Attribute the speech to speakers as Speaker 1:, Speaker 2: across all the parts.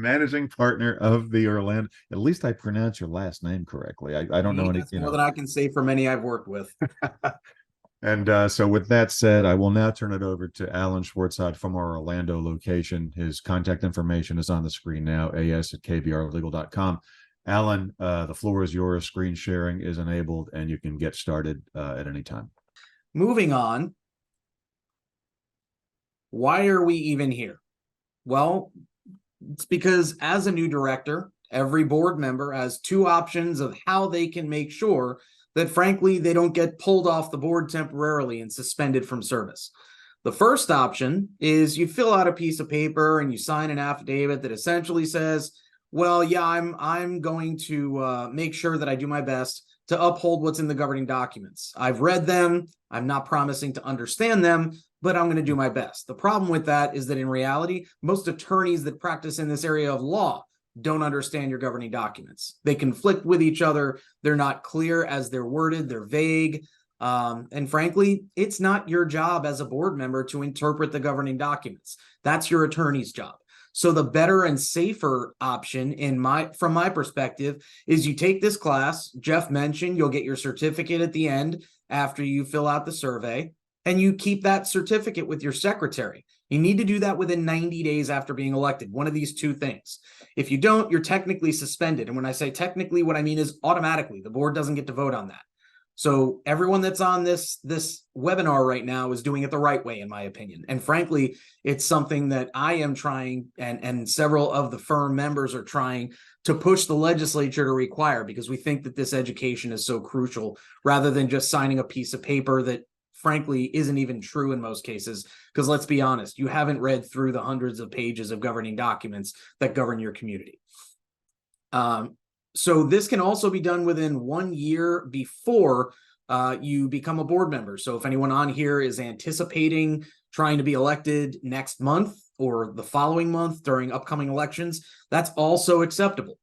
Speaker 1: managing partner of the Orlando. At least I pronounce your last name correctly. I don't know any,
Speaker 2: That's more than I can say for many I've worked with.
Speaker 1: And so, with that said, I will now turn it over to Alan Schwartzseid from our Orlando location. His contact information is on the screen now, as@kbrlegal.com. Alan, the floor is yours. Screen sharing is enabled, and you can get started at any time.
Speaker 2: Moving on. Why are we even here? Well, it's because as a new director, every board member has two options of how they can make sure that, frankly, they don't get pulled off the board temporarily and suspended from service. The first option is you fill out a piece of paper and you sign an affidavit that essentially says, well, yeah, I'm going to make sure that I do my best to uphold what's in the governing documents. I've read them. I'm not promising to understand them, but I'm going to do my best. The problem with that is that in reality, most attorneys that practice in this area of law don't understand your governing documents. They conflict with each other. They're not clear as they're worded. They're vague. And frankly, it's not your job as a board member to interpret the governing documents. That's your attorney's job. So the better and safer option from my perspective is you take this class. Jeff mentioned you'll get your certificate at the end after you fill out the survey, and you keep that certificate with your secretary. You need to do that within 90 days after being elected, one of these two things. If you don't, you're technically suspended. And when I say technically, what I mean is automatically. The board doesn't get to vote on that. So everyone that's on this webinar right now is doing it the right way, in my opinion. And frankly, it's something that I am trying, and several of the firm members are trying to push the legislature to require, because we think that this education is so crucial, rather than just signing a piece of paper that frankly isn't even true in most cases. Because let's be honest, you haven't read through the hundreds of pages of governing documents that govern your community. So this can also be done within 1 year before you become a board member. So if anyone on here is anticipating trying to be elected next month or the following month during upcoming elections, that's also acceptable.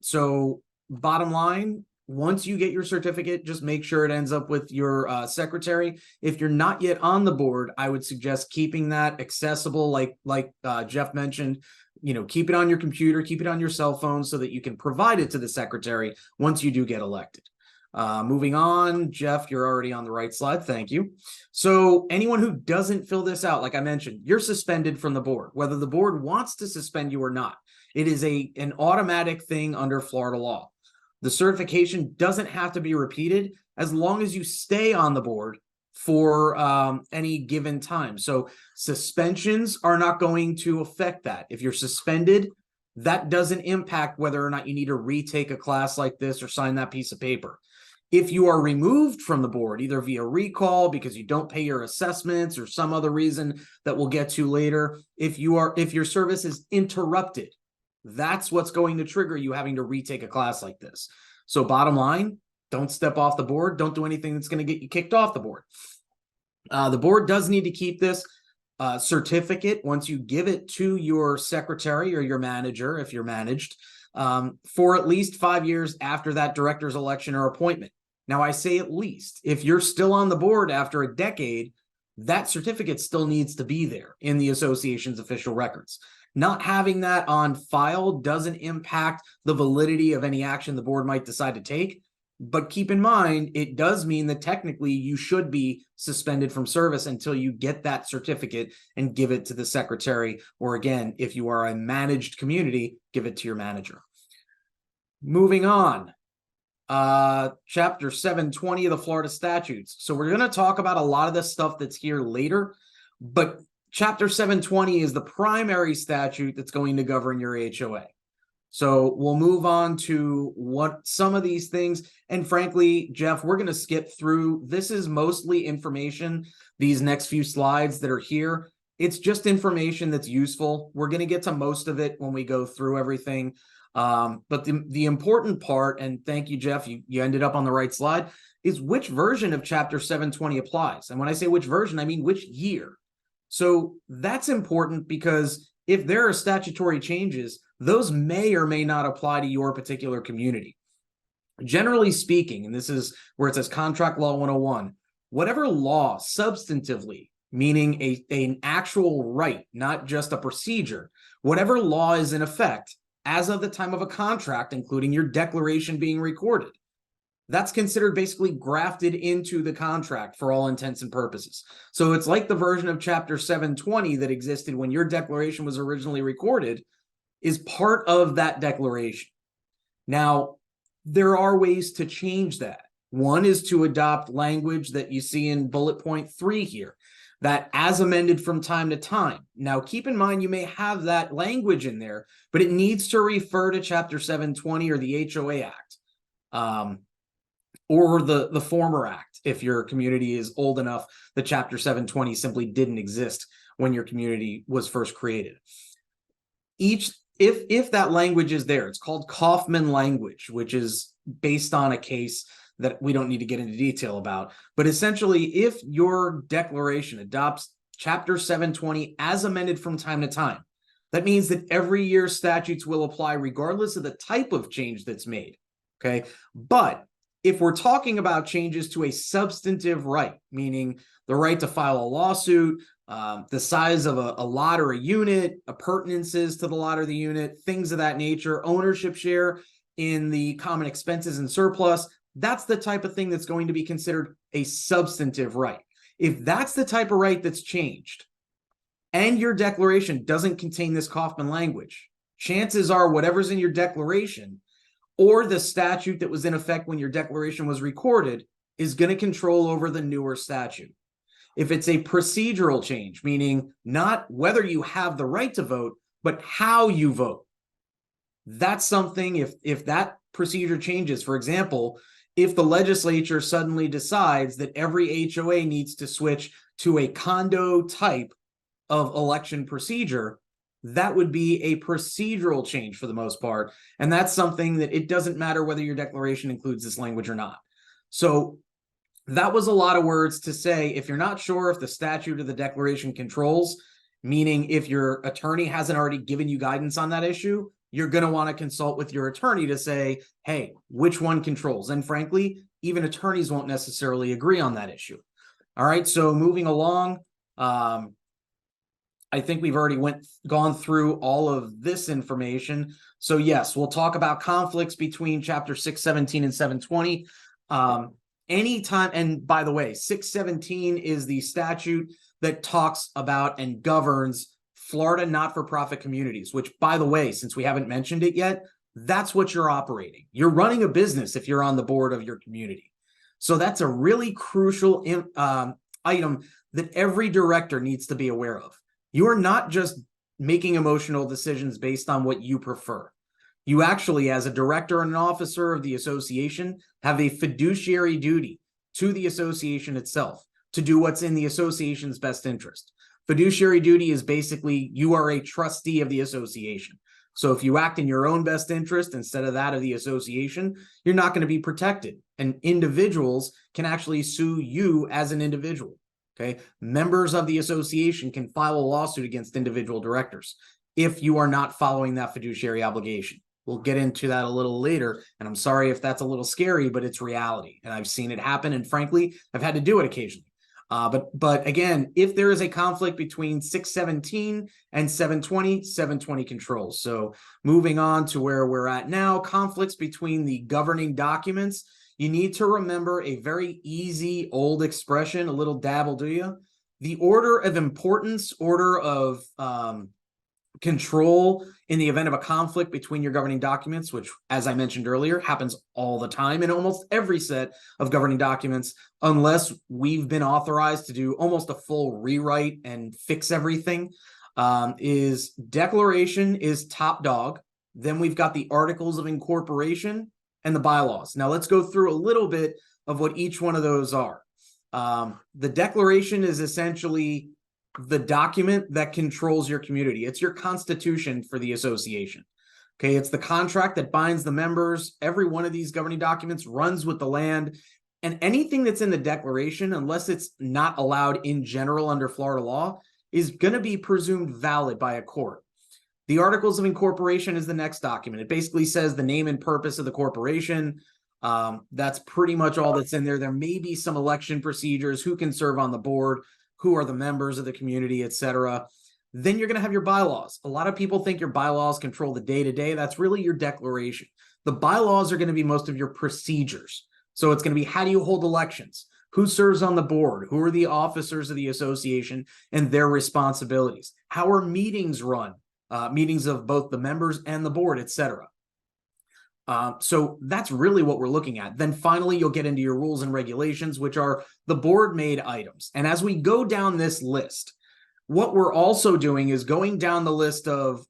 Speaker 2: So bottom line, once you get your certificate, just make sure it ends up with your secretary. If you're not yet on the board, I would suggest keeping that accessible, like Jeff mentioned. Keep it on your computer, keep it on your cell phone so that you can provide it to the secretary once you do get elected. Moving on, Jeff, you're already on the right slide. Thank you. So anyone who doesn't fill this out, like I mentioned, you're suspended from the board, whether the board wants to suspend you or not. It is an automatic thing under Florida law. The certification doesn't have to be repeated as long as you stay on the board for any given time. So suspensions are not going to affect that. If you're suspended, that doesn't impact whether or not you need to retake a class like this or sign that piece of paper. If you are removed from the board, either via recall because you don't pay your assessments or some other reason that we'll get to later, if your service is interrupted, that's what's going to trigger you having to retake a class like this. So bottom line, don't step off the board. Don't do anything that's going to get you kicked off the board. The board does need to keep this certificate once you give it to your secretary or your manager, if you're managed, for at least 5 years after that director's election or appointment. Now, I say at least. If you're still on the board after a decade, that certificate still needs to be there in the association's official records. Not having that on file doesn't impact the validity of any action the board might decide to take. But keep in mind, it does mean that technically you should be suspended from service until you get that certificate and give it to the secretary. Or again, if you are a managed community, give it to your manager. Moving on. Chapter 720 of the Florida statutes. So we're going to talk about a lot of the stuff that's here later, but Chapter 720 is the primary statute that's going to govern your HOA. So we'll move on to what some of these things, and frankly, Jeff, we're going to skip through. This is mostly information, these next few slides that are here. It's just information that's useful. We're going to get to most of it when we go through everything. But the important part, and thank you, Jeff, you ended up on the right slide, is which version of Chapter 720 applies. And when I say which version, I mean which year. So that's important because if there are statutory changes, those may or may not apply to your particular community. Generally speaking, and this is where it says Contract Law 101, whatever law substantively meaning an actual right, not just a procedure. Whatever law is in effect as of the time of a contract, including your declaration being recorded, that's considered basically grafted into the contract for all intents and purposes. So it's like the version of Chapter 720 that existed when your declaration was originally recorded is part of that declaration. Now, there are ways to change that. One is to adopt language that you see in bullet point 3 here, that as amended from time to time. Now, keep in mind, you may have that language in there, but it needs to refer to Chapter 720 or the HOA Act. Or the former act, if your community is old enough that Chapter 720 simply didn't exist when your community was first created. If that language is there, it's called Kaufman language, which is based on a case that we don't need to get into detail about. But essentially, if your declaration adopts Chapter 720 as amended from time to time, that means that every year statutes will apply regardless of the type of change that's made. Okay, but if we're talking about changes to a substantive right, meaning the right to file a lawsuit, the size of a lot or a unit, appurtenances to the lot or the unit, things of that nature, ownership share in the common expenses and surplus, that's the type of thing that's going to be considered a substantive right. If that's the type of right that's changed, and your declaration doesn't contain this Kaufman language, chances are whatever's in your declaration or the statute that was in effect when your declaration was recorded is going to control over the newer statute. If it's a procedural change, meaning not whether you have the right to vote, but how you vote, that's something, if that procedure changes, for example, if the legislature suddenly decides that every HOA needs to switch to a condo type of election procedure, that would be a procedural change for the most part. And that's something that it doesn't matter whether your declaration includes this language or not. So that was a lot of words to say. If you're not sure if the statute or the declaration controls, meaning if your attorney hasn't already given you guidance on that issue, you're going to want to consult with your attorney to say, hey, which one controls? And frankly, even attorneys won't necessarily agree on that issue. All right, so moving along, I think we've already gone through all of this information. So yes, we'll talk about conflicts between Chapter 617 and 720. Anytime, and by the way, 617 is the statute that talks about and governs Florida not-for-profit communities, which, by the way, since we haven't mentioned it yet, that's what you're operating. You're running a business if you're on the board of your community. So that's a really crucial item that every director needs to be aware of. You are not just making emotional decisions based on what you prefer. You actually, as a director and an officer of the association, have a fiduciary duty to the association itself to do what's in the association's best interest. Fiduciary duty is basically you are a trustee of the association. So if you act in your own best interest instead of that of the association, you're not going to be protected. And individuals can actually sue you as an individual. Okay, members of the association can file a lawsuit against individual directors if you are not following that fiduciary obligation. We'll get into that a little later, and I'm sorry if that's a little scary, but it's reality, and I've seen it happen, and frankly, I've had to do it occasionally. But again, if there is a conflict between 617 and 720, 720 controls. So moving on to where we're at now, conflicts between the governing documents. You need to remember a very easy old expression, a little dab will do you. The order of importance, order of control in the event of a conflict between your governing documents, which, as I mentioned earlier, happens all the time in almost every set of governing documents, unless we've been authorized to do almost a full rewrite and fix everything, is declaration is top dog. Then we've got the articles of incorporation and the bylaws. Now let's go through a little bit of what each one of those are. The declaration is essentially the document that controls your community. It's your constitution for the association. Okay, it's the contract that binds the members. Every one of these governing documents runs with the land, and anything that's in the declaration, unless it's not allowed in general under Florida law, is going to be presumed valid by a court. The Articles of Incorporation is the next document. It basically says the name and purpose of the corporation. That's pretty much all that's in there. There may be some election procedures, who can serve on the board, who are the members of the community, etc. Then you're going to have your bylaws. A lot of people think your bylaws control the day-to-day. That's really your declaration. The bylaws are going to be most of your procedures. So it's going to be, how do you hold elections? Who serves on the board? Who are the officers of the association and their responsibilities? How are meetings run? Meetings of both the members and the board, etc. So that's really what we're looking at. Then finally, you'll get into your rules and regulations, which are the board-made items. And as we go down this list, what we're also doing is going down the list of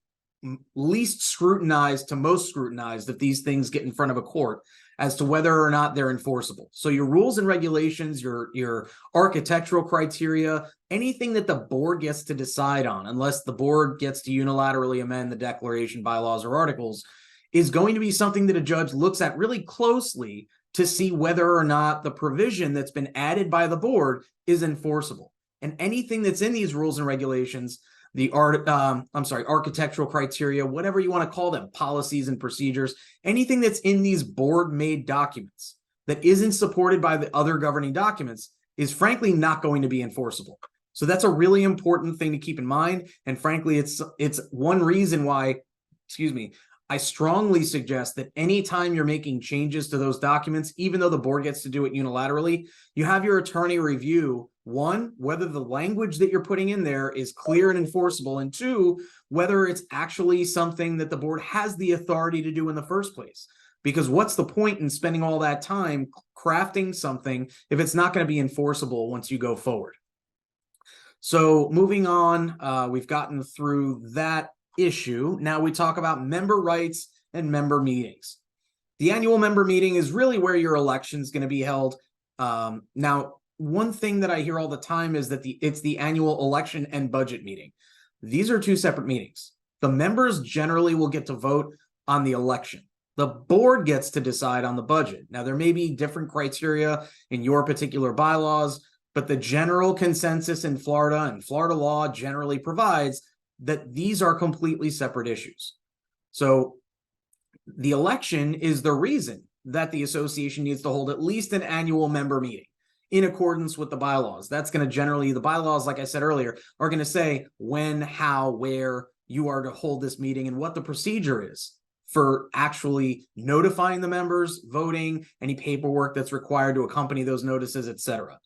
Speaker 2: least scrutinized to most scrutinized if these things get in front of a court as to whether or not they're enforceable. So your rules and regulations, your architectural criteria, anything that the board gets to decide on, unless the board gets to unilaterally amend the declaration, bylaws, or articles, is going to be something that a judge looks at really closely to see whether or not the provision that's been added by the board is enforceable. And anything that's in these rules and regulations, the architectural criteria, whatever you want to call them, policies and procedures, anything that's in these board-made documents that isn't supported by the other governing documents is frankly not going to be enforceable. So that's a really important thing to keep in mind. And frankly, it's one reason why, I strongly suggest that anytime you're making changes to those documents, even though the board gets to do it unilaterally, you have your attorney review, one, whether the language that you're putting in there is clear and enforceable, and two, whether it's actually something that the board has the authority to do in the first place. Because what's the point in spending all that time crafting something if it's not going to be enforceable once you go forward? So moving on, we've gotten through that issue. Now we talk about member rights and member meetings. The annual member meeting is really where your election is going to be held. Now, one thing that I hear all the time is that it's the annual election and budget meeting. These are two separate meetings. The members generally will get to vote on the election. The board gets to decide on the budget. Now, there may be different criteria in your particular bylaws, but the general consensus in Florida and Florida law generally provides that these are completely separate issues. So the election is the reason that the association needs to hold at least an annual member meeting in accordance with the bylaws. That's going to generally, the bylaws, like I said earlier, are going to say when, how, where you are to hold this meeting and what the procedure is for actually notifying the members, voting, any paperwork that's required to accompany those notices, etc.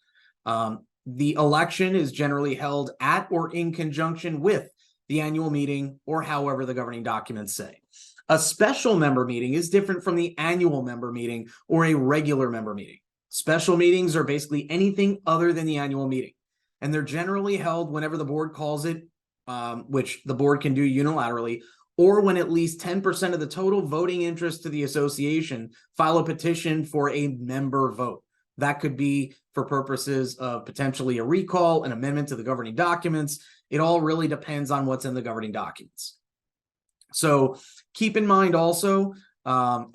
Speaker 2: The election is generally held at or in conjunction with the annual meeting, or however the governing documents say. A special member meeting is different from the annual member meeting or a regular member meeting. Special meetings are basically anything other than the annual meeting, and they're generally held whenever the board calls it, which the board can do unilaterally, or when at least 10% of the total voting interest to the association file a petition for a member vote. That could be for purposes of potentially a recall, an amendment to the governing documents. It all really depends on what's in the governing documents. So keep in mind also,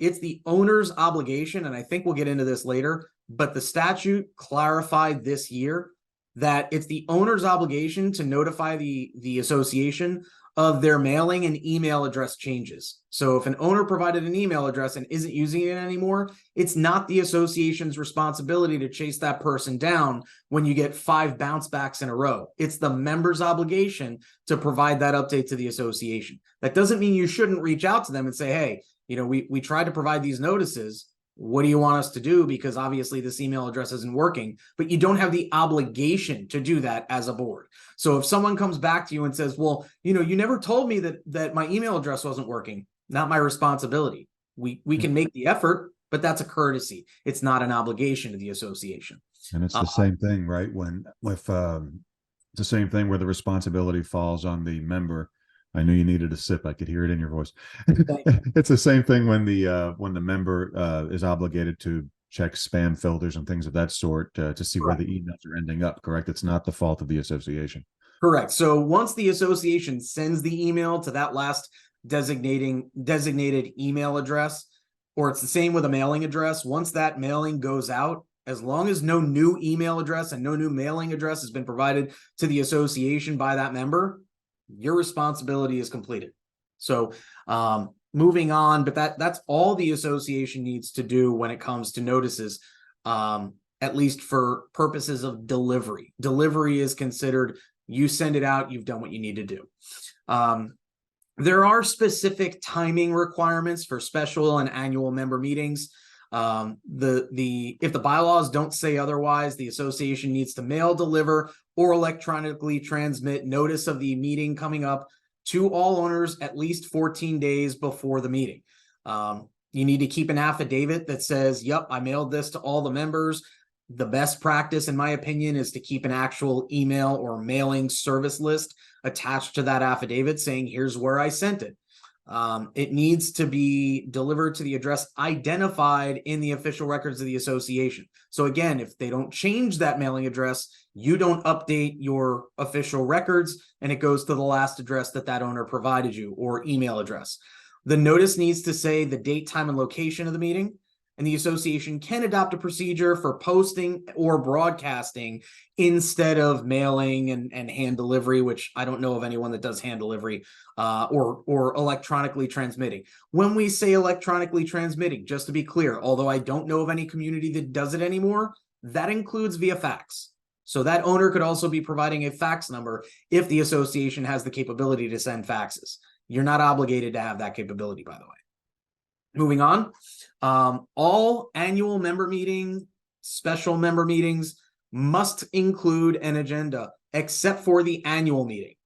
Speaker 2: it's the owner's obligation, and I think we'll get into this later, but the statute clarified this year that it's the owner's obligation to notify the association of their mailing and email address changes. So if an owner provided an email address and isn't using it anymore, it's not the association's responsibility to chase that person down when you get 5 bounce backs in a row. It's the member's obligation to provide that update to the association. That doesn't mean you shouldn't reach out to them and say, hey, we tried to provide these notices. What do you want us to do? Because obviously this email address isn't working, but you don't have the obligation to do that as a board. So if someone comes back to you and says, well, you never told me that my email address wasn't working, not my responsibility. We can make the effort, but that's a courtesy. It's not an obligation to the association.
Speaker 1: And it's the same thing, right? It's the same thing where the responsibility falls on the member. I knew you needed a sip. I could hear it in your voice. It's the same thing when the member is obligated to check spam filters and things of that sort to see where the emails are ending up. Correct? It's not the fault of the association.
Speaker 2: Correct. So once the association sends the email to that last designated email address, or it's the same with a mailing address, once that mailing goes out, as long as no new email address and no new mailing address has been provided to the association by that member, your responsibility is completed. So moving on, but that's all the association needs to do when it comes to notices. at least for purposes of delivery. Delivery is considered you send it out, you've done what you need to do. There are specific timing requirements for special and annual member meetings. If the bylaws don't say otherwise, the association needs to mail, deliver, or electronically transmit notice of the meeting coming up to all owners at least 14 days before the meeting. You need to keep an affidavit that says, yep, I mailed this to all the members. The best practice, in my opinion, is to keep an actual email or mailing service list attached to that affidavit saying, here's where I sent it. It needs to be delivered to the address identified in the official records of the association. So again, if they don't change that mailing address, you don't update your official records and it goes to the last address that that owner provided you or email address. The notice needs to say the date, time, and location of the meeting. And the association can adopt a procedure for posting or broadcasting instead of mailing and hand delivery, which I don't know of anyone that does hand delivery or electronically transmitting. When we say electronically transmitting, just to be clear, although I don't know of any community that does it anymore, that includes via fax. So that owner could also be providing a fax number if the association has the capability to send faxes. You're not obligated to have that capability, by the way. Moving on, all annual member meeting, special member meetings must include an agenda except for the annual meeting.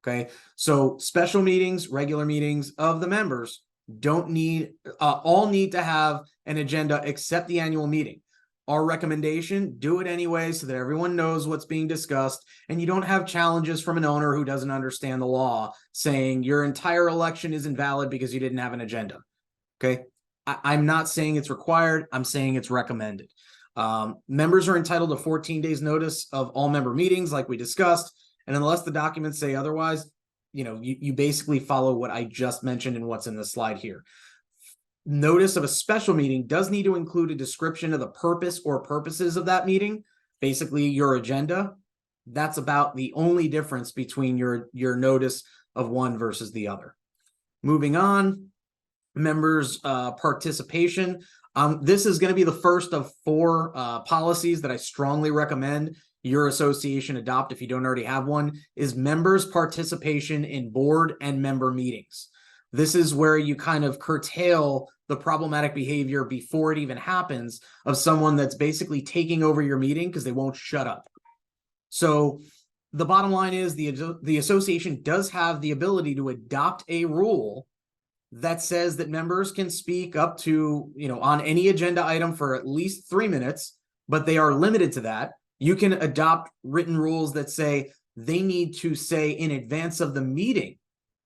Speaker 2: Okay, so special meetings, regular meetings of the members don't need, all need to have an agenda except the annual meeting. Our recommendation, do it anyway so that everyone knows what's being discussed and you don't have challenges from an owner who doesn't understand the law saying your entire election is invalid because you didn't have an agenda. Okay, I'm not saying it's required. I'm saying it's recommended. Members are entitled to 14 days notice of all member meetings like we discussed. And unless the documents say otherwise, you basically follow what I just mentioned and what's in the slide here. Notice of a special meeting does need to include a description of the purpose or purposes of that meeting, basically your agenda. That's about the only difference between your notice of one versus the other. Moving on. Members participation. This is going to be the first of 4 policies that I strongly recommend your association adopt if you don't already have one, is members participation in board and member meetings. This is where you kind of curtail the problematic behavior before it even happens of someone that's basically taking over your meeting because they won't shut up. So the bottom line is the association does have the ability to adopt a rule that says that members can speak up to, on any agenda item for at least 3 minutes, but they are limited to that. You can adopt written rules that say they need to say in advance of the meeting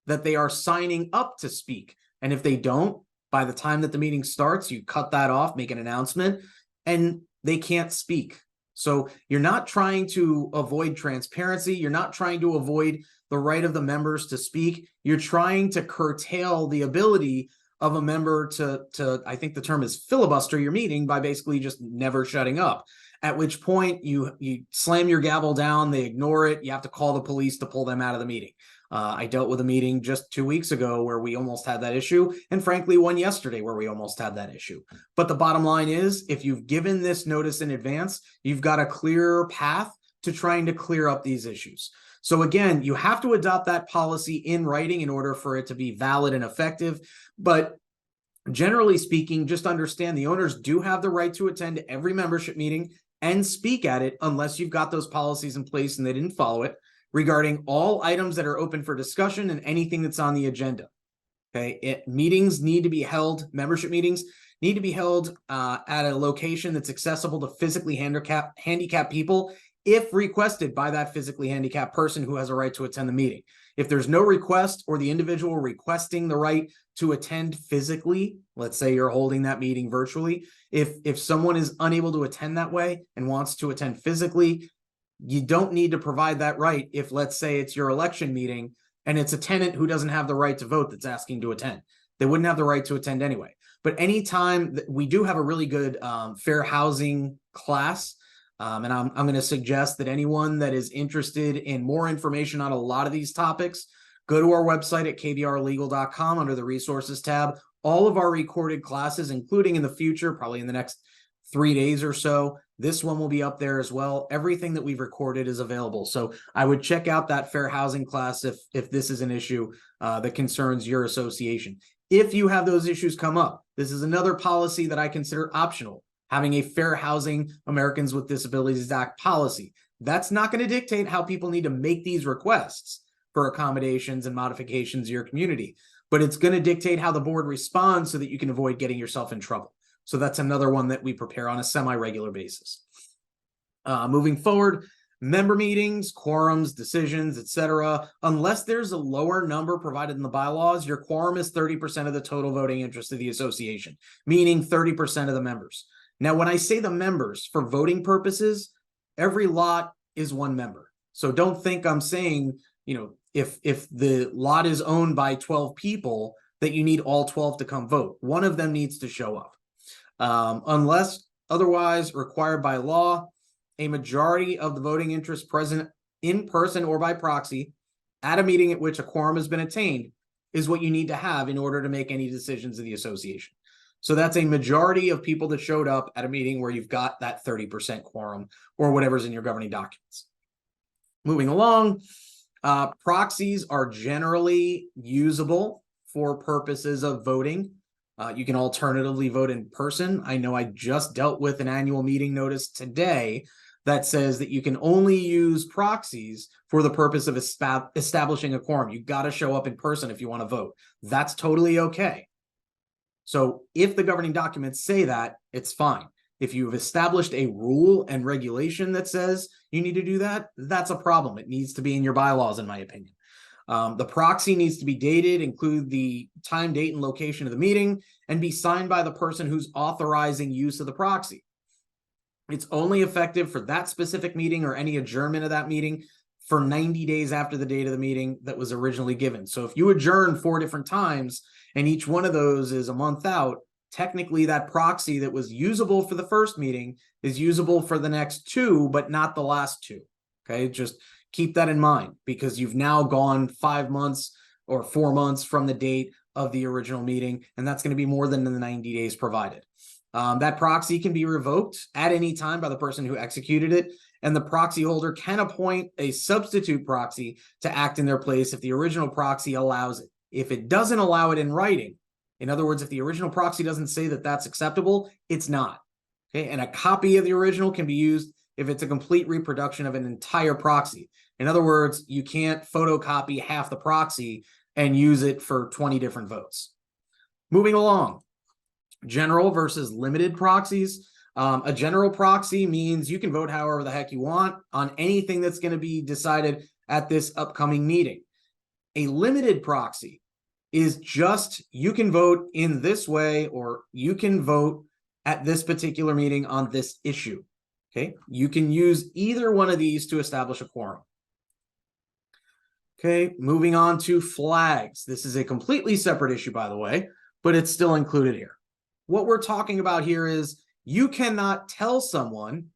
Speaker 2: that they are signing up to speak. And if they don't, by the time that the meeting starts, you cut that off, make an announcement, and they can't speak. So you're not trying to avoid transparency. You're not trying to avoid the right of the members to speak. You're trying to curtail the ability of a member to I think the term is filibuster your meeting by basically just never shutting up. At which point you slam your gavel down, they ignore it. You have to call the police to pull them out of the meeting. I dealt with a meeting just 2 weeks ago where we almost had that issue, and frankly, one yesterday where we almost had that issue. But the bottom line is, if you've given this notice in advance, you've got a clearer path to trying to clear up these issues. So again, you have to adopt that policy in writing in order for it to be valid and effective. But generally speaking, just understand the owners do have the right to attend every membership meeting and speak at it unless you've got those policies in place and they didn't follow it, regarding all items that are open for discussion and anything that's on the agenda. Okay, meetings need to be held, membership meetings need to be held at a location that's accessible to physically handicapped people if requested by that physically handicapped person who has a right to attend the meeting. If there's no request or the individual requesting the right to attend physically, let's say you're holding that meeting virtually, if someone is unable to attend that way and wants to attend physically, you don't need to provide that right if, let's say, it's your election meeting and it's a tenant who doesn't have the right to vote that's asking to attend. They wouldn't have the right to attend anyway. But anytime that we do have a really good fair housing class, and I'm going to suggest that anyone that is interested in more information on a lot of these topics, go to our website at kbrlegal.com under the resources tab. All of our recorded classes, including in the future, probably in the next 3 days or so. This one will be up there as well. Everything that we've recorded is available. So I would check out that fair housing class if this is an issue that concerns your association. If you have those issues come up, this is another policy that I consider optional, having a Fair Housing Americans with Disabilities Act policy. That's not going to dictate how people need to make these requests for accommodations and modifications to your community, but it's going to dictate how the board responds so that you can avoid getting yourself in trouble. So that's another one that we prepare on a semi-regular basis. Moving forward, member meetings, quorums, decisions, etc. Unless there's a lower number provided in the bylaws, your quorum is 30% of the total voting interest of the association, meaning 30% of the members. Now, when I say the members for voting purposes, every lot is one member. So don't think I'm saying, if the lot is owned by 12 people, that you need all 12 to come vote. One of them needs to show up. Unless otherwise required by law, a majority of the voting interest present in person or by proxy at a meeting at which a quorum has been attained is what you need to have in order to make any decisions of the association. So that's a majority of people that showed up at a meeting where you've got that 30% quorum or whatever's in your governing documents. Moving along, proxies are generally usable for purposes of voting. You can alternatively vote in person. I know I just dealt with an annual meeting notice today that says that you can only use proxies for the purpose of establishing a quorum. You got to show up in person if you want to vote. That's totally okay. So if the governing documents say that, it's fine. If you've established a rule and regulation that says you need to do that, that's a problem. It needs to be in your bylaws, in my opinion. The proxy needs to be dated, include the time, date, and location of the meeting, and be signed by the person who's authorizing use of the proxy. It's only effective for that specific meeting or any adjournment of that meeting for 90 days after the date of the meeting that was originally given. So if you adjourn 4 different times and each one of those is a month out, technically that proxy that was usable for the first meeting is usable for the next 2, but not the last 2. Okay, just keep that in mind because you've now gone 5 months or 4 months from the date of the original meeting, and that's going to be more than the 90 days provided. That proxy can be revoked at any time by the person who executed it, and the proxy holder can appoint a substitute proxy to act in their place if the original proxy allows it. If it doesn't allow it in writing, in other words, if the original proxy doesn't say that that's acceptable, it's not. Okay, and a copy of the original can be used if it's a complete reproduction of an entire proxy. In other words, you can't photocopy half the proxy and use it for 20 different votes. Moving along, general versus limited proxies. A general proxy means you can vote however the heck you want on anything that's going to be decided at this upcoming meeting. A limited proxy is just you can vote in this way or you can vote at this particular meeting on this issue. Okay, you can use either one of these to establish a quorum. Okay, moving on to flags. This is a completely separate issue, by the way, but it's still included here. What we're talking about here is you cannot tell someone,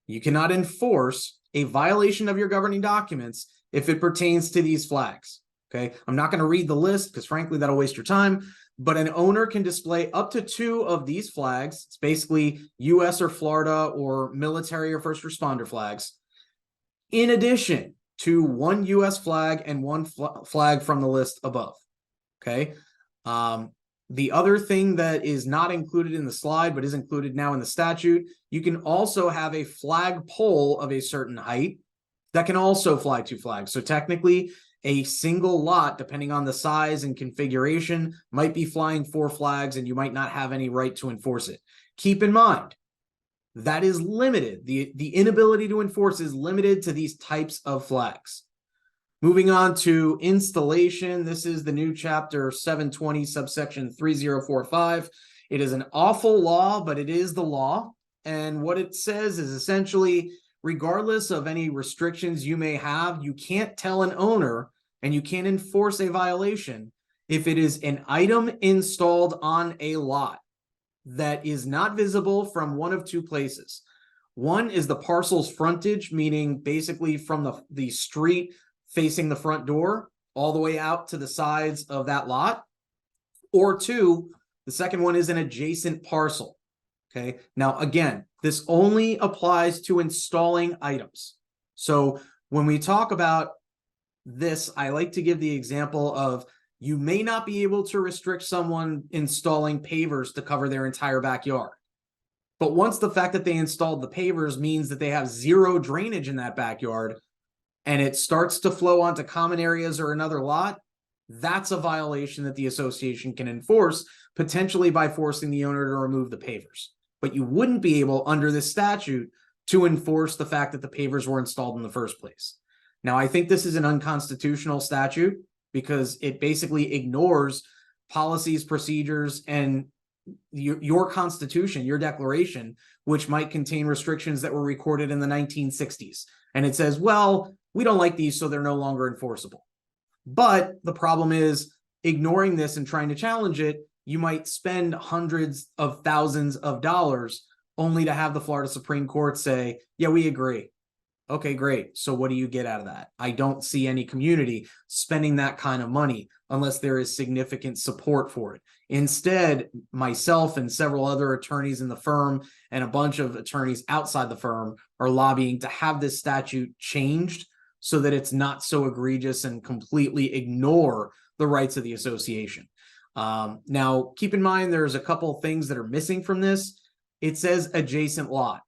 Speaker 2: you cannot enforce a violation of your governing documents if it pertains to these flags. Okay, I'm not going to read the list because frankly, that'll waste your time, but an owner can display up to 2 of these flags. It's basically US or Florida or military or first responder flags. In addition to 1 US flag and 1 flag from the list above. Okay. The other thing that is not included in the slide, but is included now in the statute, you can also have a flag pole of a certain height that can also fly 2 flags. So technically, a single lot, depending on the size and configuration, might be flying 4 flags and you might not have any right to enforce it. Keep in mind, that is limited. The inability to enforce is limited to these types of flags. Moving on to installation. This is the new chapter 720 subsection 3045. It is an awful law, but it is the law. And what it says is essentially, regardless of any restrictions you may have, you can't tell an owner and you can't enforce a violation if it is an item installed on a lot that is not visible from one of 2 places. One is the parcel's frontage, meaning basically from the street facing the front door all the way out to the sides of that lot. Or 2, the second one is an adjacent parcel. Okay. Now, again, this only applies to installing items. So when we talk about this, I like to give the example of you may not be able to restrict someone installing pavers to cover their entire backyard. But once the fact that they installed the pavers means that they have zero drainage in that backyard and it starts to flow onto common areas or another lot, that's a violation that the association can enforce, potentially by forcing the owner to remove the pavers. But you wouldn't be able, under this statute, to enforce the fact that the pavers were installed in the first place. Now, I think this is an unconstitutional statute because it basically ignores policies, procedures, and your constitution, your declaration, which might contain restrictions that were recorded in the 1960s. And it says, well, we don't like these, so they're no longer enforceable. But the problem is, ignoring this and trying to challenge it, you might spend hundreds of thousands of dollars only to have the Florida Supreme Court say, yeah, we agree. Okay, great. So what do you get out of that? I don't see any community spending that kind of money unless there is significant support for it. Instead, myself and several other attorneys in the firm and a bunch of attorneys outside the firm are lobbying to have this statute changed so that it's not so egregious and completely ignore the rights of the association. Now, keep in mind, there's a couple of things that are missing from this. It says adjacent lot.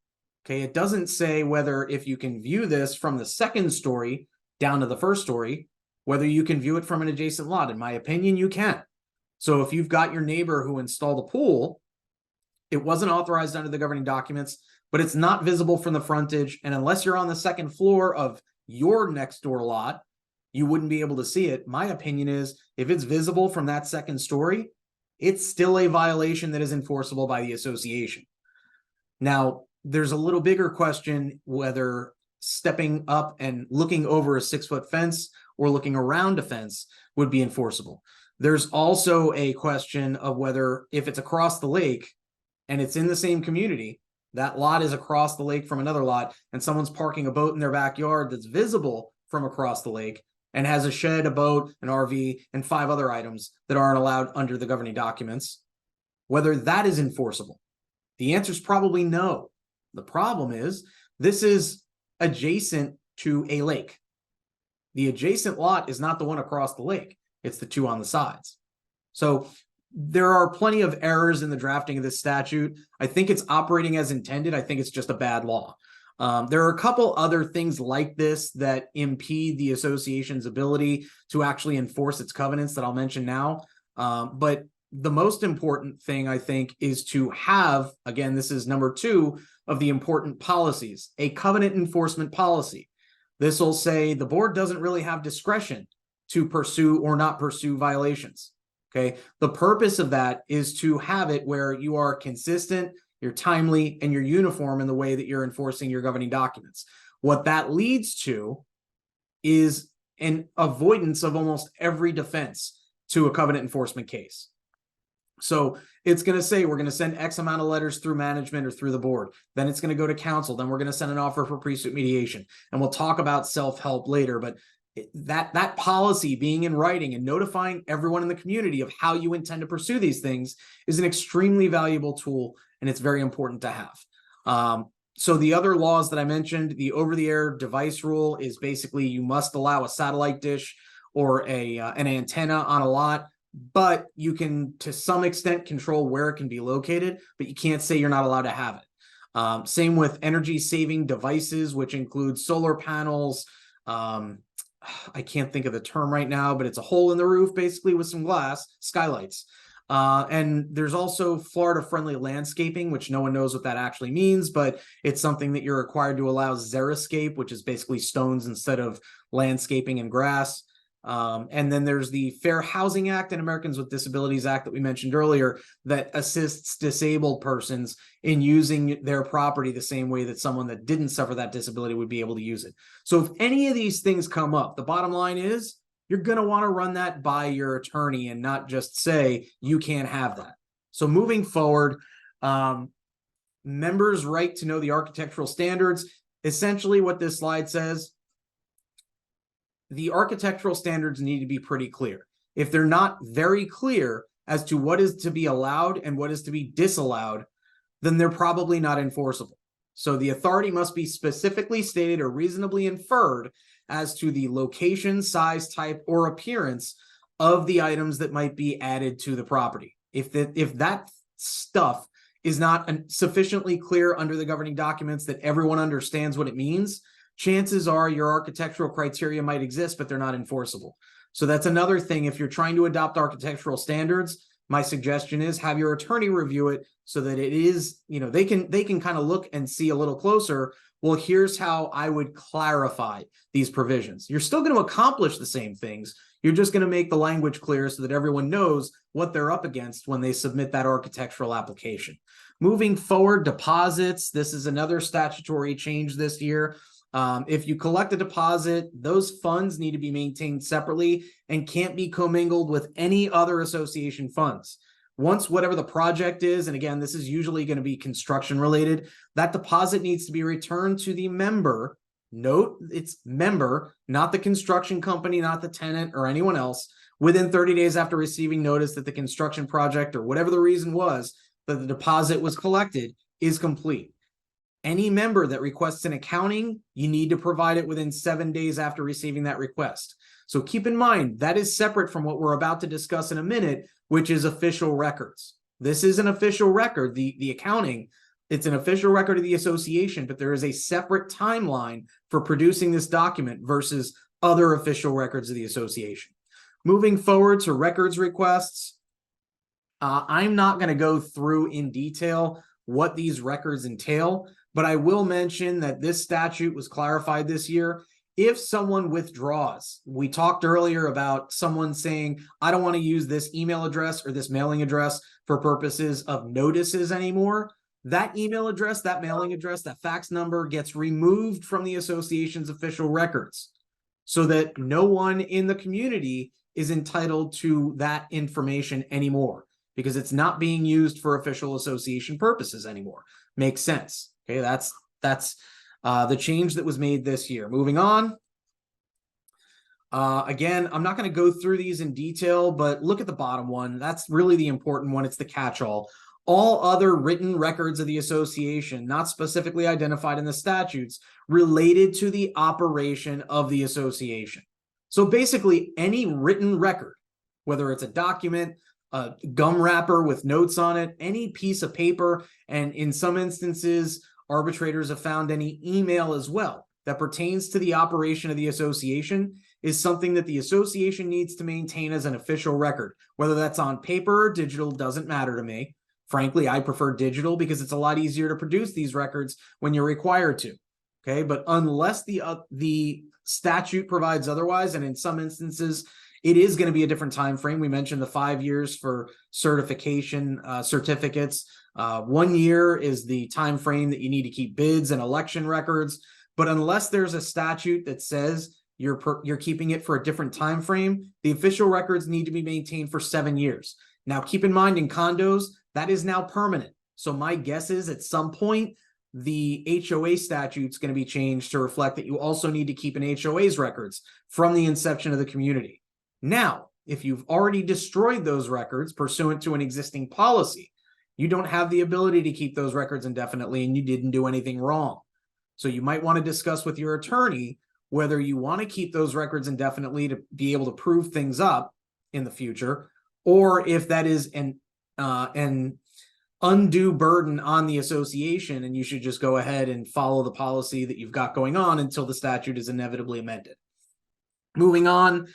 Speaker 2: Okay, it doesn't say whether if you can view this from the second story down to the first story, whether you can view it from an adjacent lot. In my opinion, you can. So if you've got your neighbor who installed a pool, it wasn't authorized under the governing documents, but it's not visible from the frontage. And unless you're on the second floor of your next door lot, you wouldn't be able to see it. My opinion is if it's visible from that second story, it's still a violation that is enforceable by the association. Now, there's a little bigger question whether stepping up and looking over a 6-foot fence or looking around a fence would be enforceable. There's also a question of whether if it's across the lake and it's in the same community, that lot is across the lake from another lot, and someone's parking a boat in their backyard that's visible from across the lake and has a shed, a boat, an RV, and 5 other items that aren't allowed under the governing documents, whether that is enforceable. The answer is probably no. The problem is this is adjacent to a lake. The adjacent lot is not the one across the lake. It's the 2 on the sides. So there are plenty of errors in the drafting of this statute. I think it's operating as intended. I think it's just a bad law. There are a couple other things like this that impede the association's ability to actually enforce its covenants that I'll mention now. But the most important thing, I think, is to have, again, this is number 2 of the important policies, a covenant enforcement policy. This will say the board doesn't really have discretion to pursue or not pursue violations. Okay. The purpose of that is to have it where you are consistent, you're timely, and you're uniform in the way that you're enforcing your governing documents. What that leads to is an avoidance of almost every defense to a covenant enforcement case. So it's going to say we're going to send X amount of letters through management or through the board. Then it's going to go to counsel. Then we're going to send an offer for pre-suit mediation. And we'll talk about self-help later. But that policy being in writing and notifying everyone in the community of how you intend to pursue these things is an extremely valuable tool, and it's very important to have. So the other laws that I mentioned, the over-the-air device rule is basically you must allow a satellite dish or an antenna on a lot, but you can, to some extent, control where it can be located, but you can't say you're not allowed to have it. Same with energy-saving devices, which include solar panels. I can't think of the term right now, but it's a hole in the roof, basically, with some glass, skylights. And there's also Florida-friendly landscaping, which no one knows what that actually means, but it's something that you're required to allow xeriscape, which is basically stones instead of landscaping and grass. And then there's the Fair Housing Act and Americans with Disabilities Act that we mentioned earlier that assists disabled persons in using their property the same way that someone that didn't suffer that disability would be able to use it. So if any of these things come up, the bottom line is you're going to want to run that by your attorney and not just say you can't have that. So moving forward, members' right to know the architectural standards. Essentially what this slide says, the architectural standards need to be pretty clear. If they're not very clear as to what is to be allowed and what is to be disallowed, then they're probably not enforceable. So the authority must be specifically stated or reasonably inferred as to the location, size, type, or appearance of the items that might be added to the property. If that stuff is not sufficiently clear under the governing documents that everyone understands what it means, chances are your architectural criteria might exist, but they're not enforceable. So that's another thing. If you're trying to adopt architectural standards, my suggestion is have your attorney review it so that it is, they can kind of look and see a little closer. Well, here's how I would clarify these provisions. You're still going to accomplish the same things. You're just going to make the language clear so that everyone knows what they're up against when they submit that architectural application. Moving forward, deposits. This is another statutory change this year. If you collect a deposit, those funds need to be maintained separately and can't be commingled with any other association funds. Once whatever the project is, and again, this is usually going to be construction related, that deposit needs to be returned to the member. Note, it's member, not the construction company, not the tenant or anyone else, within 30 days after receiving notice that the construction project or whatever the reason was that the deposit was collected is complete. Any member that requests an accounting, you need to provide it within 7 days after receiving that request. So keep in mind, that is separate from what we're about to discuss in a minute, which is official records. This is an official record, the accounting. It's an official record of the association, but there is a separate timeline for producing this document versus other official records of the association. Moving forward to records requests, I'm not going to go through in detail what these records entail, but I will mention that this statute was clarified this year. If someone withdraws, we talked earlier about someone saying, I don't want to use this email address or this mailing address for purposes of notices anymore. That email address, that mailing address, that fax number gets removed from the association's official records so that no one in the community is entitled to that information anymore because it's not being used for official association purposes anymore. Makes sense. Okay, that's the change that was made this year. Moving on. Again, I'm not going to go through these in detail, but look at the bottom one. That's really the important one. It's the catch-all. All other written records of the association, not specifically identified in the statutes, related to the operation of the association. So basically, any written record, whether it's a document, a gum wrapper with notes on it, any piece of paper, and in some instances, arbitrators have found any email as well that pertains to the operation of the association is something that the association needs to maintain as an official record. Whether that's on paper or digital doesn't matter to me. Frankly, I prefer digital because it's a lot easier to produce these records when you're required to. Okay, but unless the statute provides otherwise, and in some instances, it is going to be a different time frame. We mentioned the 5 years for certification certificates. 1 year is the time frame that you need to keep bids and election records. But unless there's a statute that says you're keeping it for a different time frame, the official records need to be maintained for 7 years. Now, keep in mind in condos, that is now permanent. So my guess is at some point, the HOA statute is going to be changed to reflect that you also need to keep an HOA's records from the inception of the community. Now, if you've already destroyed those records pursuant to an existing policy, you don't have the ability to keep those records indefinitely and you didn't do anything wrong. So you might want to discuss with your attorney whether you want to keep those records indefinitely to be able to prove things up in the future, or if that is an undue burden on the association and you should just go ahead and follow the policy that you've got going on until the statute is inevitably amended. Moving on.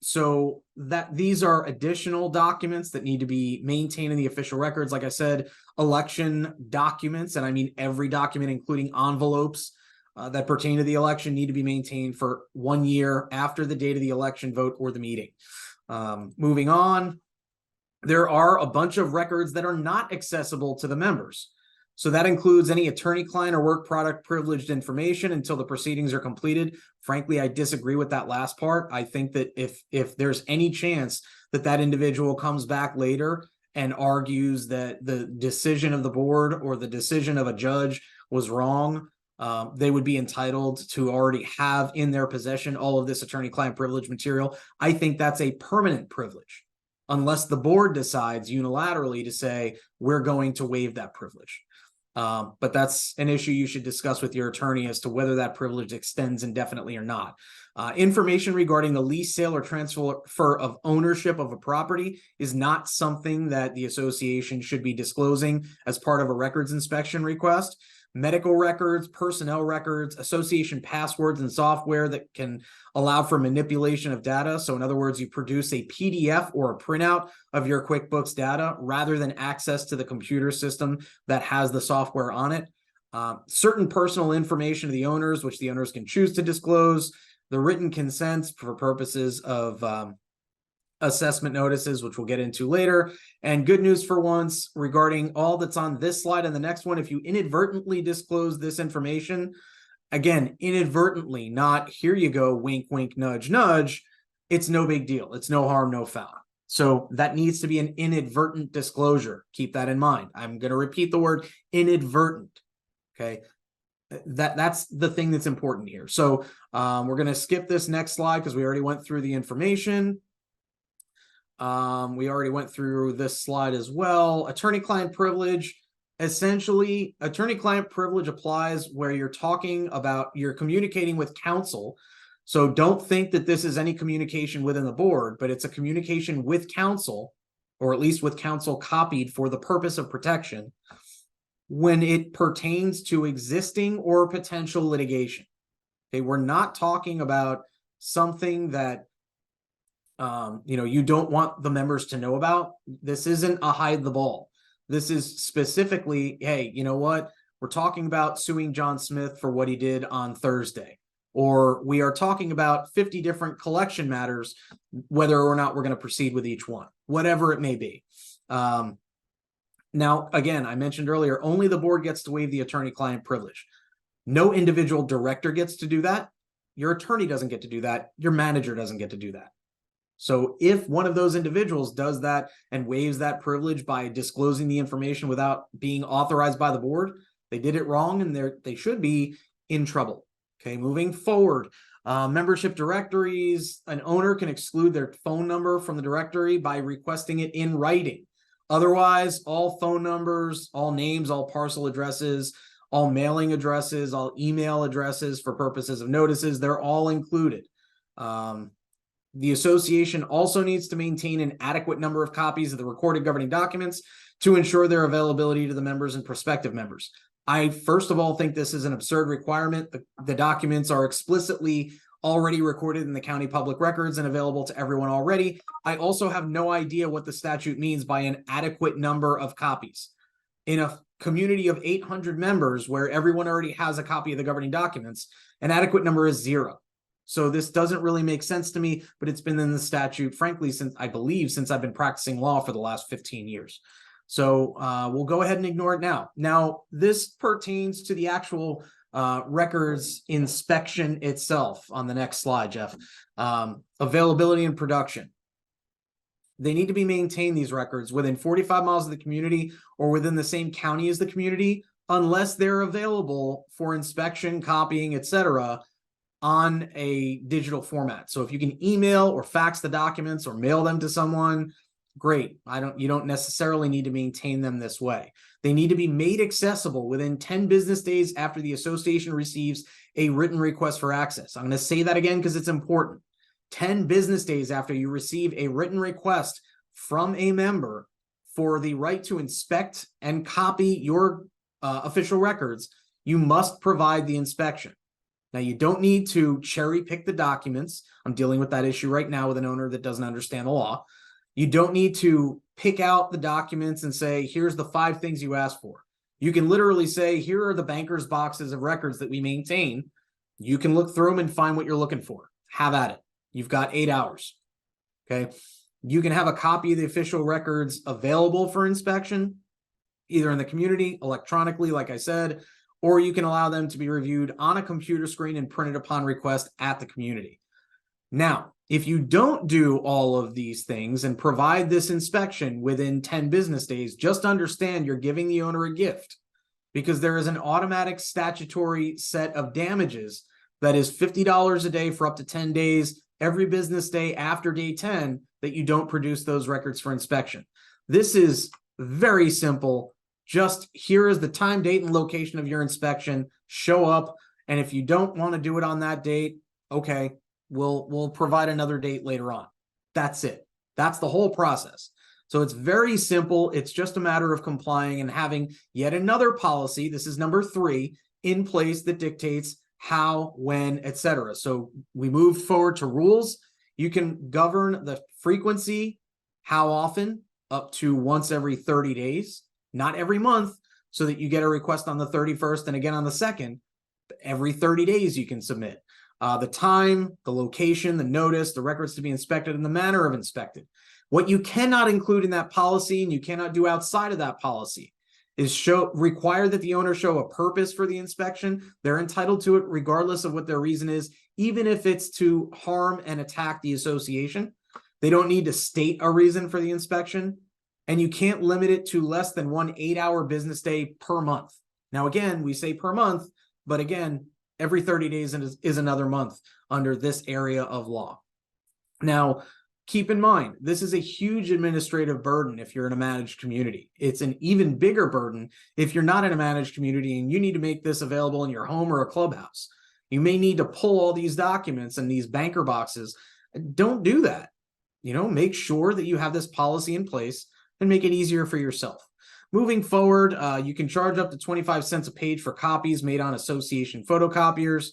Speaker 2: So that these are additional documents that need to be maintained in the official records. Like I said, election documents, and I mean every document, including envelopes that pertain to the election, need to be maintained for 1 year after the date of the election vote or the meeting. Moving on, there are a bunch of records that are not accessible to the members. So that includes any attorney-client or work product privileged information until the proceedings are completed. Frankly, I disagree with that last part. I think that if there's any chance that that individual comes back later and argues that the decision of the board or the decision of a judge was wrong, they would be entitled to already have in their possession all of this attorney-client privilege material. I think that's a permanent privilege unless the board decides unilaterally to say, we're going to waive that privilege. But that's an issue you should discuss with your attorney as to whether that privilege extends indefinitely or not. Information regarding the lease, sale, or transfer of ownership of a property is not something that the association should be disclosing as part of a records inspection request. Medical records, personnel records, association passwords, and software that can allow for manipulation of data. So in other words, you produce a PDF or a printout of your QuickBooks data rather than access to the computer system that has the software on it. Certain personal information of the owners, which the owners can choose to disclose. The written consents for purposes of assessment notices, which we'll get into later. And good news for once regarding all that's on this slide and the next one, if you inadvertently disclose this information, again, inadvertently, not here you go, wink, wink, nudge, nudge, it's no big deal. It's no harm, no foul. So that needs to be an inadvertent disclosure. Keep that in mind. I'm going to repeat the word inadvertent. Okay. That's the thing that's important here. So we're going to skip this next slide because we already went through the information. We already went through this slide as well. Attorney-client privilege. Essentially, attorney-client privilege applies where you're communicating with counsel. So don't think that this is any communication within the board, but it's a communication with counsel, or at least with counsel copied for the purpose of protection, when it pertains to existing or potential litigation. Okay, we're not talking about something that you don't want the members to know about. This isn't a hide the ball. This is specifically, hey, you know what? We're talking about suing John Smith for what he did on Thursday. Or we are talking about 50 different collection matters, whether or not we're going to proceed with each one, whatever it may be. Now, again, I mentioned earlier, only the board gets to waive the attorney-client privilege. No individual director gets to do that. Your attorney doesn't get to do that. Your manager doesn't get to do that. So if one of those individuals does that and waives that privilege by disclosing the information without being authorized by the board, they did it wrong and they should be in trouble. Okay, moving forward, membership directories, an owner can exclude their phone number from the directory by requesting it in writing. Otherwise, all phone numbers, all names, all parcel addresses, all mailing addresses, all email addresses for purposes of notices, they're all included. The association also needs to maintain an adequate number of copies of the recorded governing documents to ensure their availability to the members and prospective members. I, first of all, think this is an absurd requirement. The documents are explicitly already recorded in the county public records and available to everyone already. I also have no idea what the statute means by an adequate number of copies. In a community of 800 members where everyone already has a copy of the governing documents, an adequate number is 0. So this doesn't really make sense to me, but it's been in the statute, frankly, since I've been practicing law for the last 15 years. So we'll go ahead and ignore it now. Now, this pertains to the actual records inspection itself on the next slide, Jeff. Availability and production. They need to be maintained, these records, within 45 miles of the community or within the same county as the community, unless they're available for inspection, copying, etc., on a digital format. So if you can email or fax the documents or mail them to someone, great. You don't necessarily need to maintain them this way. They need to be made accessible within 10 business days after the association receives a written request for access. I'm going to say that again because it's important. 10 business days after you receive a written request from a member for the right to inspect and copy your official records, you must provide the inspection. Now, you don't need to cherry pick the documents. I'm dealing with that issue right now with an owner that doesn't understand the law. You don't need to pick out the documents and say, here's the 5 things you asked for. You can literally say, here are the banker's boxes of records that we maintain. You can look through them and find what you're looking for. Have at it. You've got 8 hours. Okay. You can have a copy of the official records available for inspection, either in the community, electronically, like I said, or you can allow them to be reviewed on a computer screen and printed upon request at the community. Now, if you don't do all of these things and provide this inspection within 10 business days, just understand you're giving the owner a gift, because there is an automatic statutory set of damages that is $50 a day for up to 10 days every business day after day 10 that you don't produce those records for inspection. This is very simple. Just here is the time, date, and location of your inspection. Show up. And if you don't want to do it on that date, okay, we'll provide another date later on. That's it. That's the whole process. So it's very simple. It's just a matter of complying and having yet another policy. This is number 3 in place that dictates how, when, etc. So we moved forward to rules. You can govern the frequency, how often, up to once every 30 days, not every month, so that you get a request on the 31st and again on the 2nd. Every 30 days you can submit. The time, the location, the notice, the records to be inspected, and the manner of inspected. What you cannot include in that policy, and you cannot do outside of that policy, is require that the owner show a purpose for the inspection. They're entitled to it regardless of what their reason is, even if it's to harm and attack the association. They don't need to state a reason for the inspection, and you can't limit it to less than 1 8-hour business day per month. Now, again, we say per month, but again, every 30 days is another month under this area of law. Now, keep in mind, this is a huge administrative burden if you're in a managed community. It's an even bigger burden if you're not in a managed community and you need to make this available in your home or a clubhouse. You may need to pull all these documents and these banker boxes. Don't do that. Make sure that you have this policy in place and make it easier for yourself. Moving forward, you can charge up to 25 cents a page for copies made on association photocopiers.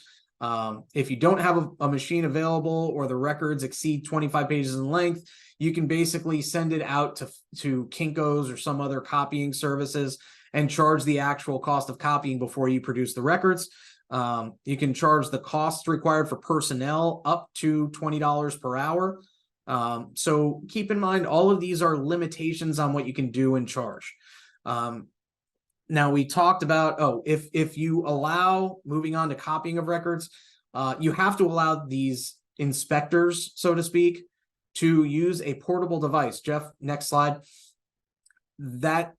Speaker 2: If you don't have a machine available or the records exceed 25 pages in length, you can basically send it out to Kinko's or some other copying services and charge the actual cost of copying before you produce the records. You can charge the costs required for personnel up to $20 per hour. So keep in mind, all of these are limitations on what you can do and charge. Now we talked about, if you allow, moving on to copying of records, you have to allow these inspectors, so to speak, to use a portable device. Jeff, next slide. That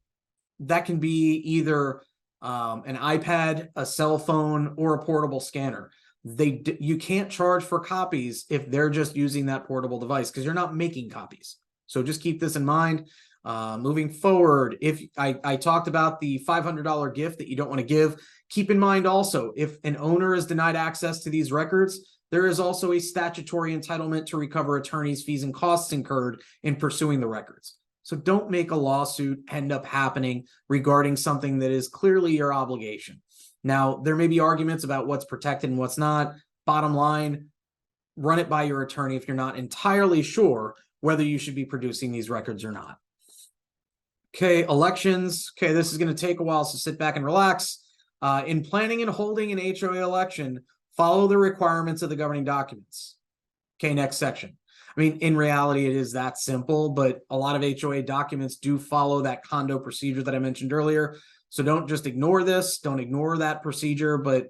Speaker 2: can be either an iPad, a cell phone, or a portable scanner. You can't charge for copies if they're just using that portable device because you're not making copies. So just keep this in mind. Moving forward, if I talked about the $500 gift that you don't want to give, keep in mind also, if an owner is denied access to these records, there is also a statutory entitlement to recover attorney's fees and costs incurred in pursuing the records. So don't make a lawsuit end up happening regarding something that is clearly your obligation. Now, there may be arguments about what's protected and what's not. Bottom line, run it by your attorney if you're not entirely sure whether you should be producing these records or not. Okay, elections. Okay, this is going to take a while, so sit back and relax. In planning and holding an HOA election, follow the requirements of the governing documents. Okay, next section. I mean, in reality, it is that simple, but a lot of HOA documents do follow that condo procedure that I mentioned earlier. So don't just ignore this. Don't ignore that procedure. But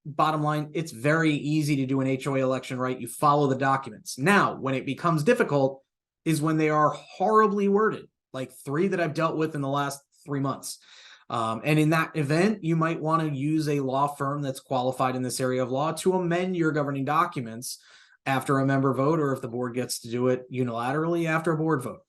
Speaker 2: bottom line, it's very easy to do an HOA election right. You follow the documents. Now, when it becomes difficult is when they are horribly worded, like 3 that I've dealt with in the last 3 months. And in that event, you might want to use a law firm that's qualified in this area of law to amend your governing documents after a member vote, or if the board gets to do it unilaterally after a board vote.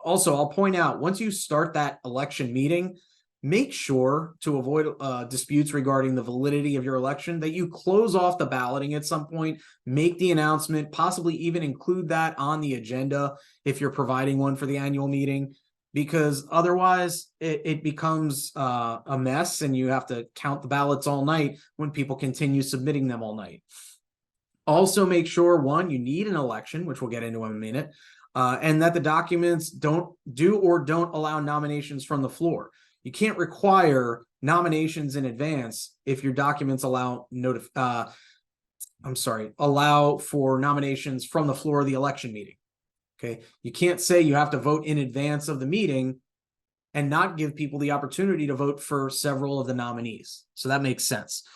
Speaker 2: Also, I'll point out, once you start that election meeting, make sure to avoid disputes regarding the validity of your election, that you close off the balloting at some point, make the announcement, possibly even include that on the agenda if you're providing one for the annual meeting, because otherwise it becomes a mess and you have to count the ballots all night when people continue submitting them all night. Also make sure, one, you need an election, which we'll get into in a minute, and that the documents don't allow nominations from the floor. You can't require nominations in advance if your documents allow for nominations from the floor of the election meeting. Okay, you can't say you have to vote in advance of the meeting and not give people the opportunity to vote for several of the nominees. So that makes sense.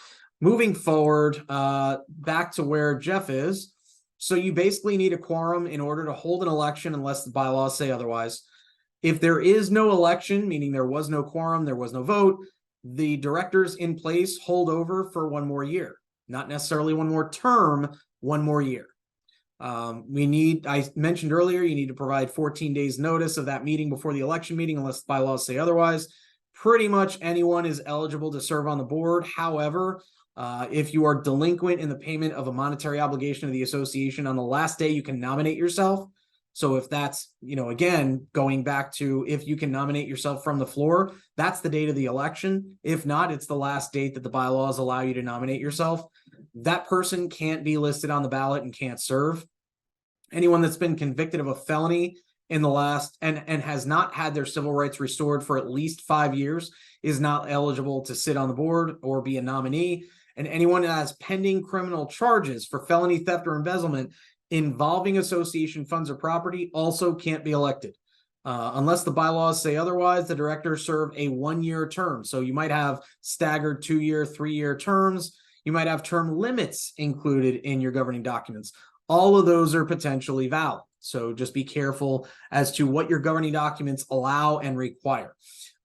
Speaker 2: Moving forward, back to where Jeff is. So you basically need a quorum in order to hold an election unless the bylaws say otherwise. If there is no election, meaning there was no quorum, there was no vote, the directors in place hold over for 1 more year, not necessarily 1 more term, 1 more year. I mentioned earlier, you need to provide 14 days notice of that meeting before the election meeting, unless bylaws say otherwise. Pretty much anyone is eligible to serve on the board. However, if you are delinquent in the payment of a monetary obligation of the association on the last day, you can nominate yourself. So if that's, again, going back to if you can nominate yourself from the floor, that's the date of the election. If not, it's the last date that the bylaws allow you to nominate yourself. That person can't be listed on the ballot and can't serve. Anyone that's been convicted of a felony in the last and has not had their civil rights restored for at least 5 years is not eligible to sit on the board or be a nominee. And anyone that has pending criminal charges for felony theft or embezzlement involving association funds or property also can't be elected. Unless the bylaws say otherwise, the directors serve a 1-year term. So you might have staggered 2-year, 3-year terms. You might have term limits included in your governing documents. All of those are potentially valid. So just be careful as to what your governing documents allow and require.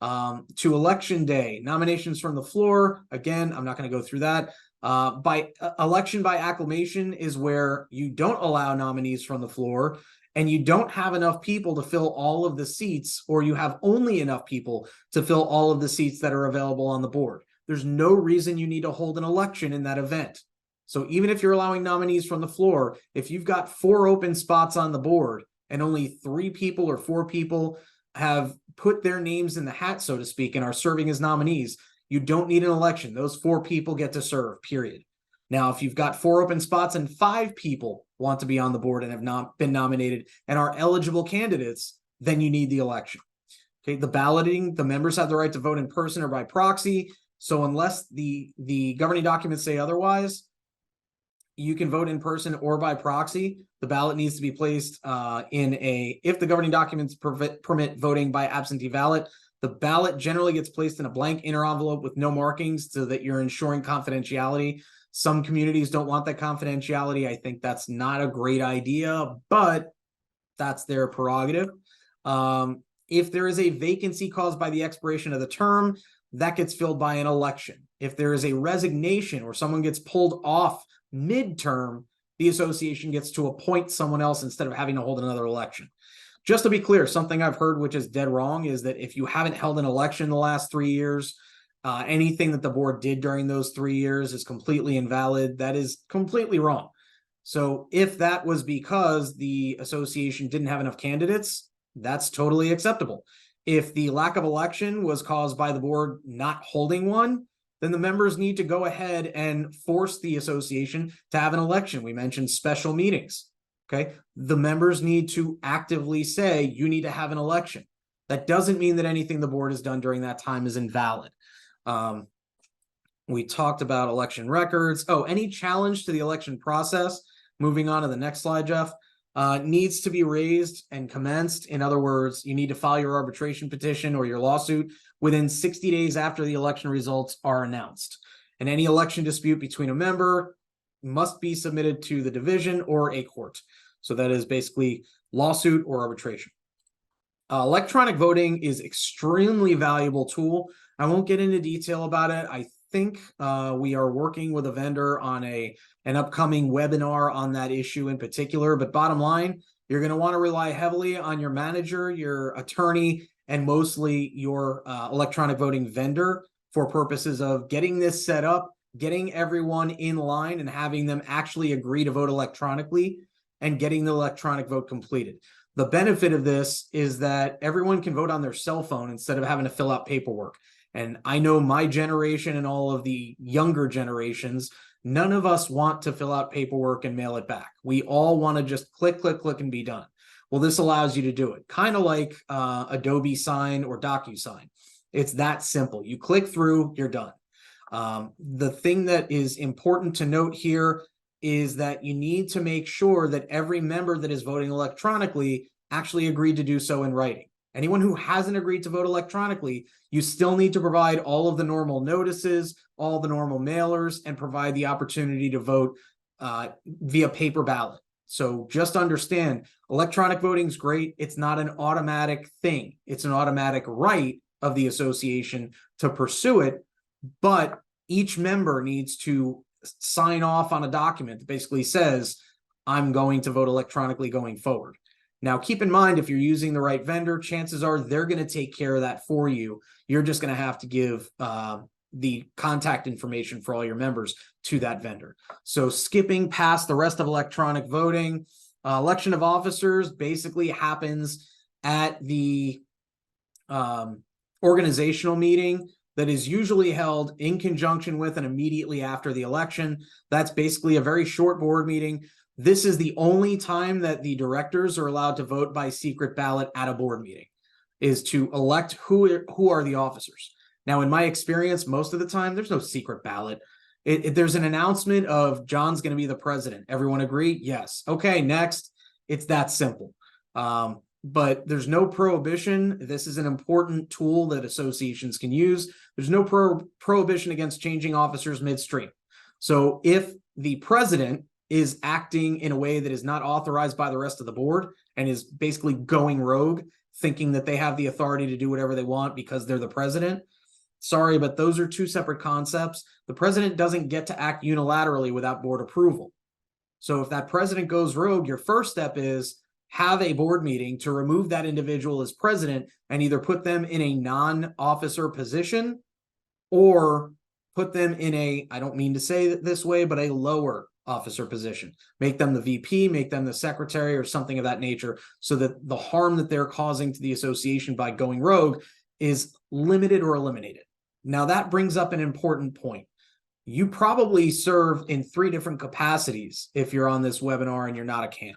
Speaker 2: To election day, nominations from the floor. Again, I'm not going to go through that. By election by acclamation is where you don't allow nominees from the floor and you don't have enough people to fill all of the seats, or you have only enough people to fill all of the seats that are available on the board. There's no reason you need to hold an election in that event. So even if you're allowing nominees from the floor, if you've got 4 open spots on the board and only 3 people or 4 people have put their names in the hat, so to speak, and are serving as nominees, you don't need an election. Those 4 people get to serve, period. Now, if you've got 4 open spots and 5 people want to be on the board and have not been nominated and are eligible candidates, then you need the election. Okay, the balloting, the members have the right to vote in person or by proxy. So unless the governing documents say otherwise, you can vote in person or by proxy. The ballot needs to be placed if the governing documents permit voting by absentee ballot, the ballot generally gets placed in a blank inner envelope with no markings so that you're ensuring confidentiality. Some communities don't want that confidentiality. I think that's not a great idea, but that's their prerogative. If there is a vacancy caused by the expiration of the term, that gets filled by an election. If there is a resignation or someone gets pulled off midterm, the association gets to appoint someone else instead of having to hold another election. Just to be clear, something I've heard which is dead wrong is that if you haven't held an election the last 3 years, anything that the board did during those 3 years is completely invalid. That is completely wrong. So if that was because the association didn't have enough candidates, that's totally acceptable. If the lack of election was caused by the board not holding one, then the members need to go ahead and force the association to have an election. We mentioned special meetings. Okay. The members need to actively say, you need to have an election. That doesn't mean that anything the board has done during that time is invalid. We talked about election records. Oh, any challenge to the election process, moving on to the next slide, Jeff, needs to be raised and commenced. In other words, you need to file your arbitration petition or your lawsuit within 60 days after the election results are announced. And any election dispute between a member must be submitted to the division or a court. So that is basically lawsuit or arbitration. Electronic voting is extremely valuable tool. I won't get into detail about it. I think we are working with a vendor on an upcoming webinar on that issue in particular. But bottom line, you're going to want to rely heavily on your manager, your attorney, and mostly your electronic voting vendor for purposes of getting this set up, getting everyone in line and having them actually agree to vote electronically and getting the electronic vote completed. The benefit of this is that everyone can vote on their cell phone instead of having to fill out paperwork. And I know my generation and all of the younger generations, none of us want to fill out paperwork and mail it back. We all want to just click, click, click and be done. Well, this allows you to do it, kind of like Adobe Sign or DocuSign. It's that simple. You click through, you're done. The thing that is important to note here is that you need to make sure that every member that is voting electronically actually agreed to do so in writing. Anyone who hasn't agreed to vote electronically, you still need to provide all of the normal notices, all the normal mailers, and provide the opportunity to vote via paper ballot. So just understand, electronic voting is great. It's not an automatic thing. It's an automatic right of the association to pursue it, but each member needs to sign off on a document that basically says, I'm going to vote electronically going forward. Now, keep in mind, if you're using the right vendor, chances are they're going to take care of that for you. You're just going to have to give the contact information for all your members to that vendor. So skipping past the rest of electronic voting, election of officers basically happens at the organizational meeting that is usually held in conjunction with and immediately after the election. That's basically a very short board meeting. This is the only time that the directors are allowed to vote by secret ballot at a board meeting, is to elect who are the officers. Now, in my experience, most of the time, there's no secret ballot. There's an announcement of John's going to be the president. Everyone agree? Yes. Okay, next. It's that simple. But there's no prohibition. This is an important tool that associations can use. There's no prohibition against changing officers midstream. So if the president is acting in a way that is not authorized by the rest of the board and is basically going rogue, thinking that they have the authority to do whatever they want because they're the president, sorry, but those are two separate concepts. The president doesn't get to act unilaterally without board approval. So if that president goes rogue, your first step is have a board meeting to remove that individual as president and either put them in a non-officer position or put them in a, I don't mean to say it this way, but a lower officer position. Make them the VP, make them the secretary or something of that nature, so that the harm that they're causing to the association by going rogue is limited or eliminated. Now that brings up an important point. You probably serve in 3 different capacities if you're on this webinar and you're not a CAM.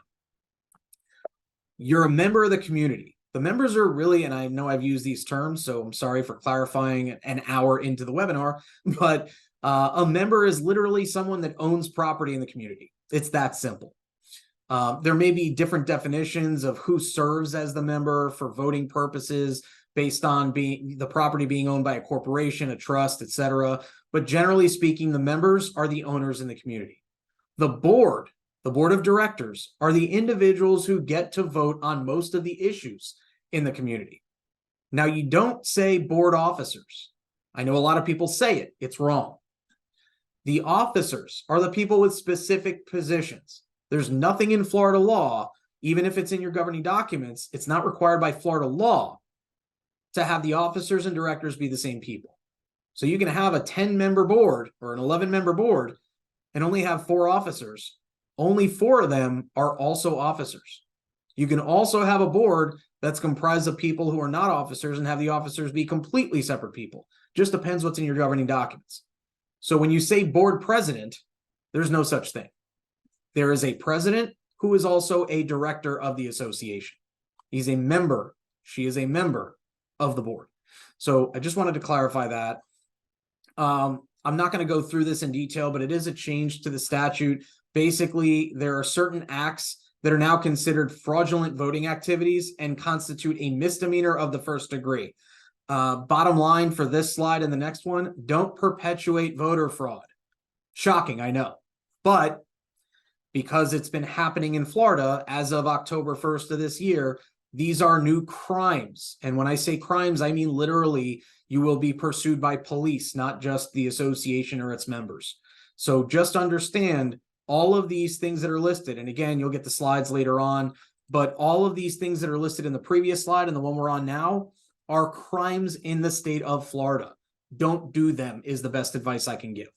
Speaker 2: You're a member of the community. The members are really, and I know I've used these terms, so I'm sorry for clarifying an hour into the webinar, but a member is literally someone that owns property in the community. It's that simple. There may be different definitions of who serves as the member for voting purposes based on the property being owned by a corporation, a trust, etc. But generally speaking, the members are the owners in the community. The board of directors, are the individuals who get to vote on most of the issues in the community. Now, you don't say board officers. I know a lot of people say it. It's wrong. The officers are the people with specific positions. There's nothing in Florida law, even if it's in your governing documents, it's not required by Florida law to have the officers and directors be the same people. So you can have a 10-member board or an 11-member board and only have 4 officers. Only 4 of them are also officers. You can also have a board that's comprised of people who are not officers and have the officers be completely separate people. Just depends what's in your governing documents. So when you say board president, there's no such thing. There is a president who is also a director of the association. He's a member. She is a member of the board. So I just wanted to clarify that. I'm not going to go through this in detail, but it is a change to the statute. Basically, there are certain acts that are now considered fraudulent voting activities and constitute a misdemeanor of the 1st degree. Bottom line for this slide and the next one, don't perpetuate voter fraud. Shocking, I know. But because it's been happening in Florida as of October 1st of this year, these are new crimes. And when I say crimes, I mean literally you will be pursued by police, not just the association or its members. So just understand all of these things that are listed, and again, you'll get the slides later on, but all of these things that are listed in the previous slide and the one we're on now are crimes in the state of Florida. Don't do them is the best advice I can give.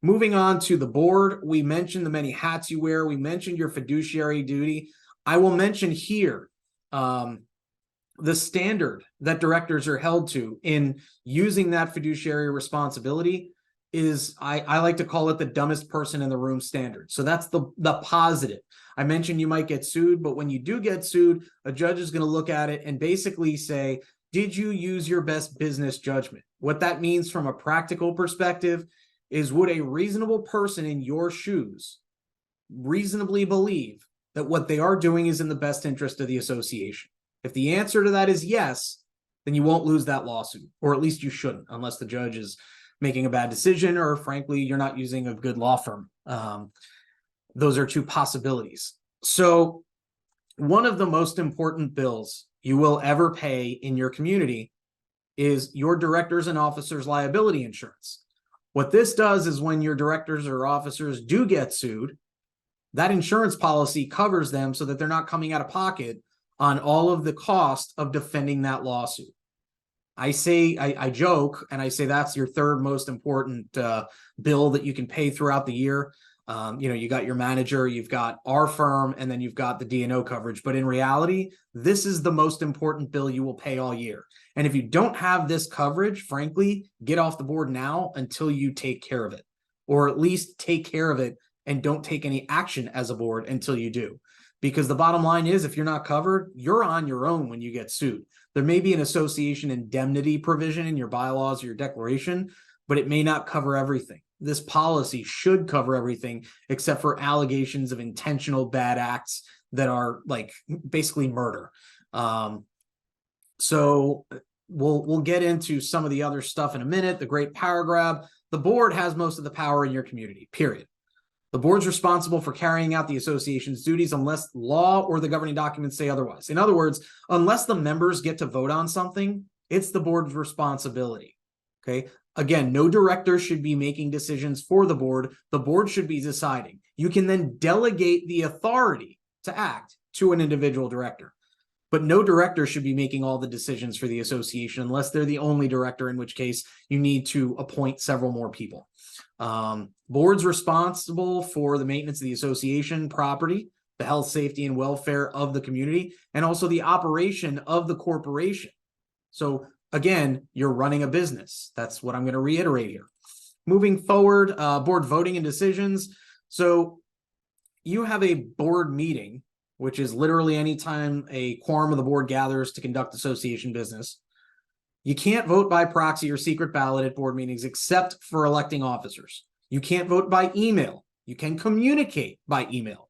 Speaker 2: Moving on to the board, we mentioned the many hats you wear. We mentioned your fiduciary duty. I will mention here the standard that directors are held to in using that fiduciary responsibility is, I like to call it the dumbest person in the room standard. So that's the positive. I mentioned you might get sued, but when you do get sued, a judge is going to look at it and basically say, did you use your best business judgment? What that means from a practical perspective is, would a reasonable person in your shoes reasonably believe that what they are doing is in the best interest of the association? If the answer to that is yes, then you won't lose that lawsuit, or at least you shouldn't, unless the judge is making a bad decision, or frankly, you're not using a good law firm. Those are 2 possibilities. So one of the most important bills you will ever pay in your community is your directors and officers liability insurance. What this does is when your directors or officers do get sued, that insurance policy covers them so that they're not coming out of pocket on all of the cost of defending that lawsuit. I joke and I say that's your third most important bill that you can pay throughout the year. You got your manager, you've got our firm, and then you've got the D&O coverage. But in reality, this is the most important bill you will pay all year. And if you don't have this coverage, frankly, get off the board now until you take care of it, or at least take care of it and don't take any action as a board until you do. Because the bottom line is, if you're not covered, you're on your own when you get sued. There may be an association indemnity provision in your bylaws or your declaration, but it may not cover everything. This policy should cover everything except for allegations of intentional bad acts that are like basically murder. So we'll get into some of the other stuff in a minute. The great power grab. The board has most of the power in your community, period. The board's responsible for carrying out the association's duties unless law or the governing documents say otherwise. In other words, unless the members get to vote on something, it's the board's responsibility. Okay. Again, no director should be making decisions for the board. The board should be deciding. You can then delegate the authority to act to an individual director, but no director should be making all the decisions for the association unless they're the only director, in which case you need to appoint several more people. Board's responsible for the maintenance of the association property, the health, safety, and welfare of the community, and also the operation of the corporation. So again, you're running a business. That's what I'm going to reiterate here. Moving forward, board voting and decisions. So you have a board meeting, which is literally anytime a quorum of the board gathers to conduct association business. You can't vote by proxy or secret ballot at board meetings except for electing officers. You can't vote by email. You can communicate by email.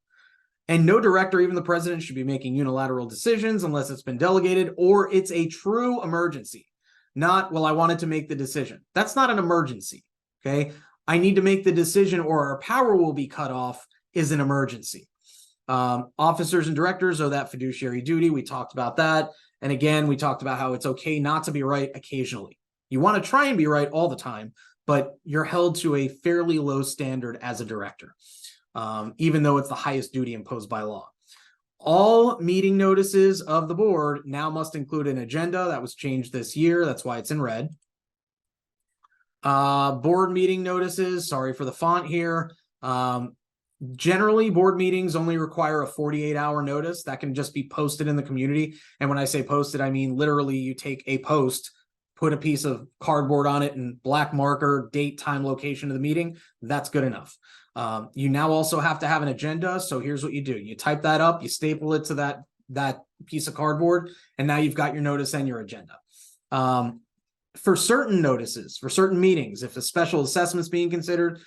Speaker 2: And no director, even the president, should be making unilateral decisions unless it's been delegated or it's a true emergency. Not, well, I wanted to make the decision. That's not an emergency, okay? I need to make the decision or our power will be cut off is an emergency. Officers and directors owe that fiduciary duty. We talked about that. And again, we talked about how it's okay not to be right occasionally. You want to try and be right all the time, but you're held to a fairly low standard as a director, even though it's the highest duty imposed by law. All meeting notices of the board now must include an agenda. That was changed this year. That's why it's in red. Board meeting notices, sorry for the font here. Generally, board meetings only require a 48-hour notice. That can just be posted in the community. And when I say posted, I mean literally you take a post, put a piece of cardboard on it and black marker, date, time, location of the meeting. That's good enough. You now also have to have an agenda. So here's what you do. You type that up, you staple it to that piece of cardboard, and now you've got your notice and your agenda. For certain notices, for certain meetings, if a special assessment's being considered,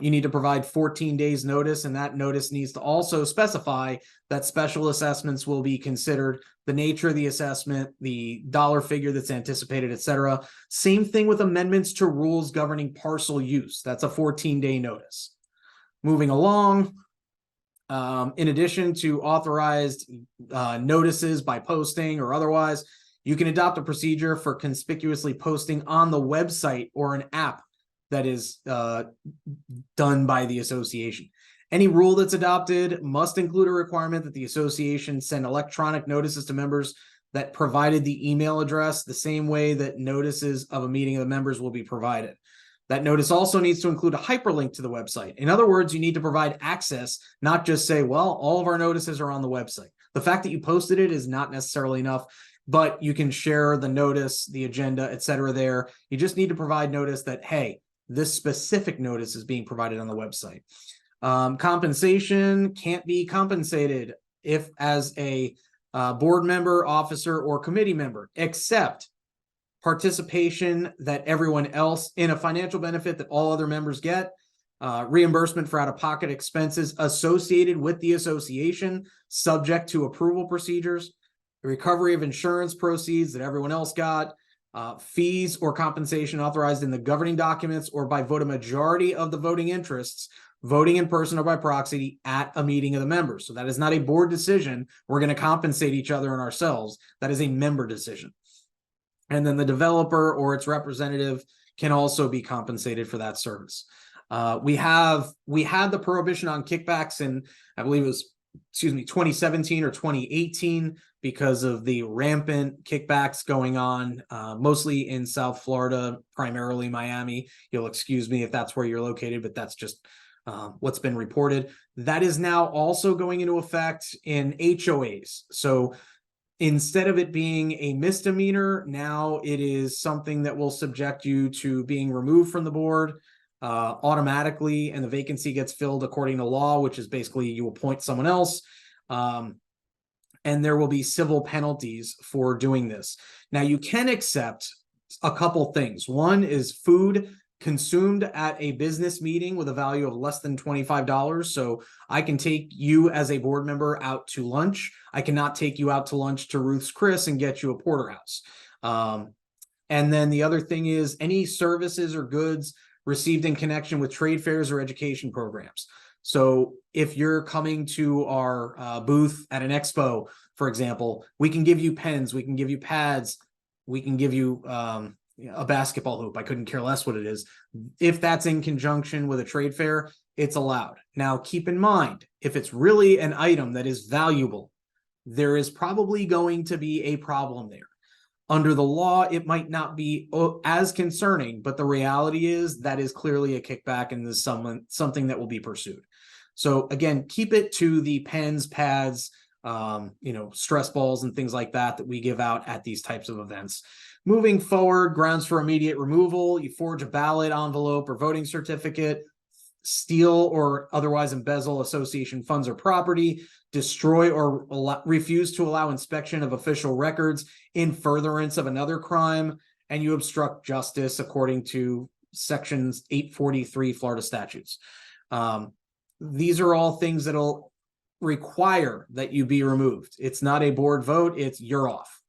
Speaker 2: you need to provide 14 days notice, and that notice needs to also specify that special assessments will be considered, the nature of the assessment, the dollar figure that's anticipated, etc. Same thing with amendments to rules governing parcel use. That's a 14-day notice. Moving along, in addition to authorized notices by posting or otherwise, you can adopt a procedure for conspicuously posting on the website or an app that is done by the association. Any rule that's adopted must include a requirement that the association send electronic notices to members that provided the email address the same way that notices of a meeting of the members will be provided. That notice also needs to include a hyperlink to the website. In other words, you need to provide access, not just say, well, all of our notices are on the website. The fact that you posted it is not necessarily enough, but you can share the notice, the agenda, etc. there. You just need to provide notice that, hey, this specific notice is being provided on the website. Compensation can't be compensated if as a board member, officer, or committee member, except participation that everyone else in a financial benefit that all other members get, reimbursement for out-of-pocket expenses associated with the association, subject to approval procedures, the recovery of insurance proceeds that everyone else got, fees or compensation authorized in the governing documents or by vote a majority of the voting interests, voting in person or by proxy at a meeting of the members. So that is not a board decision. We're going to compensate each other and ourselves. That is a member decision. And then the developer or its representative can also be compensated for that service. We had the prohibition on kickbacks in, I believe it was, 2017 or 2018, because of the rampant kickbacks going on, mostly in South Florida, primarily Miami. You'll excuse me if that's where you're located, but that's just what's been reported. That is now also going into effect in HOAs. So instead of it being a misdemeanor, now it is something that will subject you to being removed from the board automatically, and the vacancy gets filled according to law, which is basically you appoint someone else. And there will be civil penalties for doing this. Now, you can accept a couple things. One is food consumed at a business meeting with a value of less than $25. So I can take you as a board member out to lunch. I cannot take you out to lunch to Ruth's Chris and get you a porterhouse. And then the other thing is any services or goods received in connection with trade fairs or education programs. So if you're coming to our booth at an expo, for example, we can give you pens, we can give you pads, we can give you a basketball hoop. I couldn't care less what it is. If that's in conjunction with a trade fair, it's allowed. Now, keep in mind, if it's really an item that is valuable, there is probably going to be a problem there. Under the law, it might not be as concerning, but the reality is that is clearly a kickback and is something that will be pursued. So again, keep it to the pens, pads, stress balls and things like that we give out at these types of events. Moving forward, grounds for immediate removal: you forge a ballot envelope or voting certificate, steal or otherwise embezzle association funds or property, destroy or refuse to allow inspection of official records in furtherance of another crime, and you obstruct justice according to sections 843 Florida statutes. These are all things that'll require that you be removed. It's not a board vote, it's you're off.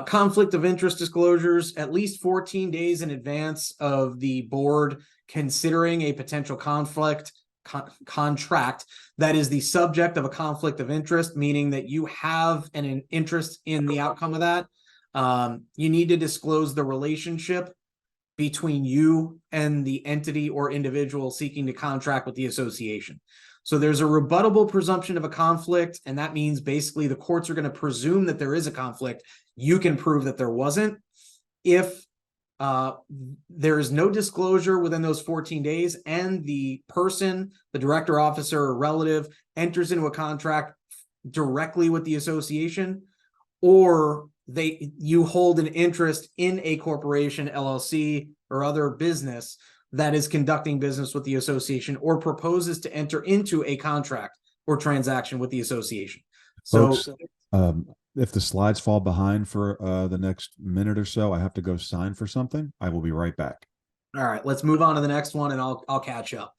Speaker 2: Conflict of interest disclosures: at least 14 days in advance of the board considering a potential contract that is the subject of a conflict of interest, meaning that you have an interest in the outcome of that. You need to disclose the relationship between you and the entity or individual seeking to contract with the association. So there's a rebuttable presumption of a conflict, and that means basically the courts are going to presume that there is a conflict. You can prove that there wasn't. If there is no disclosure within those 14 days and the person, the director, officer, or relative enters into a contract directly with the association, or you hold an interest in a corporation, LLC, or other business that is conducting business with the association or proposes to enter into a contract or transaction with the association.
Speaker 1: Folks, if the slides fall behind for the next minute or so, I have to go sign for something. I will be right back.
Speaker 2: All right, let's move on to the next one and I'll catch up.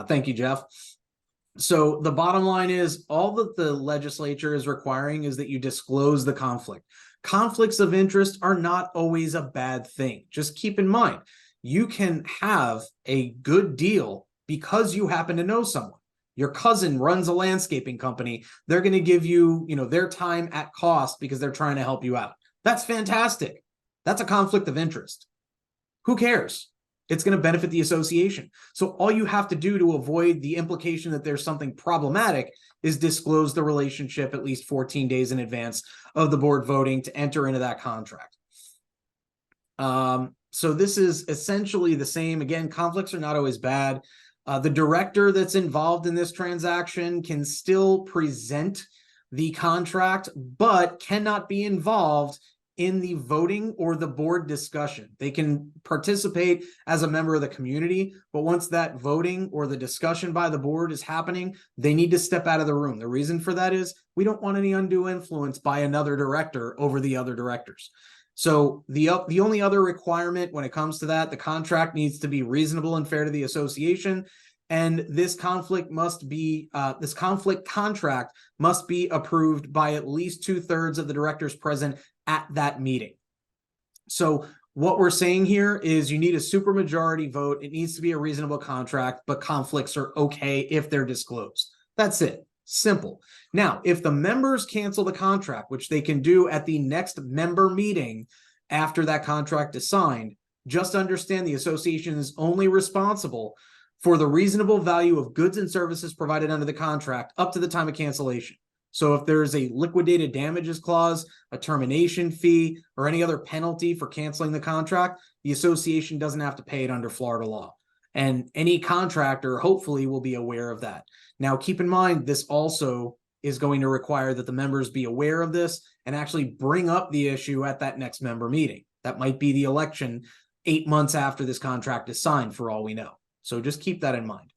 Speaker 2: Thank you, Jeff. So the bottom line is all that the legislature is requiring is that you disclose the conflict. Conflicts of interest are not always a bad thing. Just keep in mind, you can have a good deal because you happen to know someone. Your cousin runs a landscaping company. They're going to give you, their time at cost because they're trying to help you out. That's fantastic. That's a conflict of interest. Who cares? It's going to benefit the association. So all you have to do to avoid the implication that there's something problematic is disclose the relationship at least 14 days in advance of the board voting to enter into that contract. So this is essentially the same. Again, conflicts are not always bad. The director that's involved in this transaction can still present the contract, but cannot be involved in the voting or the board discussion. They can participate as a member of the community, but once that voting or the discussion by the board is happening, they need to step out of the room. The reason for that is we don't want any undue influence by another director over the other directors. So the only other requirement when it comes to that, the contract needs to be reasonable and fair to the association. And this conflict contract must be approved by at least 2/3 of the directors present at that meeting. So what we're saying here is you need a supermajority vote. It needs to be a reasonable contract, but conflicts are okay if they're disclosed. That's it. Simple. Now, if the members cancel the contract, which they can do at the next member meeting after that contract is signed, Just understand the association is only responsible for the reasonable value of goods and services provided under the contract up to the time of cancellation. So if there's a liquidated damages clause, a termination fee, or any other penalty for canceling the contract, the association doesn't have to pay it under Florida law. And any contractor hopefully will be aware of that. Now, keep in mind, this also is going to require that the members be aware of this and actually bring up the issue at that next member meeting. That might be the election 8 months after this contract is signed, for all we know. So just keep that in mind.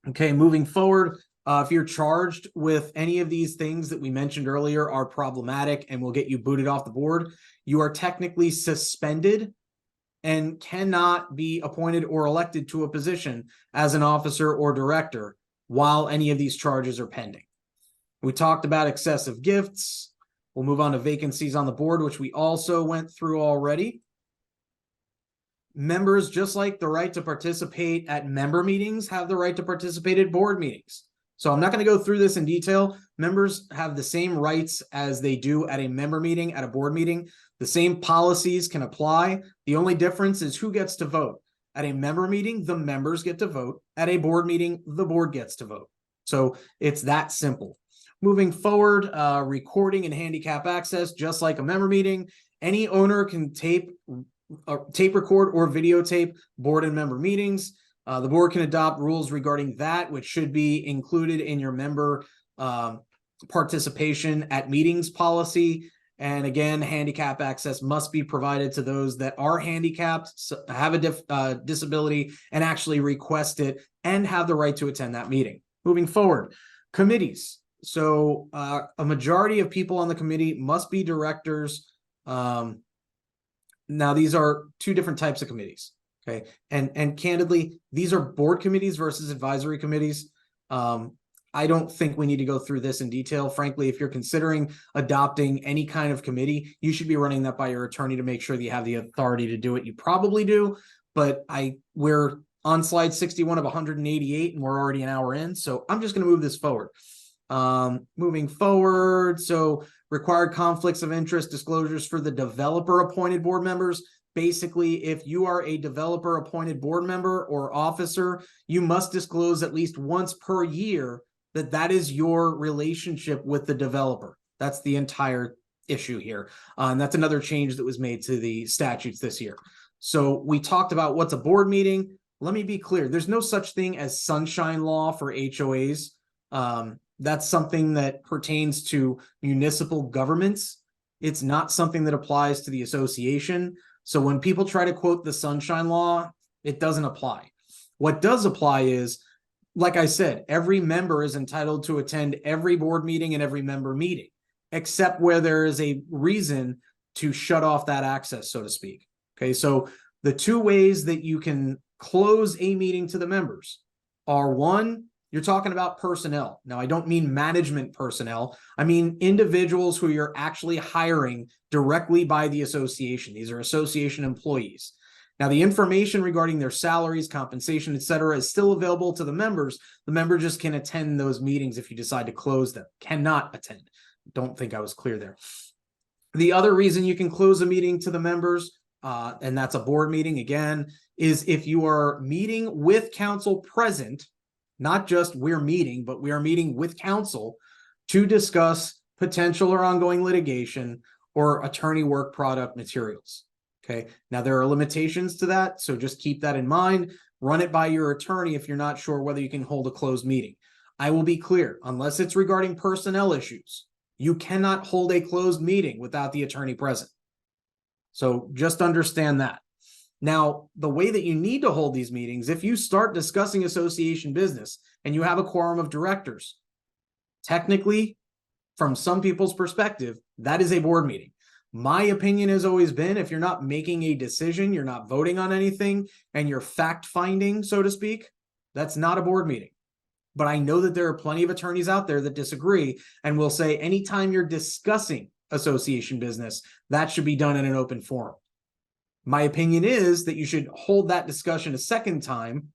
Speaker 2: Okay, moving forward, if you're charged with any of these things that we mentioned earlier are problematic and will get you booted off the board, you are technically suspended and cannot be appointed or elected to a position as an officer or director while any of these charges are pending. We talked about excessive gifts. We'll move on to vacancies on the board, which we also went through already. Members, just like the right to participate at member meetings, have the right to participate at board meetings. So I'm not going to go through this in detail. Members have the same rights as they do at a member meeting, at a board meeting. The same policies can apply. The only difference is who gets to vote. At a member meeting, the members get to vote. At a board meeting, the board gets to vote. So it's that simple. Moving forward, recording and handicap access, just like a member meeting. Any owner can tape record or videotape board and member meetings. The board can adopt rules regarding that, which should be included in your member participation at meetings policy. And again, handicap access must be provided to those that are handicapped, have a disability, and actually request it and have the right to attend that meeting. Moving forward, committees. So a majority of people on the committee must be directors. Now, these are two different types of committees. Okay. And candidly, these are board committees versus advisory committees. I don't think we need to go through this in detail. Frankly, if you're considering adopting any kind of committee, you should be running that by your attorney to make sure that you have the authority to do it. You probably do, but we're on slide 61 of 188 and we're already an hour in. So I'm just going to move this forward. Moving forward. So required conflicts of interest disclosures for the developer appointed board members. Basically, if you are a developer appointed board member or officer, you must disclose at least once per year that is your relationship with the developer. That's the entire issue here. And that's another change that was made to the statutes this year. So we talked about what's a board meeting. Let me be clear. There's no such thing as sunshine law for HOAs. That's something that pertains to municipal governments. It's not something that applies to the association. So when people try to quote the sunshine law, it doesn't apply. What does apply is, like I said, every member is entitled to attend every board meeting and every member meeting, except where there is a reason to shut off that access, so to speak. Okay, so the two ways that you can close a meeting to the members are, one, you're talking about personnel. Now, I don't mean management personnel. I mean individuals who you're actually hiring directly by the association. These are association employees. Now, the information regarding their salaries, compensation, etc., is still available to the members. The member just can attend those meetings if you decide to close them. Cannot attend. Don't think I was clear there. The other reason you can close a meeting to the members, and that's a board meeting again, is if you are meeting with counsel present. Not just we're meeting, but we are meeting with counsel to discuss potential or ongoing litigation or attorney work product materials. Okay. Now there are limitations to that. So just keep that in mind. Run it by your attorney if you're not sure whether you can hold a closed meeting. I will be clear, unless it's regarding personnel issues, you cannot hold a closed meeting without the attorney present. So just understand that. Now, the way that you need to hold these meetings, if you start discussing association business and you have a quorum of directors, technically, from some people's perspective, that is a board meeting. My opinion has always been, if you're not making a decision, you're not voting on anything, and you're fact-finding, so to speak, that's not a board meeting. But I know that there are plenty of attorneys out there that disagree and will say anytime you're discussing association business, that should be done in an open forum. My opinion is that you should hold that discussion a second time,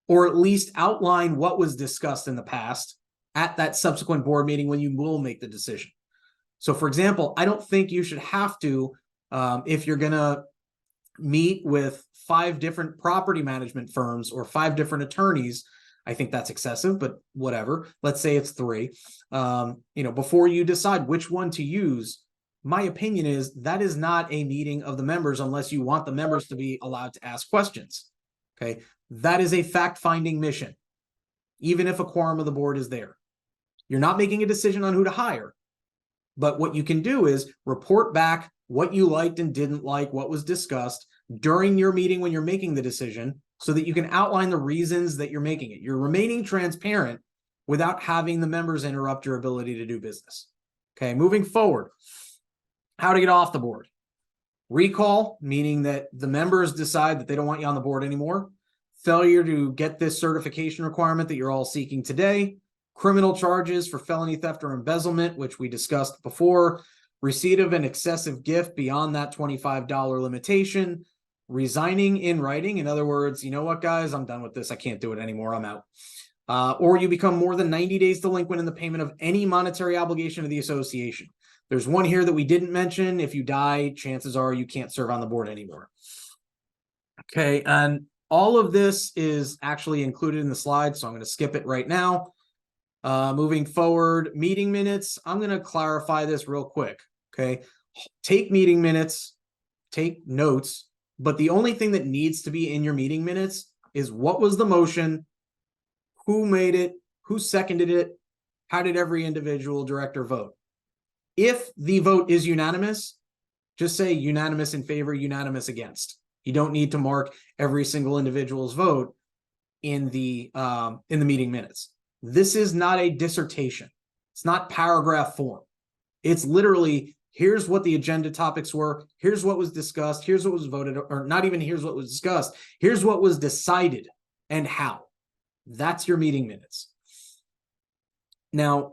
Speaker 2: or at least outline what was discussed in the past at that subsequent board meeting when you will make the decision. So, for example, I don't think you should have to, if you're going to meet with 5 different property management firms or 5 different attorneys, I think that's excessive, but whatever. Let's say it's 3. Before you decide which one to use, my opinion is that is not a meeting of the members unless you want the members to be allowed to ask questions. Okay. That is a fact-finding mission, even if a quorum of the board is there. You're not making a decision on who to hire, but what you can do is report back what you liked and didn't like, what was discussed during your meeting when you're making the decision, so that you can outline the reasons that you're making it. You're remaining transparent without having the members interrupt your ability to do business. Okay, moving forward, how to get off the board. Recall, meaning that the members decide that they don't want you on the board anymore. Failure to get this certification requirement that you're all seeking today. Criminal charges for felony theft or embezzlement, which we discussed before. Receipt of an excessive gift beyond that $25 limitation. Resigning in writing. In other words, you know what, guys, I'm done with this. I can't do it anymore. I'm out. Or you become more than 90 days delinquent in the payment of any monetary obligation of the association. There's one here that we didn't mention. If you die, chances are you can't serve on the board anymore. Okay, and all of this is actually included in the slide, so I'm going to skip it right now. Moving forward, meeting minutes. I'm going to clarify this real quick. Okay, take meeting minutes, take notes, but the only thing that needs to be in your meeting minutes is what was the motion, who made it, who seconded it, how did every individual director vote. If the vote is unanimous, just say unanimous in favor, unanimous against. You don't need to mark every single individual's vote in the meeting minutes. This is not a dissertation. It's not paragraph form. It's literally, here's what the agenda topics were. Here's what was discussed. Here's what was voted, or not even here's what was discussed. Here's what was decided and how. That's your meeting minutes. Now,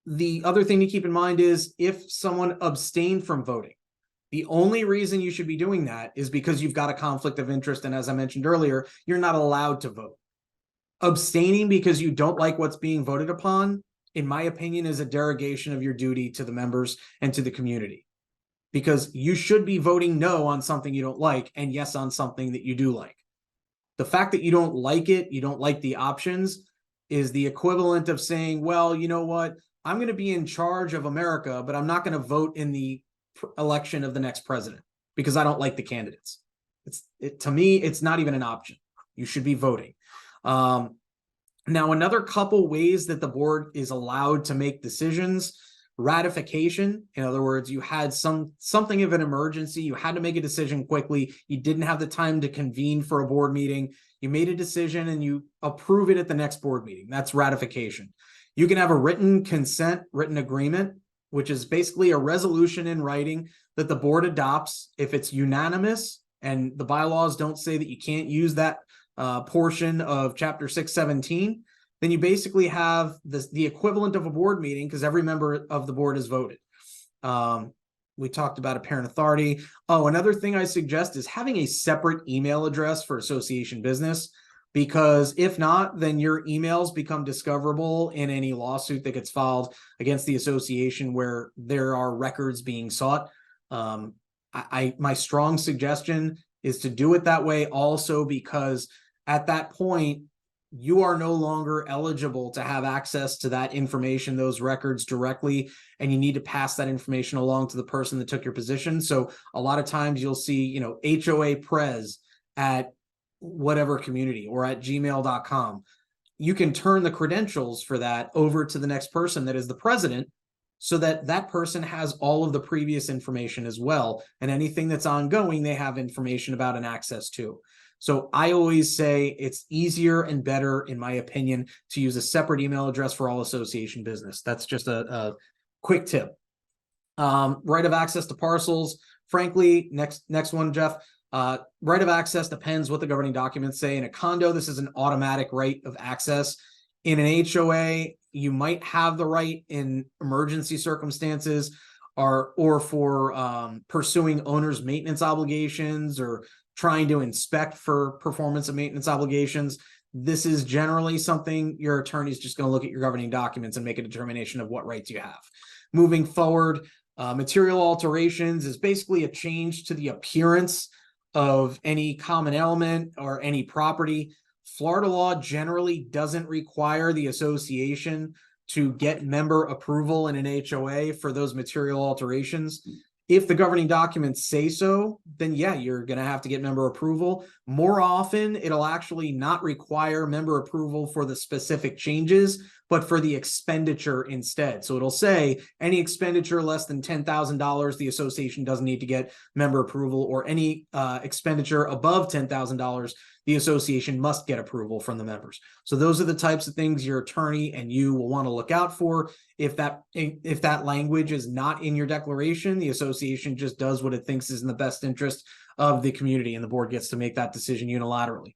Speaker 2: the other thing to keep in mind is if someone abstained from voting, the only reason you should be doing that is because you've got a conflict of interest. And as I mentioned earlier, you're not allowed to vote. Abstaining because you don't like what's being voted upon, in my opinion, is a derogation of your duty to the members and to the community. Because you should be voting no on something you don't like and yes on something that you do like. The fact that you don't like it, you don't like the options, is the equivalent of saying, well, you know what? I'm going to be in charge of America, but I'm not going to vote in the election of the next president because I don't like the candidates. To me, it's not even an option. You should be voting. Now, another couple ways that the board is allowed to make decisions: ratification. In other words, you had something of an emergency. You had to make a decision quickly. You didn't have the time to convene for a board meeting. You made a decision and you approve it at the next board meeting. That's ratification. You can have a written consent, written agreement, which is basically a resolution in writing that the board adopts. If it's unanimous and the bylaws don't say that you can't use that portion of Chapter 617, then you basically have the equivalent of a board meeting because every member of the board has voted. We talked about apparent authority. Oh, another thing I suggest is having a separate email address for association business, because if not, then your emails become discoverable in any lawsuit that gets filed against the association where there are records being sought. My strong suggestion is to do it that way also because at that point, you are no longer eligible to have access to that information, those records directly, and you need to pass that information along to the person that took your position. So a lot of times you'll see, HOA pres at whatever community or at gmail.com. You can turn the credentials for that over to the next person that is the president so that that person has all of the previous information as well. And anything that's ongoing, they have information about and access to. So I always say it's easier and better, in my opinion, to use a separate email address for all association business. That's just a quick tip. Right of access to parcels. Frankly, next one, Jeff. Right of access depends what the governing documents say. In a condo, this is an automatic right of access. In an HOA, you might have the right in emergency circumstances or for pursuing owner's maintenance obligations or trying to inspect for performance of maintenance obligations. This is generally something your attorney is just going to look at your governing documents and make a determination of what rights you have. Moving forward, Material alterations is basically a change to the appearance of any common element or any property. Florida law generally doesn't require the association to get member approval in an HOA for those material alterations. If the governing documents say so, then yeah, you're going to have to get member approval. More often, it'll actually not require member approval for the specific changes, but for the expenditure instead. So it'll say any expenditure less than $10,000, the association doesn't need to get member approval, or any expenditure above $10,000, the association must get approval from the members. So those are the types of things your attorney and you will want to look out for. If that language is not in your declaration, the association just does what it thinks is in the best interest of the community, and the board gets to make that decision unilaterally.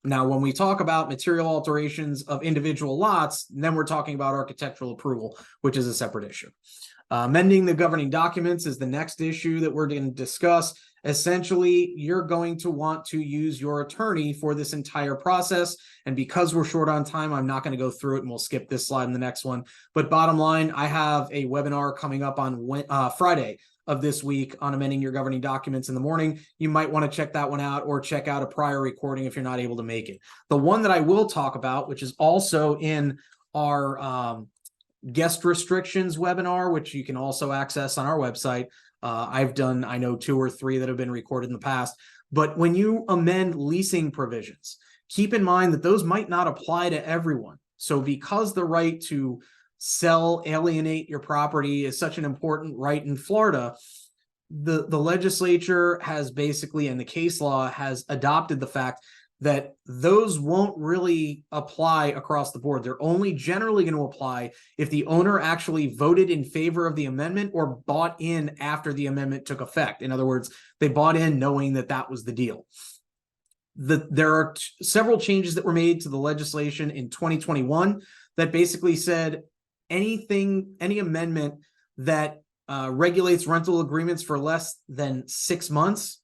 Speaker 2: Now, when we talk about material alterations of individual lots, then we're talking about architectural approval, which is a separate issue. Amending the governing documents is the next issue that we're going to discuss. Essentially, you're going to want to use your attorney for this entire process. And because we're short on time, I'm not going to go through it, and we'll skip this slide in the next one. But bottom line, I have a webinar coming up on Friday of this week on amending your governing documents in the morning. You might want to check that one out, or check out a prior recording if you're not able to make it. The one that I will talk about, which is also in our guest restrictions webinar, which you can also access on our website. I've done, I know, 2 or 3 that have been recorded in the past. But when you amend leasing provisions, keep in mind that those might not apply to everyone. So because the right to sell, alienate your property is such an important right in Florida, the legislature has basically, and the case law has adopted the fact that those won't really apply across the board. They're only generally going to apply if the owner actually voted in favor of the amendment or bought in after the amendment took effect. In other words, they bought in knowing that that was the deal. There are several changes that were made to the legislation in 2021 that basically said any amendment that regulates rental agreements for less than 6 months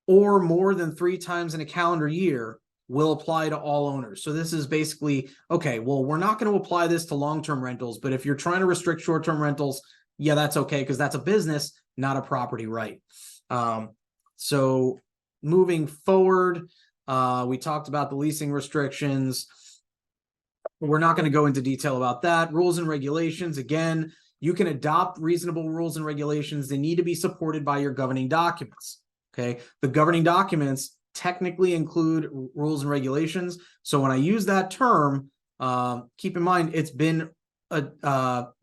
Speaker 2: or more than 3 times in a calendar year will apply to all owners. So this is basically, okay, well, we're not going to apply this to long-term rentals, but if you're trying to restrict short-term rentals, yeah, that's okay, because that's a business, not a property right. So moving forward, we talked about the leasing restrictions. We're not going to go into detail about that. Rules and regulations, again, you can adopt reasonable rules and regulations. They need to be supported by your governing documents. Okay, the governing documents technically include rules and regulations. So when I use that term, keep in mind it's been the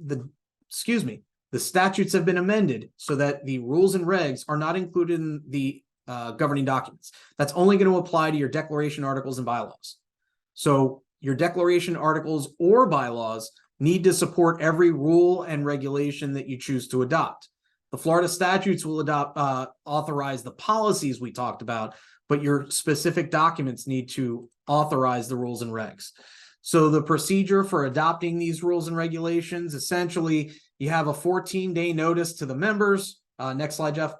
Speaker 2: statutes have been amended so that the rules and regs are not included in the governing documents. That's only going to apply to your declaration articles and bylaws. So your declaration articles or bylaws need to support every rule and regulation that you choose to adopt. The Florida statutes will authorize the policies we talked about, but your specific documents need to authorize the rules and regs. So the procedure for adopting these rules and regulations, essentially, you have a 14-day notice to the members. Next slide, Jeff.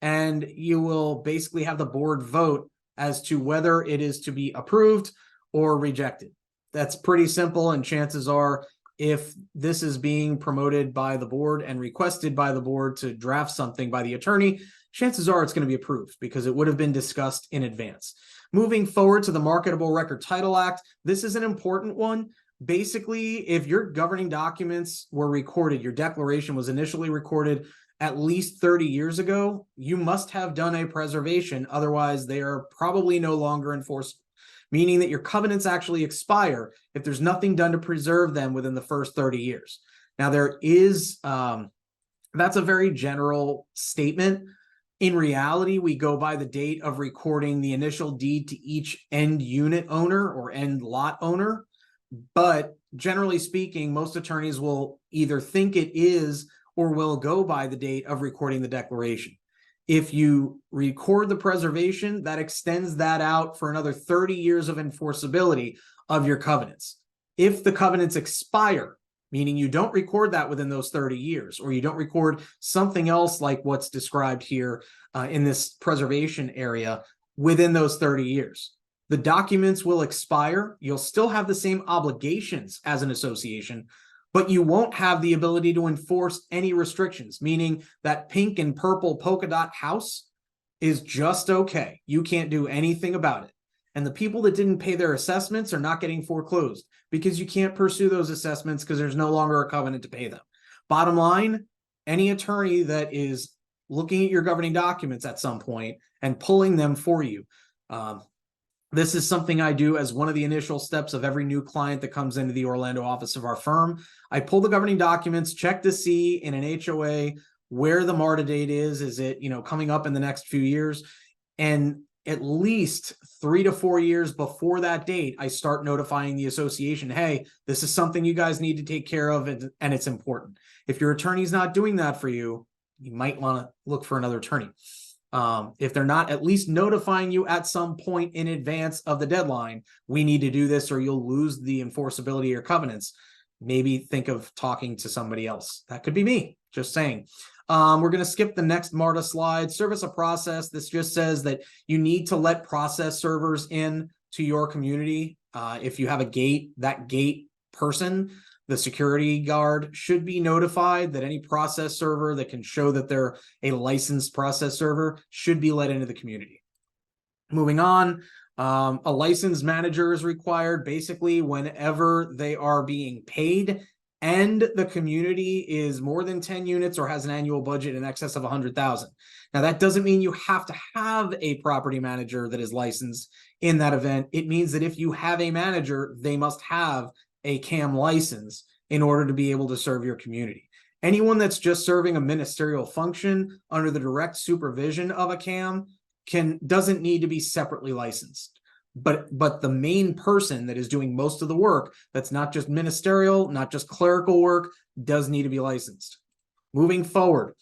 Speaker 2: And you will basically have the board vote as to whether it is to be approved or rejected. That's pretty simple, and chances are, if this is being promoted by the board and requested by the board to draft something by the attorney, chances are it's going to be approved because it would have been discussed in advance. Moving forward to the Marketable Record Title Act, this is an important one. Basically, if your governing documents were recorded, your declaration was initially recorded at least 30 years ago, you must have done a preservation. Otherwise, they are probably no longer enforceable, meaning that your covenants actually expire if there's nothing done to preserve them within the first 30 years. Now, there is, that's a very general statement. In reality, we go by the date of recording the initial deed to each end unit owner or end lot owner. But generally speaking, most attorneys will either think it is or will go by the date of recording the declaration. If you record the preservation, that extends that out for another 30 years of enforceability of your covenants. If the covenants expire, meaning you don't record that within those 30 years, or you don't record something else like what's described here in this preservation area within those 30 years, the documents will expire. You'll still have the same obligations as an association, but you won't have the ability to enforce any restrictions, meaning that pink and purple polka dot house is just okay. You can't do anything about it. And the people that didn't pay their assessments are not getting foreclosed because you can't pursue those assessments because there's no longer a covenant to pay them. Bottom line, any attorney that is looking at your governing documents at some point and pulling them for you. This is something I do as one of the initial steps of every new client that comes into the Orlando office of our firm. I pull the governing documents, check to see in an HOA where the MARTA date is. Is it, coming up in the next few years? And at least 3 to 4 years before that date, I start notifying the association, hey, this is something you guys need to take care of, and it's important. If your attorney's not doing that for you, you might want to look for another attorney. If they're not at least notifying you at some point in advance of the deadline, we need to do this or you'll lose the enforceability of your covenants. Maybe think of talking to somebody else. That could be me, just saying. We're going to skip the next MARTA slide. Service of process. This just says that you need to let process servers in to your community. If you have a gate, that gate person, the security guard, should be notified that any process server that can show that they're a licensed process server should be let into the community. Moving on, a license manager is required basically whenever they are being paid and the community is more than 10 units or has an annual budget in excess of 100,000. Now, that doesn't mean you have to have a property manager that is licensed in that event. It means that if you have a manager, they must have a CAM license in order to be able to serve your community. Anyone that's just serving a ministerial function under the direct supervision of a CAM doesn't need to be separately licensed. But the main person that is doing most of the work, that's not just ministerial, not just clerical work, does need to be licensed. Moving forward,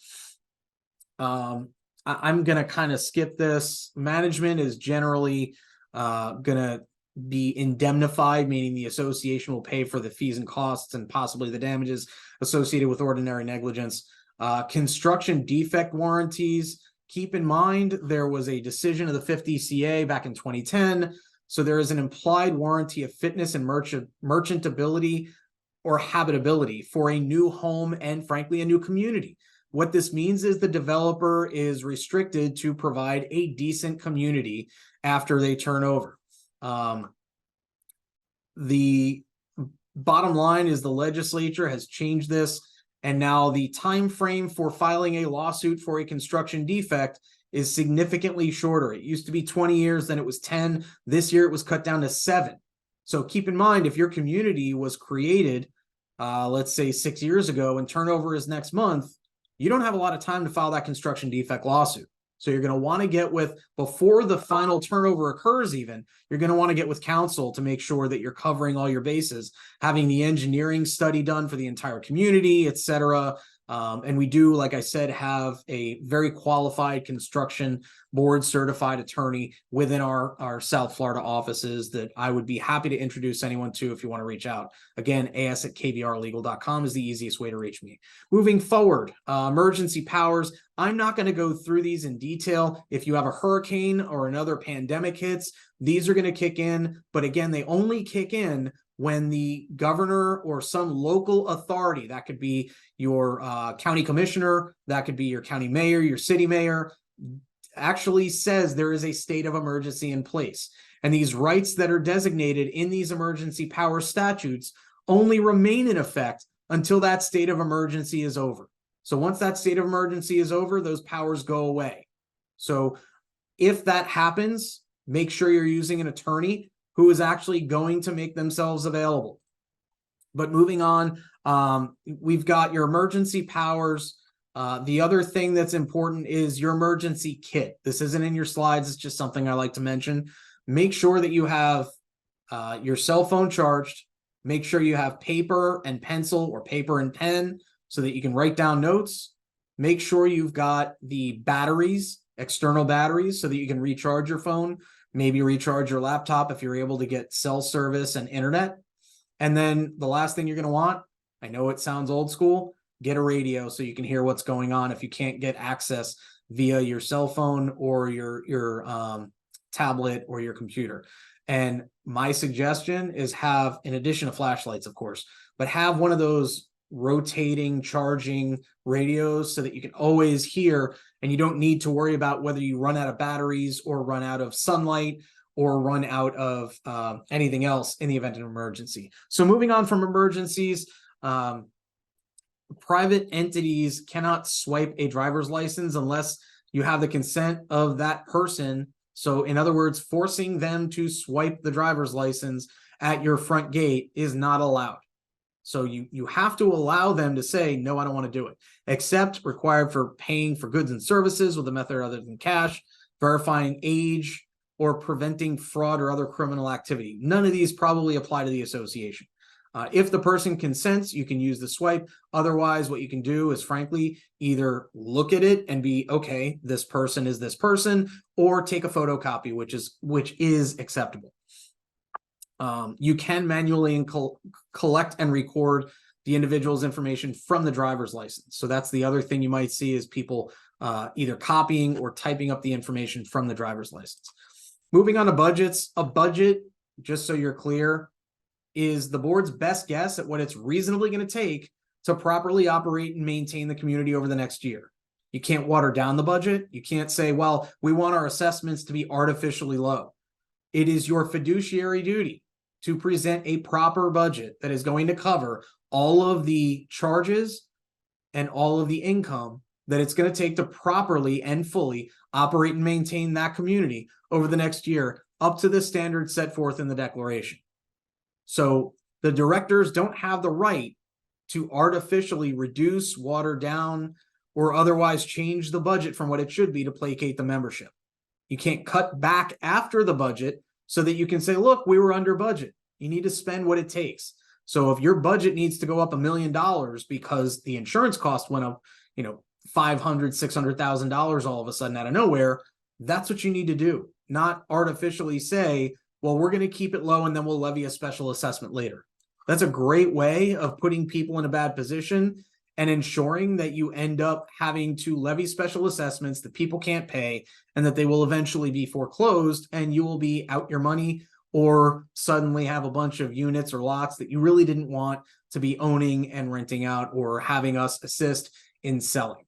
Speaker 2: I'm going to kind of skip this. Management is generally going to be indemnified, meaning the association will pay for the fees and costs and possibly the damages associated with ordinary negligence. Construction defect warranties. Keep in mind, there was a decision of the 5th ECA back in 2010. So there is an implied warranty of fitness and merchantability or habitability for a new home and, frankly, a new community. What this means is the developer is restricted to provide a decent community after they turn over. The bottom line is the legislature has changed this, and now the time frame for filing a lawsuit for a construction defect is significantly shorter. It used to be 20 years, then it was 10. This year it was cut down to 7. So keep in mind, if your community was created, let's say 6 years ago, and turnover is next month, you don't have a lot of time to file that construction defect lawsuit. So you're going to want to get with, before the final turnover occurs even, you're going to want to get with counsel to make sure that you're covering all your bases, having the engineering study done for the entire community, etc. And we do, like I said, have a very qualified construction board certified attorney within our South Florida offices that I would be happy to introduce anyone to if you want to reach out. Again, as@kbrlegal.com is the easiest way to reach me. Moving forward, emergency powers. I'm not going to go through these in detail. If you have a hurricane or another pandemic hits, these are going to kick in. But again, they only kick in when the governor or some local authority, that could be your county commissioner, that could be your county mayor, your city mayor, actually says there is a state of emergency in place. And these rights that are designated in these emergency power statutes only remain in effect until that state of emergency is over. So once that state of emergency is over, those powers go away. So if that happens, make sure you're using an attorney who is actually going to make themselves available. But moving on, we've got your emergency powers. The other thing that's important is your emergency kit. This isn't in your slides. It's just something I like to mention. Make sure that you have your cell phone charged. Make sure you have paper and pencil or paper and pen so that you can write down notes. Make sure you've got the batteries, external batteries, so that you can recharge your phone. Maybe recharge your laptop if you're able to get cell service and internet. And then the last thing you're going to want, I know it sounds old school, get a radio so you can hear what's going on if you can't get access via your cell phone or your tablet or your computer. And my suggestion is have, in addition to flashlights, of course, but have one of those rotating charging radios so that you can always hear, and you don't need to worry about whether you run out of batteries or run out of sunlight or run out of anything else in the event of an emergency. So moving on from emergencies, private entities cannot swipe a driver's license unless you have the consent of that person. So in other words, forcing them to swipe the driver's license at your front gate is not allowed. So you have to allow them to say, no, I don't want to do it, except required for paying for goods and services with a method other than cash, verifying age, or preventing fraud or other criminal activity. None of these probably apply to the association. If the person consents, you can use the swipe. Otherwise, what you can do is, frankly, either look at it and be, okay, this person is this person, or take a photocopy, which is acceptable. You can manually collect and record the individual's information from the driver's license. So that's the other thing you might see is people either copying or typing up the information from the driver's license. Moving on to budgets, a budget, just so you're clear, is the board's best guess at what it's reasonably going to take to properly operate and maintain the community over the next year. You can't water down the budget. You can't say, well, we want our assessments to be artificially low. It is your fiduciary duty to present a proper budget that is going to cover all of the charges and all of the income that it's going to take to properly and fully operate and maintain that community over the next year up to the standards set forth in the declaration. So the directors don't have the right to artificially reduce, water down, or otherwise change the budget from what it should be to placate the membership. You can't cut back after the budget so that you can say, look, we were under budget. You need to spend what it takes. So if your budget needs to go up $1 million because the insurance cost went up, $500,000, $600,000 all of a sudden out of nowhere, that's what you need to do. Not artificially say, well, we're going to keep it low and then we'll levy a special assessment later. That's a great way of putting people in a bad position and ensuring that you end up having to levy special assessments that people can't pay and that they will eventually be foreclosed and you will be out your money or suddenly have a bunch of units or lots that you really didn't want to be owning and renting out or having us assist in selling.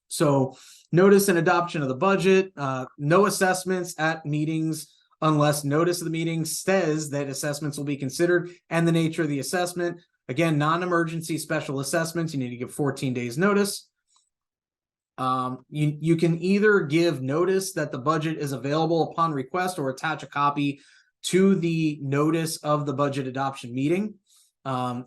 Speaker 2: So notice and adoption of the budget, no assessments at meetings unless notice of the meeting says that assessments will be considered and the nature of the assessment. Again, non-emergency special assessments, you need to give 14 days notice. You can either give notice that the budget is available upon request or attach a copy to the notice of the budget adoption meeting.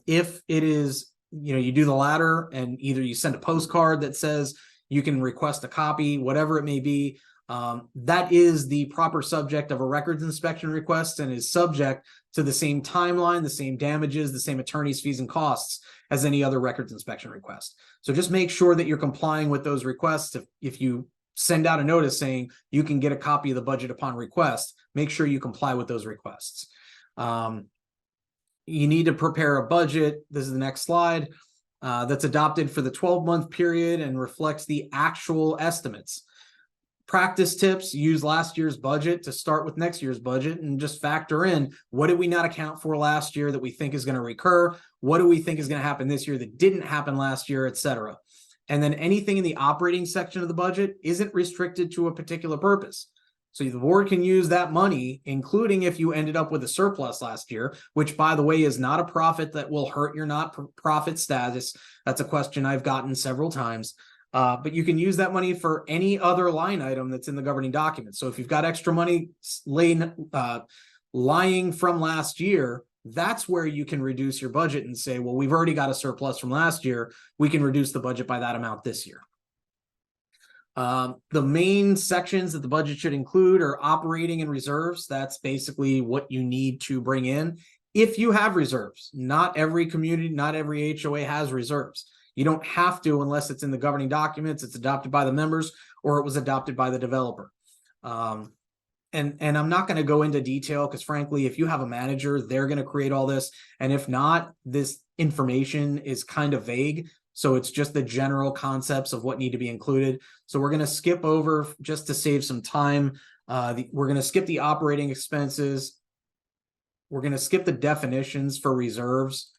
Speaker 2: If it is, you do the latter and either you send a postcard that says you can request a copy, whatever it may be, that is the proper subject of a records inspection request and is subject to the same timeline, the same damages, the same attorney's fees and costs as any other records inspection request. So just make sure that you're complying with those requests. If you send out a notice saying you can get a copy of the budget upon request, make sure you comply with those requests. You need to prepare a budget. This is the next slide. That's adopted for the 12-month period and reflects the actual estimates. Practice tips, use last year's budget to start with next year's budget and just factor in what did we not account for last year that we think is going to recur? What do we think is going to happen this year that didn't happen last year, etc. And then anything in the operating section of the budget isn't restricted to a particular purpose. So the board can use that money, including if you ended up with a surplus last year, which, by the way, is not a profit that will hurt your not-profit status. That's a question I've gotten several times. But you can use that money for any other line item that's in the governing document. So if you've got extra money lying from last year, that's where you can reduce your budget and say, well, we've already got a surplus from last year. We can reduce the budget by that amount this year. The main sections that the budget should include are operating and reserves. That's basically what you need to bring in. If you have reserves, not every community, not every HOA has reserves. You don't have to unless it's in the governing documents, it's adopted by the members, or it was adopted by the developer. And I'm not going to go into detail because, frankly, if you have a manager, they're going to create all this. And if not, this information is kind of vague. So it's just the general concepts of what need to be included. So we're going to skip over just to save some time We're going to skip the operating expenses. We're going to skip the definitions for reserves.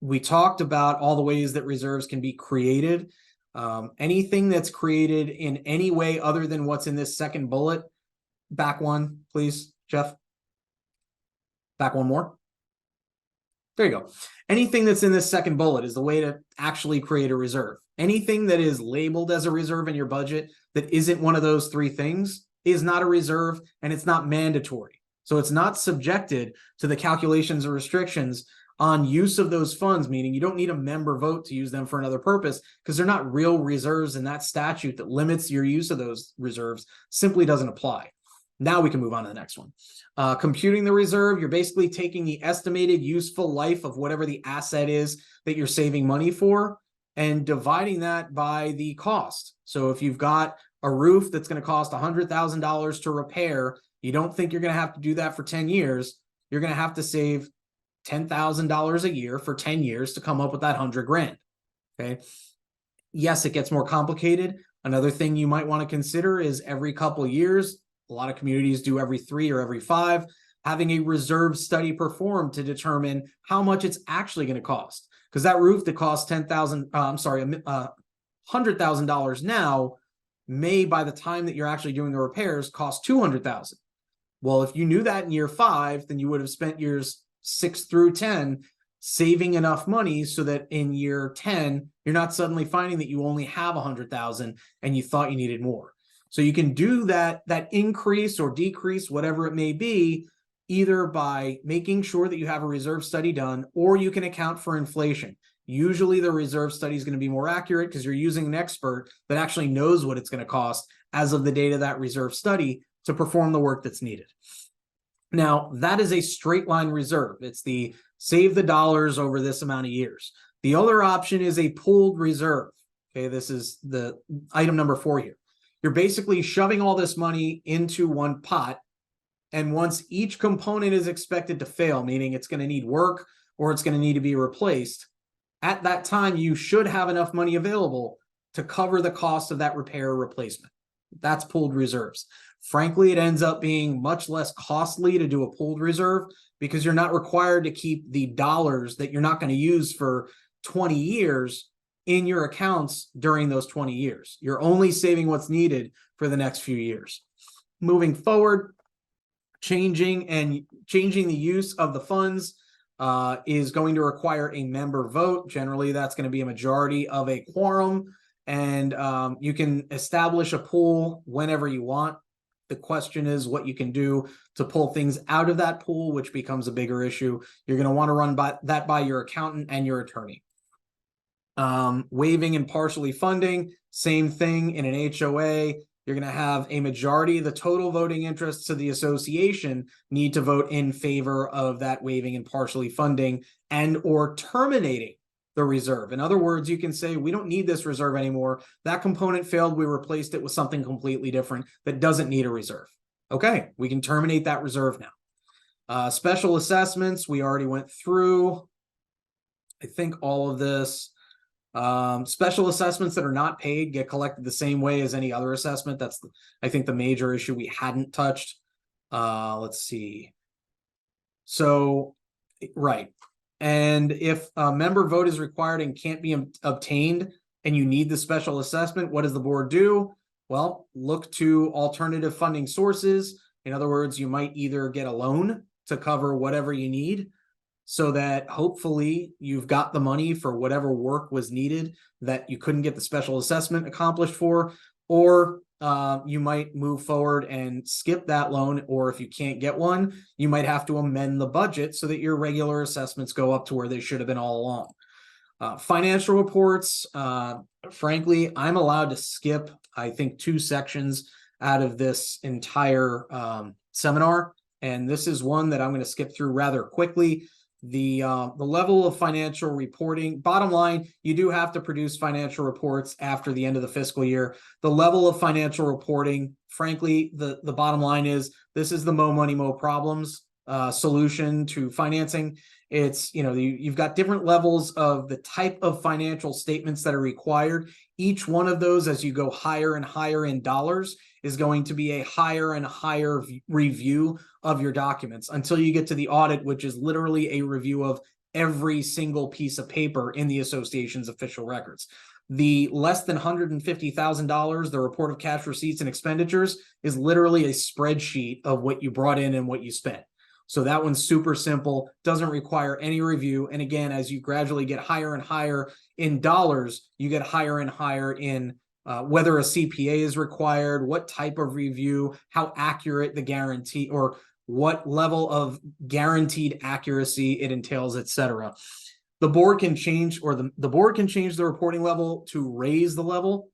Speaker 2: We talked about all the ways that reserves can be created. Anything that's created in any way other than what's in this second bullet, back one, please, Jeff. Back one more. There you go. Anything that's in this second bullet is the way to actually create a reserve. Anything that is labeled as a reserve in your budget that isn't one of those three things is not a reserve, and it's not mandatory. So it's not subjected to the calculations or restrictions on use of those funds, meaning you don't need a member vote to use them for another purpose, because they're not real reserves, and that statute that limits your use of those reserves simply doesn't apply. Now we can move on to the next one. Computing the reserve, you're basically taking the estimated useful life of whatever the asset is that you're saving money for and dividing that by the cost. So if you've got a roof that's going to cost $100,000 to repair, you don't think you're going to have to do that for 10 years. You're going to have to save $10,000 a year for 10 years to come up with that 100 grand. Okay. Yes, it gets more complicated. Another thing you might want to consider is every couple of years, a lot of communities do every 3 or every 5, having a reserve study performed to determine how much it's actually going to cost. Because that roof that costs $100,000 now may, by the time that you're actually doing the repairs, cost $200,000. Well, if you knew that in year 5, then you would have spent years 6 through 10 saving enough money so that in year 10, you're not suddenly finding that you only have $100,000 and you thought you needed more. So you can do that increase or decrease, whatever it may be, either by making sure that you have a reserve study done, or you can account for inflation. Usually the reserve study is going to be more accurate because you're using an expert that actually knows what it's going to cost as of the date of that reserve study to perform the work that's needed. Now, that is a straight line reserve. It's the save the dollars over this amount of years. The other option is a pooled reserve. Okay, this is the item number 4 here. You're basically shoving all this money into one pot, and once each component is expected to fail, meaning it's going to need work or it's going to need to be replaced, at that time you should have enough money available to cover the cost of that repair or replacement. That's pooled reserves. Frankly, it ends up being much less costly to do a pooled reserve because you're not required to keep the dollars that you're not going to use for 20 years in your accounts during those 20 years. You're only saving what's needed for the next few years. Moving forward, changing the use of the funds is going to require a member vote. Generally, that's going to be a majority of a quorum, and you can establish a pool whenever you want. The question is what you can do to pull things out of that pool, which becomes a bigger issue. You're going to want to run that by your accountant and your attorney. Waiving and partially funding, same thing in an HOA. You're going to have a majority of the total voting interests of the association need to vote in favor of that waiving and partially funding and or terminating the reserve. In other words, you can say, we don't need this reserve anymore. That component failed. We replaced it with something completely different that doesn't need a reserve. Okay, we can terminate that reserve now. Special assessments, we already went through, I think, all of this. Special assessments that are not paid get collected the same way as any other assessment. That's, I think, the major issue we hadn't touched. Let's see. So, right. And if a member vote is required and can't be obtained and you need the special assessment, what does the board do? Well, look to alternative funding sources. In other words, you might either get a loan to cover whatever you need, so that hopefully you've got the money for whatever work was needed that you couldn't get the special assessment accomplished for, or you might move forward and skip that loan, or if you can't get one, you might have to amend the budget so that your regular assessments go up to where they should have been all along. Financial reports, frankly, I'm allowed to skip, I think, 2 sections out of this entire seminar, and this is one that I'm going to skip through rather quickly. The level of financial reporting, bottom line, you do have to produce financial reports after the end of the fiscal year. The level of financial reporting, frankly, the bottom line is this is the mo money, mo problems solution to financing. It's, you've got different levels of the type of financial statements that are required. Each one of those, as you go higher and higher in dollars, is going to be a higher and higher review of your documents until you get to the audit, which is literally a review of every single piece of paper in the association's official records. The less than $150,000, the report of cash receipts and expenditures, is literally a spreadsheet of what you brought in and what you spent. So that one's super simple, doesn't require any review. And again, as you gradually get higher and higher in dollars, you get higher and higher in whether a CPA is required, what type of review, how accurate the guarantee, or what level of guaranteed accuracy it entails, etc. The board can change, or the board can change the reporting level to raise the level.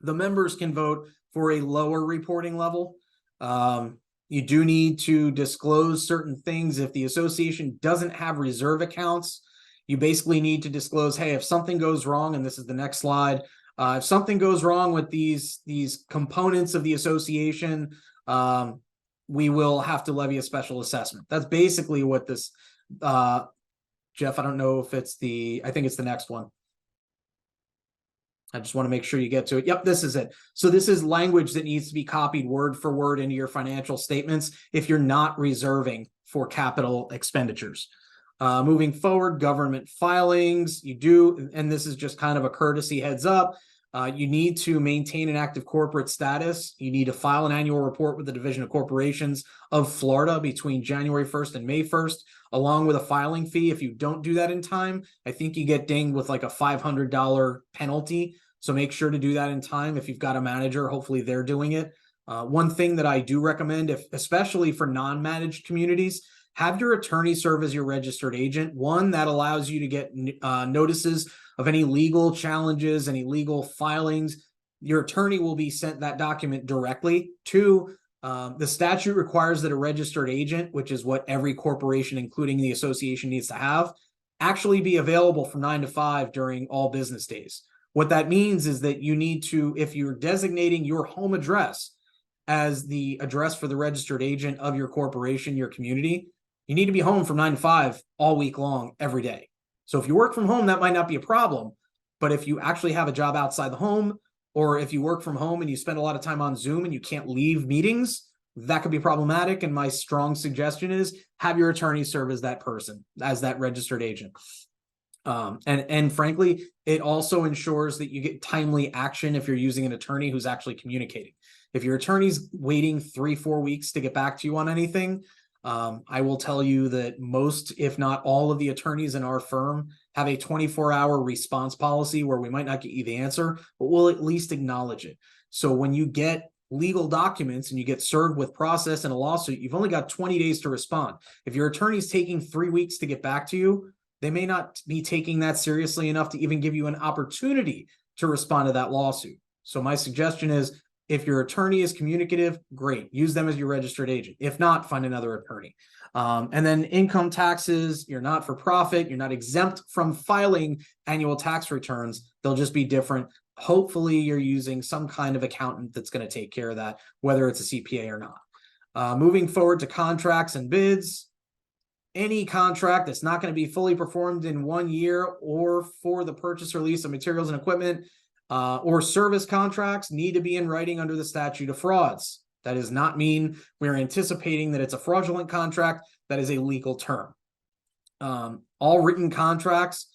Speaker 2: The members can vote for a lower reporting level. You do need to disclose certain things. If the association doesn't have reserve accounts, you basically need to disclose, hey, if something goes wrong, and this is the next slide, if something goes wrong with these components of the association, we will have to levy a special assessment. That's basically what this, Jeff, I don't know if it's I think it's the next one. I just want to make sure you get to it. Yep, this is it. So this is language that needs to be copied word for word into your financial statements if you're not reserving for capital expenditures. Moving forward, government filings, you do, and this is just kind of a courtesy heads up, you need to maintain an active corporate status. You need to file an annual report with the Division of Corporations of Florida between January 1st and May 1st, along with a filing fee. If you don't do that in time, I think you get dinged with like a $500 penalty. So make sure to do that in time. If you've got a manager, hopefully they're doing it. One thing that I do recommend, especially for non-managed communities, have your attorney serve as your registered agent. One, that allows you to get notices of any legal challenges, any legal filings. Your attorney will be sent that document directly. Two, the statute requires that a registered agent, which is what every corporation, including the association, needs to have, actually be available from 9 to 5 during all business days. What that means is that you need to, if you're designating your home address as the address for the registered agent of your corporation, your community, you need to be home from 9 to 5 all week long, every day. So if you work from home, that might not be a problem. But if you actually have a job outside the home, or if you work from home and you spend a lot of time on Zoom and you can't leave meetings, that could be problematic. And my strong suggestion is have your attorney serve as that person, as that registered agent. And frankly, it also ensures that you get timely action if you're using an attorney who's actually communicating. If your attorney's waiting 3-4 weeks to get back to you on anything, I will tell you that most, if not all, of the attorneys in our firm have a 24-hour response policy where we might not get you the answer, but we'll at least acknowledge it. So when you get legal documents and you get served with process in a lawsuit, you've only got 20 days to respond. If your attorney's taking 3 weeks to get back to you, they may not be taking that seriously enough to even give you an opportunity to respond to that lawsuit. So my suggestion is, if your attorney is communicative, great. Use them as your registered agent. If not, find another attorney. And then income taxes, you're not for profit. You're not exempt from filing annual tax returns. They'll just be different. Hopefully you're using some kind of accountant that's going to take care of that, whether it's a CPA or not. Moving forward to contracts and bids. Any contract that's not going to be fully performed in 1 year, or for the purchase or lease of materials and equipment, or service contracts, need to be in writing under the statute of frauds. That does not mean we're anticipating that it's a fraudulent contract. That is a legal term. All written contracts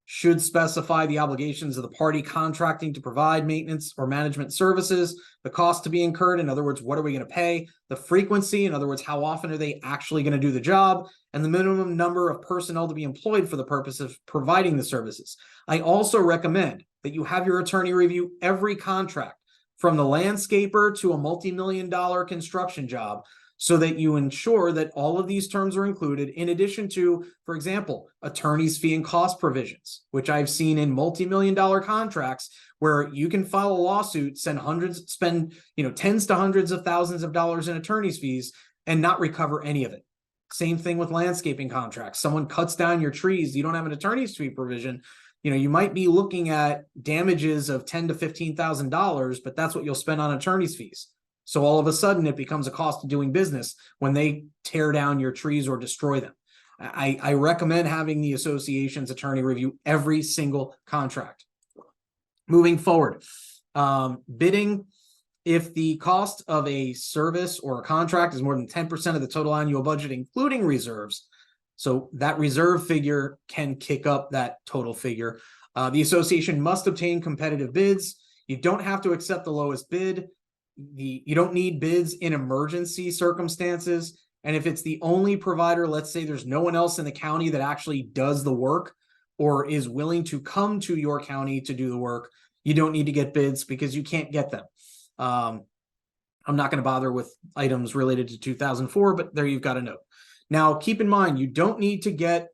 Speaker 2: should specify the obligations of the party contracting to provide maintenance or management services, the cost to be incurred, in other words, what are we going to pay, the frequency, in other words, how often are they actually going to do the job, and the minimum number of personnel to be employed for the purpose of providing the services. I also recommend that you have your attorney review every contract, from the landscaper to a multi-million-dollar construction job, so that you ensure that all of these terms are included, in addition to, for example, attorney's fee and cost provisions, which I've seen in multi-million-dollar contracts where you can file a lawsuit, spend tens to hundreds of thousands of dollars in attorney's fees and not recover any of it. Same thing with landscaping contracts. Someone cuts down your trees, you don't have an attorney's fee provision. You might be looking at damages of $10,000 to $15,000, but that's what you'll spend on attorney's fees. So all of a sudden it becomes a cost of doing business when they tear down your trees or destroy them. I recommend having the association's attorney review every single contract. Moving forward, bidding If the cost of a service or a contract is more than 10% of the total annual budget, including reserves, so that reserve figure can kick up that total figure. The association must obtain competitive bids. You don't have to accept the lowest bid. You don't need bids in emergency circumstances. And if it's the only provider, let's say there's no one else in the county that actually does the work or is willing to come to your county to do the work, you don't need to get bids because you can't get them. I'm not going to bother with items related to 2004, but there you've got a note. Now, keep in mind, you don't need to get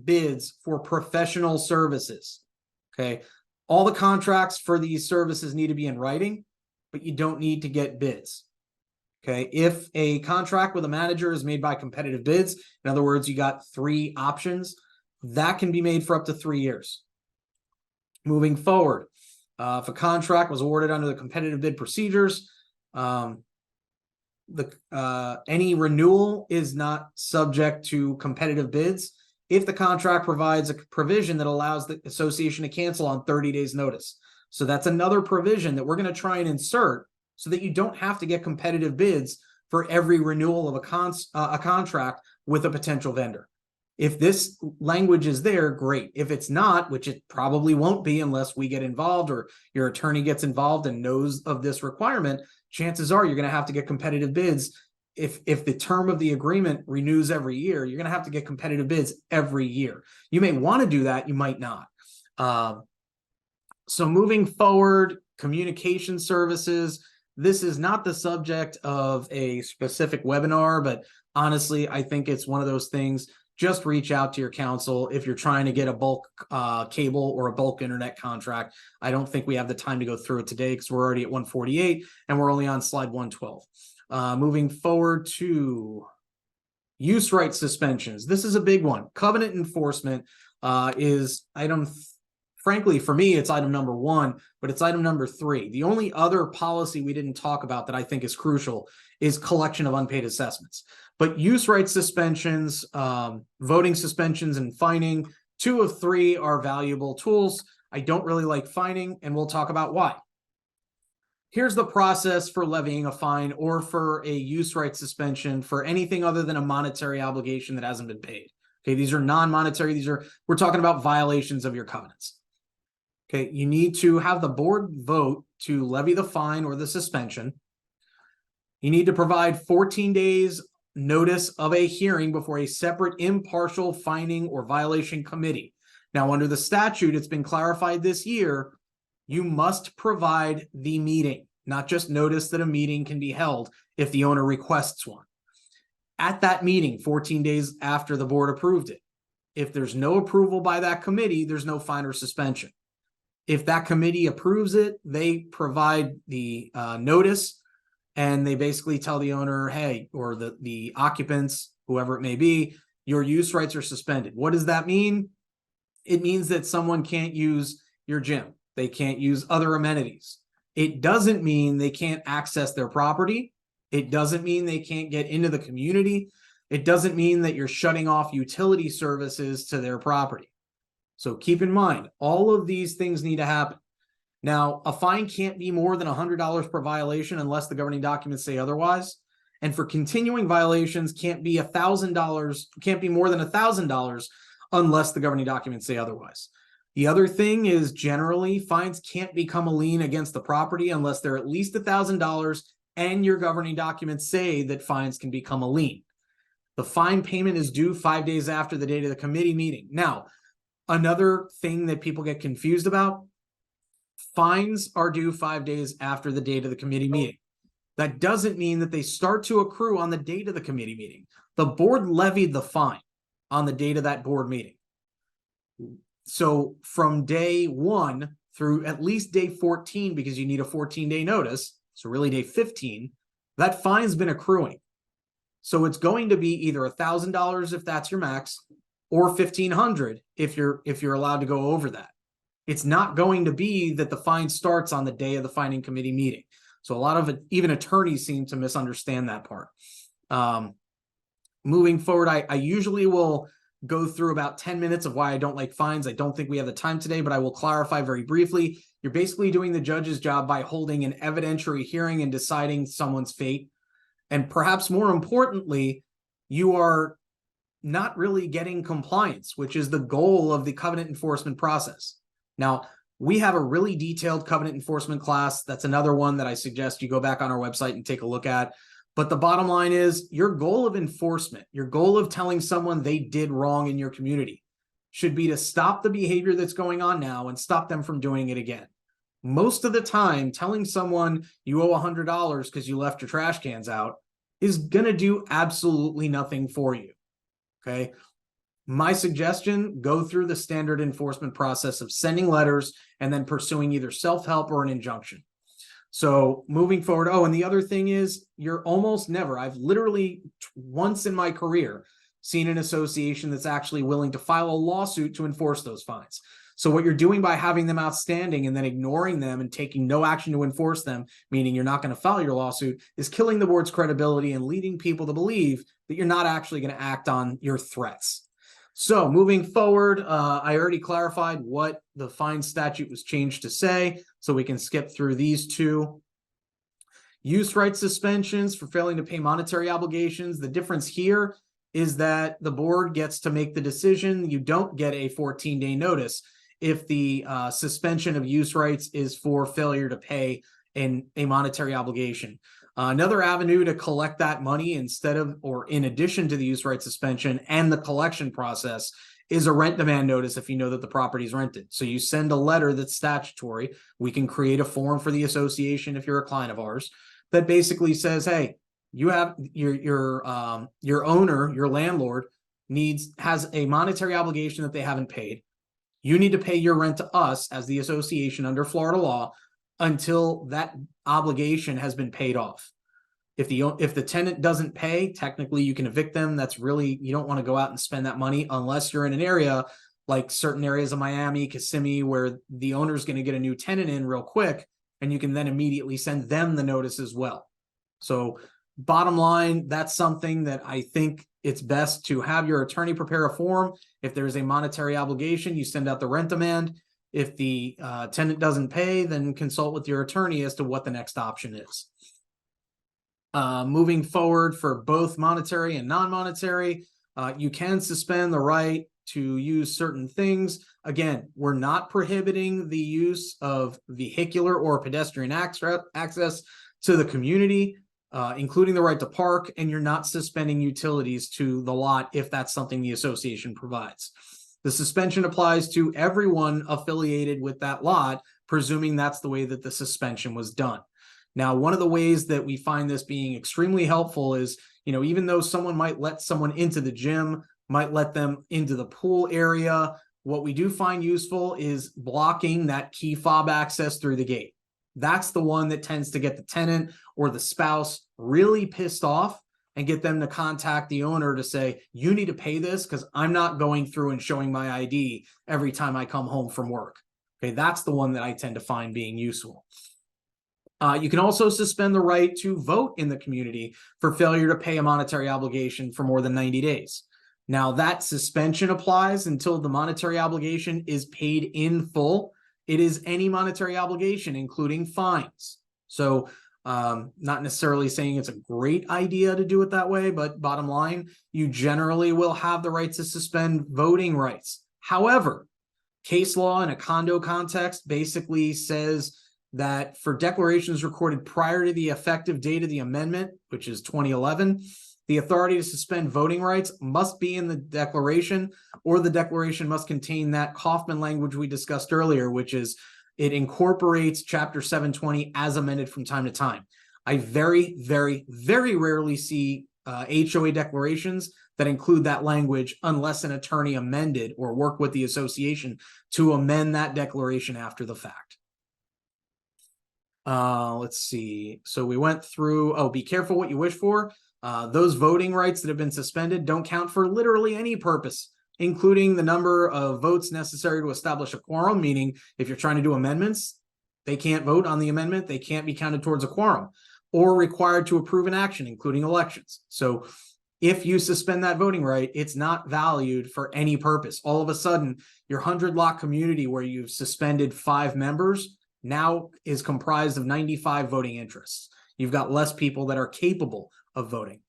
Speaker 2: bids for professional services. Okay. All the contracts for these services need to be in writing, but you don't need to get bids. Okay. If a contract with a manager is made by competitive bids, in other words, you got 3 options, that can be made for up to 3 years. Moving forward, if a contract was awarded under the competitive bid procedures, any renewal is not subject to competitive bids if the contract provides a provision that allows the association to cancel on 30 days notice. So that's another provision that we're going to try and insert so that you don't have to get competitive bids for every renewal of a contract with a potential vendor. If this language is there, great. If it's not, which it probably won't be unless we get involved or your attorney gets involved and knows of this requirement, chances are you're going to have to get competitive bids. If the term of the agreement renews every year, you're going to have to get competitive bids every year. You may want to do that, you might not. So moving forward, communication services. This is not the subject of a specific webinar, but honestly, I think it's one of those things. Just reach out to your counsel if you're trying to get a bulk cable or a bulk internet contract. I don't think we have the time to go through it today because we're already at 148 and we're only on slide 112. Moving forward to use right suspensions. This is a big one. Covenant enforcement is item, frankly, for me, it's item number 1, but it's item number 3. The only other policy we didn't talk about that I think is crucial is collection of unpaid assessments. But use right suspensions, voting suspensions, and fining, 2 of 3 are valuable tools. I don't really like fining, and we'll talk about why. Here's the process for levying a fine or for a use right suspension for anything other than a monetary obligation that hasn't been paid. Okay, these are non-monetary. We're talking about violations of your covenants. Okay, you need to have the board vote to levy the fine or the suspension. You need to provide 14 days notice of a hearing before a separate impartial fining or violation committee. Now, under the statute, it's been clarified this year, you must provide the meeting, not just notice that a meeting can be held if the owner requests one. At that meeting, 14 days after the board approved it, if there's no approval by that committee, there's no fine or suspension. If that committee approves it, they provide the notice, and they basically tell the owner, hey, or the occupants, whoever it may be, your use rights are suspended. What does that mean? It means that someone can't use your gym. They can't use other amenities. It doesn't mean they can't access their property. It doesn't mean they can't get into the community. It doesn't mean that you're shutting off utility services to their property. So keep in mind, all of these things need to happen. Now, a fine can't be more than $100 per violation unless the governing documents say otherwise. And for continuing violations, can't be $1,000, can't be more than $1,000 unless the governing documents say otherwise. The other thing is generally fines can't become a lien against the property unless they're at least $1,000 and your governing documents say that fines can become a lien. The fine payment is due 5 days after the date of the committee meeting. Now, another thing that people get confused about, fines are due 5 days after the date of the committee meeting. That doesn't mean that they start to accrue on the date of the committee meeting. The board levied the fine on the date of that board meeting. So from day 1 through at least day 14, because you need a 14-day notice, so really day 15, that fine's been accruing. So it's going to be either $1,000 if that's your max, or $1,500 if you're allowed to go over that. It's not going to be that the fine starts on the day of the fining committee meeting. So a lot of even attorneys seem to misunderstand that part. Moving forward, I usually will go through about 10 minutes of why I don't like fines. I don't think we have the time today, but I will clarify very briefly. You're basically doing the judge's job by holding an evidentiary hearing and deciding someone's fate. And perhaps more importantly, you are not really getting compliance, which is the goal of the covenant enforcement process. Now, we have a really detailed covenant enforcement class. That's another one that I suggest you go back on our website and take a look at. But the bottom line is your goal of enforcement, your goal of telling someone they did wrong in your community should be to stop the behavior that's going on now and stop them from doing it again. Most of the time, telling someone you owe $100 because you left your trash cans out is going to do absolutely nothing for you. Okay. My suggestion, go through the standard enforcement process of sending letters and then pursuing either self-help or an injunction. So moving forward, and the other thing is you're almost never, I've literally once in my career seen an association that's actually willing to file a lawsuit to enforce those fines. So what you're doing by having them outstanding and then ignoring them and taking no action to enforce them, meaning you're not going to file your lawsuit, is killing the board's credibility and leading people to believe that you're not actually going to act on your threats. So moving forward, I already clarified what the fine statute was changed to say, so we can skip through these two. Use right suspensions for failing to pay monetary obligations. The difference here is that the board gets to make the decision. You don't get a 14-day notice if the suspension of use rights is for failure to pay a monetary obligation. Another avenue to collect that money instead of or in addition to the use right suspension and the collection process is a rent demand notice if you know that the property is rented. So you send a letter that's statutory. We can create a form for the association if you're a client of ours that basically says, hey, you have your owner, your landlord has a monetary obligation that they haven't paid. You need to pay your rent to us as the association under Florida law until that obligation has been paid off. If the tenant doesn't pay, technically you can evict them. That's really, you don't want to go out and spend that money unless you're in an area like certain areas of Miami, Kissimmee, where the owner's going to get a new tenant in real quick, and you can then immediately send them the notice as well. So bottom line, that's something that I think it's best to have your attorney prepare a form. If there's a monetary obligation, you send out the rent demand. If the tenant doesn't pay, then consult with your attorney as to what the next option is. Moving forward for both monetary and non-monetary, you can suspend the right to use certain things. Again, we're not prohibiting the use of vehicular or pedestrian access to the community, including the right to park, and you're not suspending utilities to the lot if that's something the association provides. The suspension applies to everyone affiliated with that lot, presuming that's the way that the suspension was done. Now, one of the ways that we find this being extremely helpful is, even though someone might let someone into the gym, might let them into the pool area, what we do find useful is blocking that key fob access through the gate. That's the one that tends to get the tenant or the spouse really pissed off and get them to contact the owner to say, you need to pay this because I'm not going through and showing my ID every time I come home from work. Okay, that's the one that I tend to find being useful. You can also suspend the right to vote in the community for failure to pay a monetary obligation for more than 90 days. Now, that suspension applies until the monetary obligation is paid in full. It is any monetary obligation, including fines. So not necessarily saying it's a great idea to do it that way, but bottom line, you generally will have the right to suspend voting rights. However, case law in a condo context basically says that for declarations recorded prior to the effective date of the amendment, which is 2011, the authority to suspend voting rights must be in the declaration, or the declaration must contain that Kaufman language we discussed earlier, which is it incorporates Chapter 720 as amended from time to time. I very, very, very rarely see HOA declarations that include that language unless an attorney amended or worked with the association to amend that declaration after the fact. Let's see. So we went through, be careful what you wish for. Those voting rights that have been suspended don't count for literally any purpose, including the number of votes necessary to establish a quorum, meaning if you're trying to do amendments, they can't vote on the amendment, they can't be counted towards a quorum, or required to approve an action, including elections. So if you suspend that voting right, it's not valued for any purpose. All of a sudden, your 100-lot community where you've suspended 5 members now is comprised of 95 voting interests. You've got less people that are capable of voting.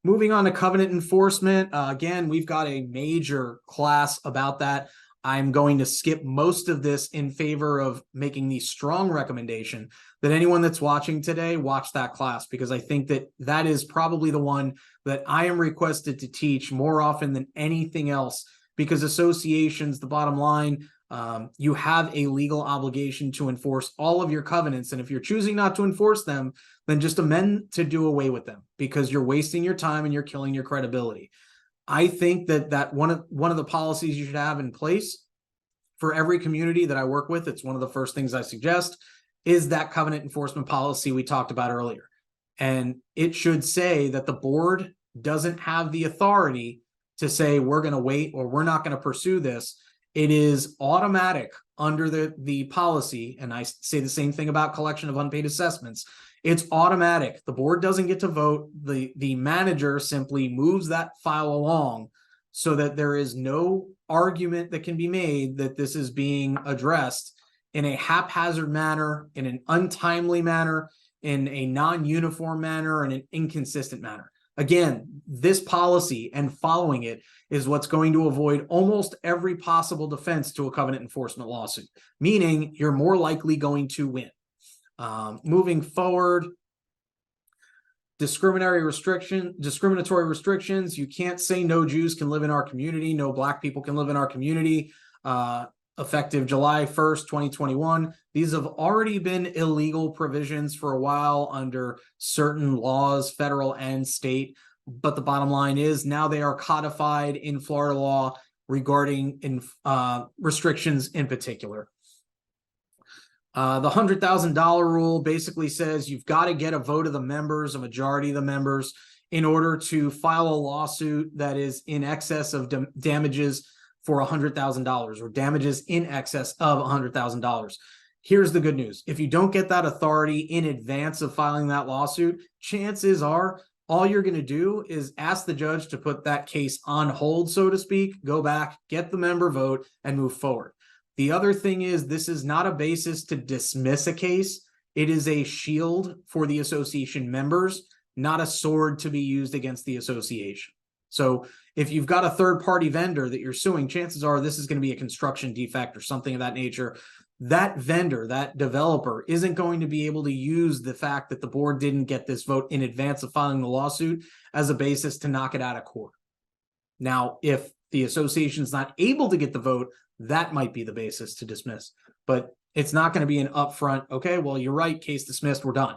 Speaker 2: Moving on to covenant enforcement. Again, we've got a major class about that. I'm going to skip most of this in favor of making the strong recommendation that anyone that's watching today watch that class, because I think that that is probably the one that I am requested to teach more often than anything else, because associations, the bottom line, you have a legal obligation to enforce all of your covenants. And if you're choosing not to enforce them, then just amend to do away with them, because you're wasting your time and you're killing your credibility. I think that one of the policies you should have in place for every community that I work with, it's one of the first things I suggest, is that covenant enforcement policy we talked about earlier. And it should say that the board doesn't have the authority to say, we're going to wait or we're not going to pursue this. It is automatic under the policy. And I say the same thing about collection of unpaid assessments. It's automatic. The board doesn't get to vote. The manager simply moves that file along so that there is no argument that can be made that this is being addressed in a haphazard manner, in an untimely manner, in a non-uniform manner, and an inconsistent manner. Again, this policy and following it is what's going to avoid almost every possible defense to a covenant enforcement lawsuit, meaning you're more likely going to win. Moving forward, discriminatory restrictions. You can't say no Jews can live in our community, no Black people can live in our community. Effective July 1st, 2021. These have already been illegal provisions for a while under certain laws, federal and state. But the bottom line is now they are codified in Florida law regarding restrictions in particular. The $100,000 rule basically says you've got to get a vote of the members, a majority of the members, in order to file a lawsuit that is in excess of damages for $100,000 or damages in excess of $100,000. Here's the good news. If you don't get that authority in advance of filing that lawsuit, chances are all you're going to do is ask the judge to put that case on hold, so to speak, go back, get the member vote, and move forward. The other thing is, this is not a basis to dismiss a case. It is a shield for the association members, not a sword to be used against the association. So if you've got a third-party vendor that you're suing, chances are this is going to be a construction defect or something of that nature. That vendor, that developer, isn't going to be able to use the fact that the board didn't get this vote in advance of filing the lawsuit as a basis to knock it out of court. Now, if the association is not able to get the vote, that might be the basis to dismiss. But it's not going to be an upfront, okay, well, you're right, case dismissed, we're done.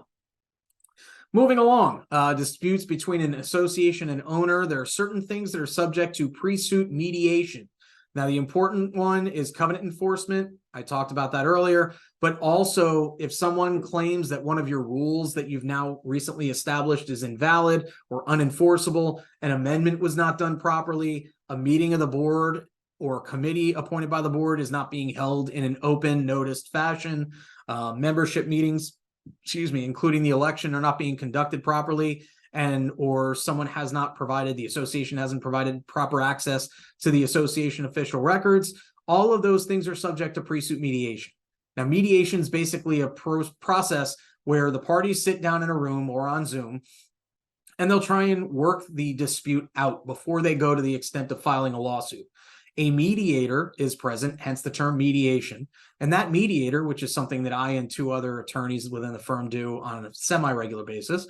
Speaker 2: Moving along, disputes between an association and owner. There are certain things that are subject to pre-suit mediation. Now, the important one is covenant enforcement. I talked about that earlier, but also if someone claims that one of your rules that you've now recently established is invalid or unenforceable, an amendment was not done properly, a meeting of the board or a committee appointed by the board is not being held in an open, noticed fashion, membership meetings, including the election, are not being conducted properly, and or someone has not provided, the association hasn't provided proper access to the association official records. All of those things are subject to pre-suit mediation. Now, mediation is basically a process where the parties sit down in a room or on Zoom, and they'll try and work the dispute out before they go to the extent of filing a lawsuit. A mediator is present, hence the term mediation. And that mediator, which is something that I and two other attorneys within the firm do on a semi-regular basis,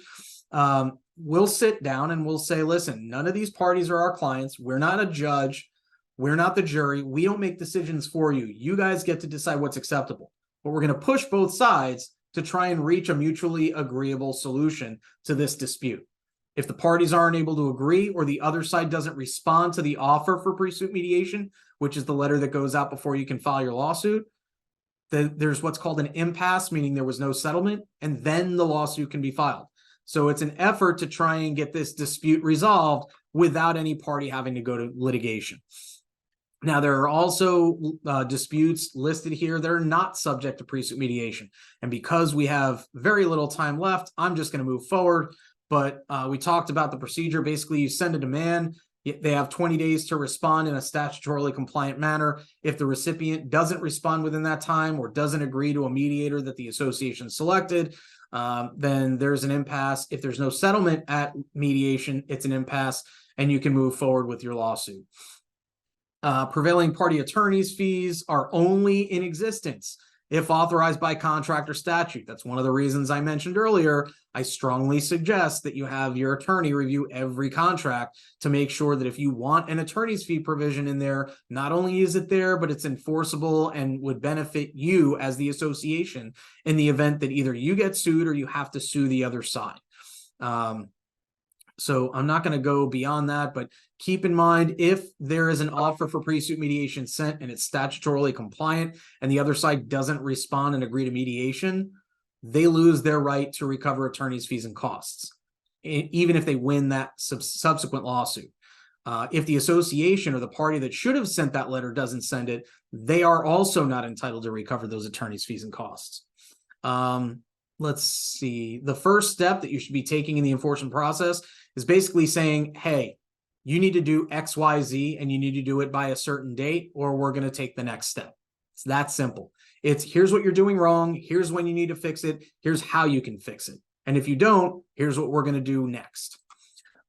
Speaker 2: we'll sit down and we'll say, listen, none of these parties are our clients. We're not a judge. We're not the jury. We don't make decisions for you. You guys get to decide what's acceptable. But we're going to push both sides to try and reach a mutually agreeable solution to this dispute. If the parties aren't able to agree or the other side doesn't respond to the offer for pre-suit mediation, which is the letter that goes out before you can file your lawsuit, there's what's called an impasse, meaning there was no settlement, and then the lawsuit can be filed. So it's an effort to try and get this dispute resolved without any party having to go to litigation. Now, there are also disputes listed here that are not subject to pre-suit mediation. And because we have very little time left, I'm just going to move forward. But we talked about the procedure. Basically, you send a demand. They have 20 days to respond in a statutorily compliant manner. If the recipient doesn't respond within that time or doesn't agree to a mediator that the association selected, then there's an impasse. If there's no settlement at mediation, it's an impasse, and you can move forward with your lawsuit. Prevailing party attorney's fees are only in existence if authorized by contract or statute. That's one of the reasons I mentioned earlier. I strongly suggest that you have your attorney review every contract to make sure that if you want an attorney's fee provision in there, not only is it there, but it's enforceable and would benefit you as the association in the event that either you get sued or you have to sue the other side. So I'm not going to go beyond that, but keep in mind, if there is an offer for pre-suit mediation sent and it's statutorily compliant and the other side doesn't respond and agree to mediation, they lose their right to recover attorney's fees and costs, even if they win that subsequent lawsuit. If the association or the party that should have sent that letter doesn't send it, they are also not entitled to recover those attorney's fees and costs. Let's see. The first step that you should be taking in the enforcement process is basically saying, hey, you need to do X, Y, Z, and you need to do it by a certain date, or we're going to take the next step. It's that simple. It's here's what you're doing wrong. Here's when you need to fix it. Here's how you can fix it. And if you don't, here's what we're going to do next.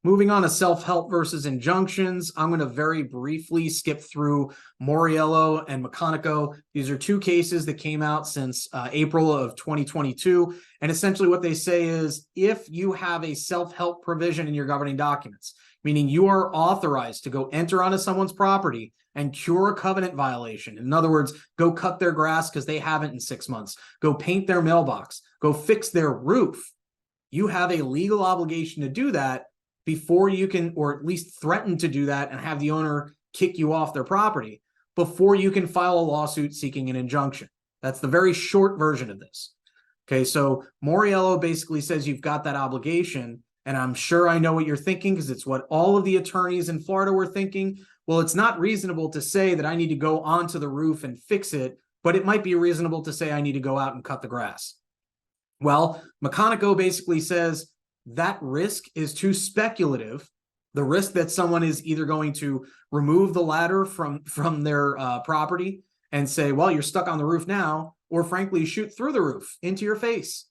Speaker 2: Moving on to self-help versus injunctions, I'm going to very briefly skip through Moriello and Meconico. These are two cases that came out since April of 2022. And essentially what they say is if you have a self-help provision in your governing documents, meaning you are authorized to go enter onto someone's property and cure a covenant violation. In other words, go cut their grass because they haven't in 6 months. Go paint their mailbox. Go fix their roof. You have a legal obligation to do that before you can, or at least threaten to do that and have the owner kick you off their property before you can file a lawsuit seeking an injunction. That's the very short version of this. Okay, so Moriello basically says you've got that obligation, and I'm sure I know what you're thinking because it's what all of the attorneys in Florida were thinking. Well, it's not reasonable to say that I need to go onto the roof and fix it, but it might be reasonable to say I need to go out and cut the grass. Well, Meconico basically says that risk is too speculative. The risk that someone is either going to remove the ladder from their property and say, well, you're stuck on the roof now, or frankly, shoot through the roof into your face.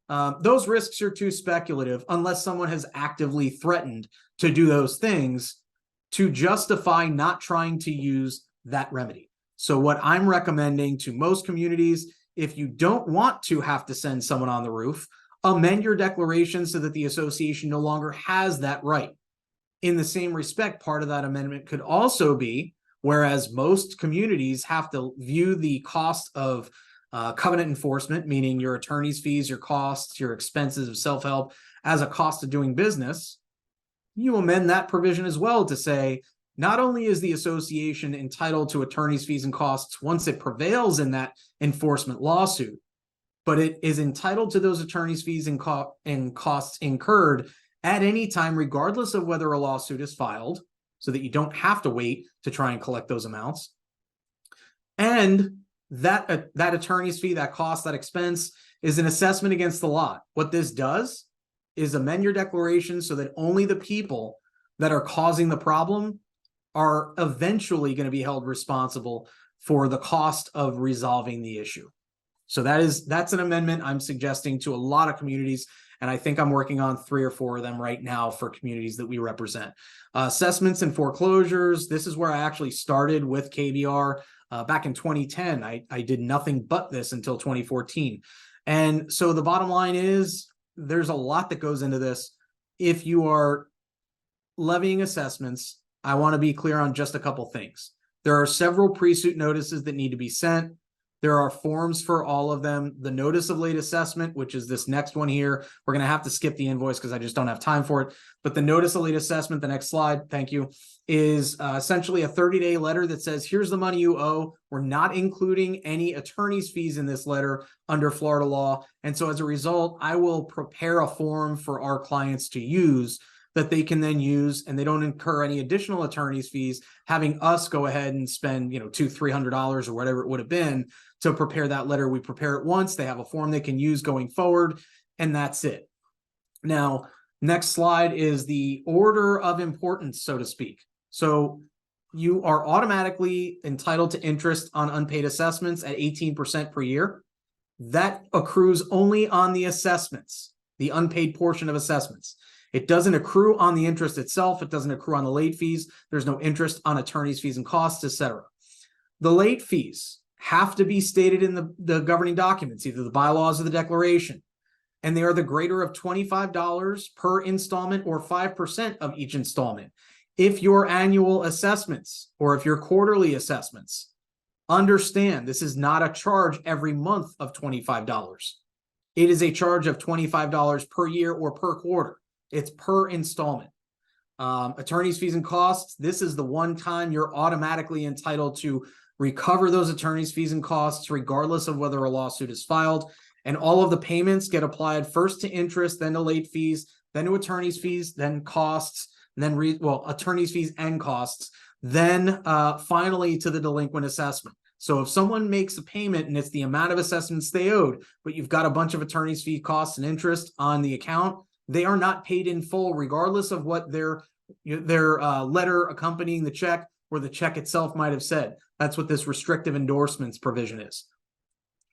Speaker 2: Those risks are too speculative unless someone has actively threatened to do those things to justify not trying to use that remedy. So what I'm recommending to most communities, if you don't want to have to send someone on the roof, amend your declaration so that the association no longer has that right. In the same respect, part of that amendment could also be, whereas most communities have to view the cost of covenant enforcement, meaning your attorney's fees, your costs, your expenses of self-help as a cost of doing business, you amend that provision as well to say, not only is the association entitled to attorney's fees and costs once it prevails in that enforcement lawsuit, but it is entitled to those attorney's fees and costs incurred at any time, regardless of whether a lawsuit is filed, so that you don't have to wait to try and collect those amounts. And that attorney's fee, that cost, that expense is an assessment against the lot. What this does is amend your declaration so that only the people that are causing the problem are eventually going to be held responsible for the cost of resolving the issue. So that's an amendment I'm suggesting to a lot of communities, and I think I'm working on 3 or 4 of them right now for communities that we represent. Assessments and foreclosures. This is where I actually started with KBR back in 2010. I did nothing but this until 2014. And so the bottom line is there's a lot that goes into this. If you are levying assessments, I want to be clear on just a couple things. There are several pre-suit notices that need to be sent. There are forms for all of them. The notice of late assessment, which is this next one here, we're going to have to skip the invoice because I just don't have time for it. But the notice of late assessment, the next slide, thank you, is essentially a 30-day letter that says, here's the money you owe. We're not including any attorney's fees in this letter under Florida law. And so as a result, I will prepare a form for our clients to use that they can then use, and they don't incur any additional attorney's fees, having us go ahead and spend, $200-300 or whatever it would have been to prepare that letter. We prepare it once, they have a form they can use going forward, and that's it. Now, next slide is the order of importance, so to speak. So you are automatically entitled to interest on unpaid assessments at 18% per year. That accrues only on the assessments, the unpaid portion of assessments. It doesn't accrue on the interest itself. It doesn't accrue on the late fees. There's no interest on attorney's fees and costs, etc. The late fees have to be stated in the governing documents, either the bylaws or the declaration, and they are the greater of $25 per installment or 5% of each installment. If your annual assessments or if your quarterly assessments, understand this is not a charge every month of $25. It is a charge of $25 per year or per quarter. It's per installment. Attorney's fees and costs, this is the one time you're automatically entitled to recover those attorney's fees and costs regardless of whether a lawsuit is filed. And all of the payments get applied first to interest, then to late fees, then to attorney's fees, then costs, and then attorney's fees and costs, then finally to the delinquent assessment. So if someone makes a payment and it's the amount of assessments they owed, but you've got a bunch of attorney's fee costs and interest on the account, they are not paid in full, regardless of what their letter accompanying the check or the check itself might have said. That's what this restrictive endorsements provision is.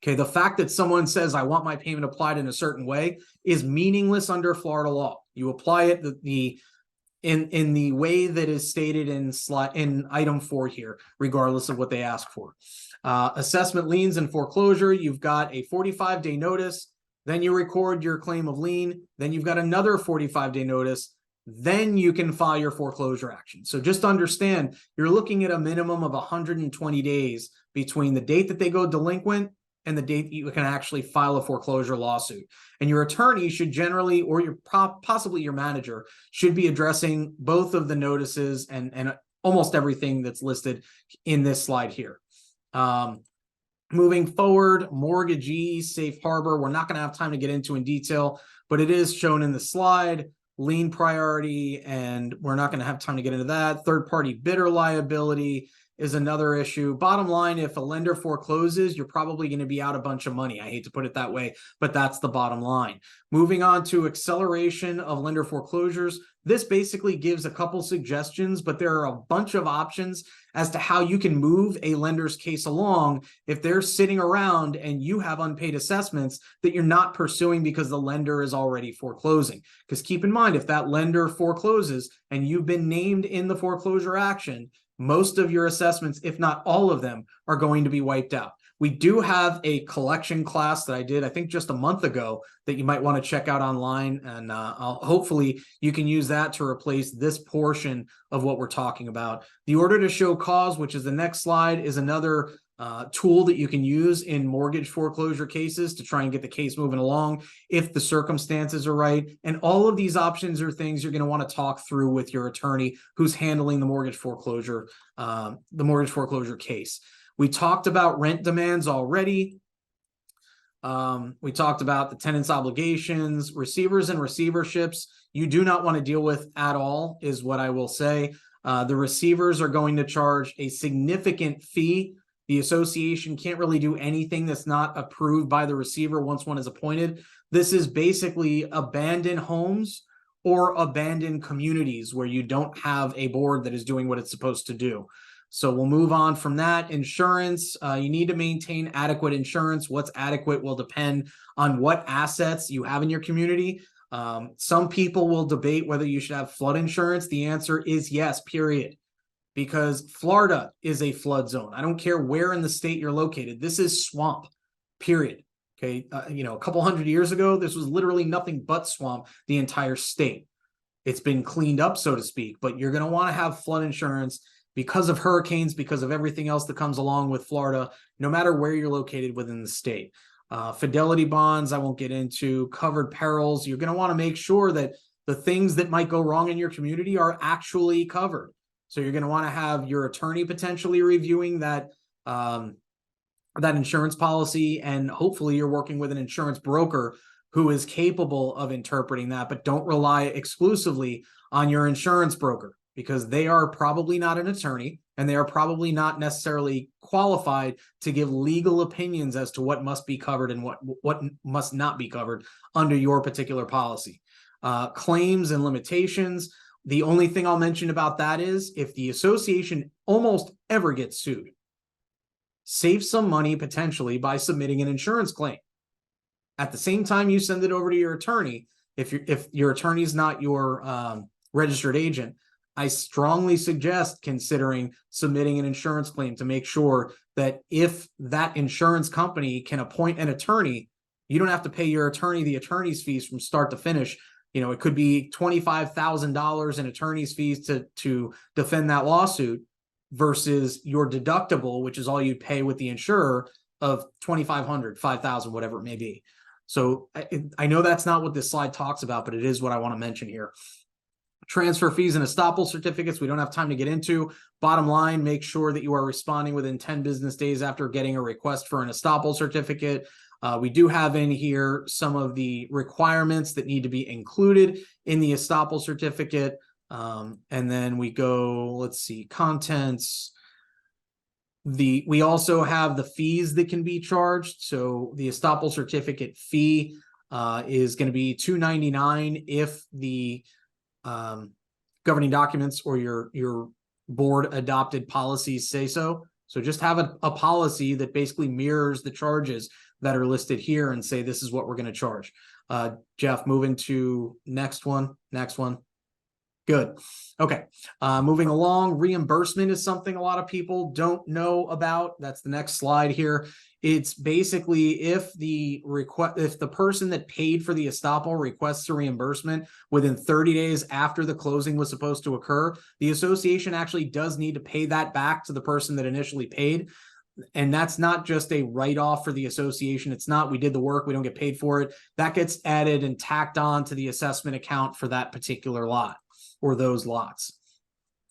Speaker 2: Okay, the fact that someone says, I want my payment applied in a certain way is meaningless under Florida law. You apply it in the way that is stated in item 4 here, regardless of what they ask for. Assessment liens and foreclosure, you've got a 45-day notice, then you record your claim of lien, then you've got another 45-day notice, then you can file your foreclosure action. So just understand, you're looking at a minimum of 120 days between the date that they go delinquent and the date you can actually file a foreclosure lawsuit. And your attorney should generally, or possibly your manager, should be addressing both of the notices and almost everything that's listed in this slide here. Moving forward, mortgagee, safe harbor, we're not going to have time to get into in detail, but it is shown in the slide. Lien priority, and we're not going to have time to get into that. Third-party bidder liability is another issue. Bottom line, if a lender forecloses, you're probably going to be out a bunch of money. I hate to put it that way, but that's the bottom line. Moving on to acceleration of lender foreclosures. This basically gives a couple suggestions, but there are a bunch of options as to how you can move a lender's case along if they're sitting around and you have unpaid assessments that you're not pursuing because the lender is already foreclosing. Because keep in mind, if that lender forecloses and you've been named in the foreclosure action, most of your assessments, if not all of them, are going to be wiped out. We do have a collection class that I did, I think just a month ago, that you might want to check out online, and hopefully you can use that to replace this portion of what we're talking about. The order to show cause, which is the next slide, is another tool that you can use in mortgage foreclosure cases to try and get the case moving along if the circumstances are right. And all of these options are things you're going to want to talk through with your attorney who's handling the mortgage foreclosure case. We talked about rent demands already. We talked about the tenant's obligations, receivers and receiverships. You do not want to deal with at all, is what I will say. The receivers are going to charge a significant fee. The association can't really do anything that's not approved by the receiver once one is appointed. This is basically abandoned homes or abandoned communities where you don't have a board that is doing what it's supposed to do. So we'll move on from that. Insurance, you need to maintain adequate insurance. What's adequate will depend on what assets you have in your community. Some people will debate whether you should have flood insurance. The answer is yes, period. Because Florida is a flood zone. I don't care where in the state you're located. This is swamp, period. Okay, a couple hundred years ago, this was literally nothing but swamp, the entire state. It's been cleaned up, so to speak, but you're going to want to have flood insurance because of hurricanes, because of everything else that comes along with Florida, no matter where you're located within the state. Fidelity bonds, I won't get into. Covered perils, you're going to want to make sure that the things that might go wrong in your community are actually covered. So you're going to want to have your attorney potentially reviewing that insurance policy, and hopefully you're working with an insurance broker who is capable of interpreting that, but don't rely exclusively on your insurance broker, because they are probably not an attorney and they are probably not necessarily qualified to give legal opinions as to what must be covered and what must not be covered under your particular policy. Claims and limitations. The only thing I'll mention about that is if the association almost ever gets sued, save some money potentially by submitting an insurance claim. At the same time you send it over to your attorney, if your attorney's not your registered agent, I strongly suggest considering submitting an insurance claim to make sure that if that insurance company can appoint an attorney, you don't have to pay your attorney the attorney's fees from start to finish. You know, it could be $25,000 in attorney's fees to defend that lawsuit versus your deductible, which is all you pay with the insurer, of $2,500, $5,000, whatever it may be. So I know that's not what this slide talks about, but it is what I want to mention here. Transfer fees and estoppel certificates, we don't have time to get into. Bottom line, make sure that you are responding within 10 business days after getting a request for an estoppel certificate. We do have in here some of the requirements that need to be included in the estoppel certificate. And then we go, let's see, contents. We also have the fees that can be charged. So the estoppel certificate fee is going to be $299 if the governing documents or your board adopted policies say so. So just have a policy that basically mirrors the charges that are listed here and say, this is what we're going to charge. Jeff, moving to next one. Good. Okay. Moving along, reimbursement is something a lot of people don't know about. That's the next slide here. It's basically if the person that paid for the estoppel requests a reimbursement within 30 days after the closing was supposed to occur, the association actually does need to pay that back to the person that initially paid. And that's not just a write-off for the association. It's not, we did the work, we don't get paid for it. That gets added and tacked on to the assessment account for that particular lot or those lots.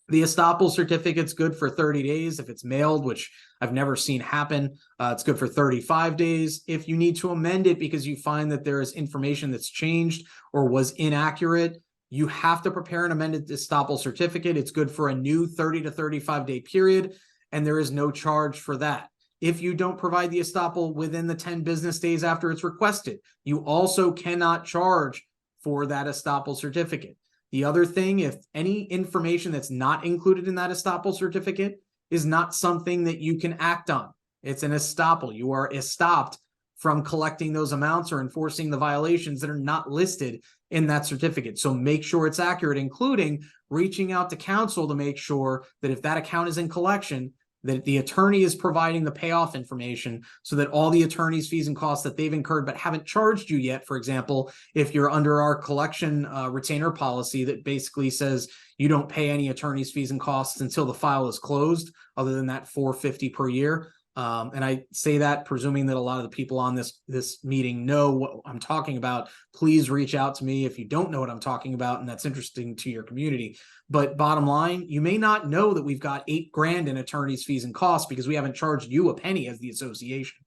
Speaker 2: The estoppel certificate's good for 30 days if it's mailed, which I've never seen happen. It's good for 35 days. If you need to amend it because you find that there is information that's changed or was inaccurate, you have to prepare an amended estoppel certificate. It's good for a new 30 to 35 day period, and there is no charge for that. If you don't provide the estoppel within the 10 business days after it's requested, you also cannot charge for that estoppel certificate. The other thing, if any information that's not included in that estoppel certificate is not something that you can act on, it's an estoppel. You are estopped from collecting those amounts or enforcing the violations that are not listed in that certificate. So make sure it's accurate, including reaching out to counsel to make sure that if that account is in collection, that the attorney is providing the payoff information so that all the attorney's fees and costs that they've incurred but haven't charged you yet, for example, if you're under our collection retainer policy that basically says you don't pay any attorney's fees and costs until the file is closed, other than that $450 per year. And I say that presuming that a lot of the people on this meeting know what I'm talking about. Please reach out to me if you don't know what I'm talking about and that's interesting to your community. But bottom line, you may not know that we've got $8,000 in attorney's fees and costs because we haven't charged you a penny as the association.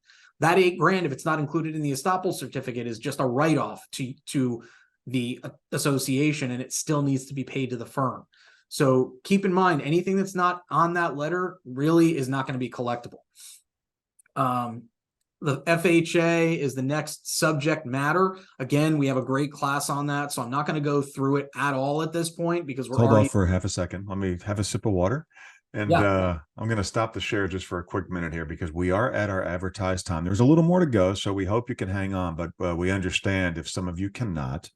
Speaker 2: That $8,000, if it's not included in the estoppel certificate, is just a write-off to the association, and it still needs to be paid to the firm. So keep in mind, anything that's not on that letter really is not going to be collectible. The FHA is the next subject matter. Again, we have a great class on that, so I'm not going to go through it at all at this point because we're
Speaker 1: Hold
Speaker 2: already...
Speaker 1: off for half a second. Let me have a sip of water. And I'm going to stop the share just for a quick minute here because we are at our advertised time. There's a little more to go, so we hope you can hang on, but we understand if some of you cannot.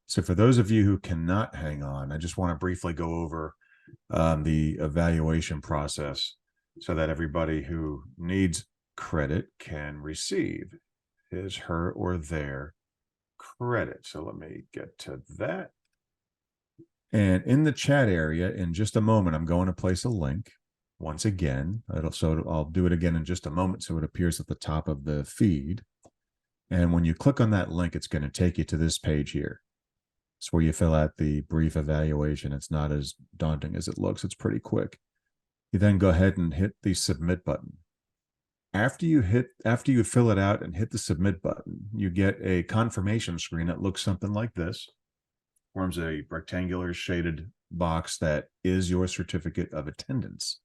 Speaker 1: So for those of you who cannot hang on, I just want to briefly go over the evaluation process so that everybody who needs credit can receive his, her, or their credit. So let me get to that. And in the chat area, in just a moment, I'm going to place a link once again. I'll do it again in just a moment so it appears at the top of the feed. And when you click on that link, it's going to take you to this page here. It's where you fill out the brief evaluation. It's not as daunting as it looks. It's pretty quick. You then go ahead and hit the submit button. After you fill it out and hit the submit button, you get a confirmation screen that looks something like this. Forms a rectangular shaded box that is your certificate of attendance.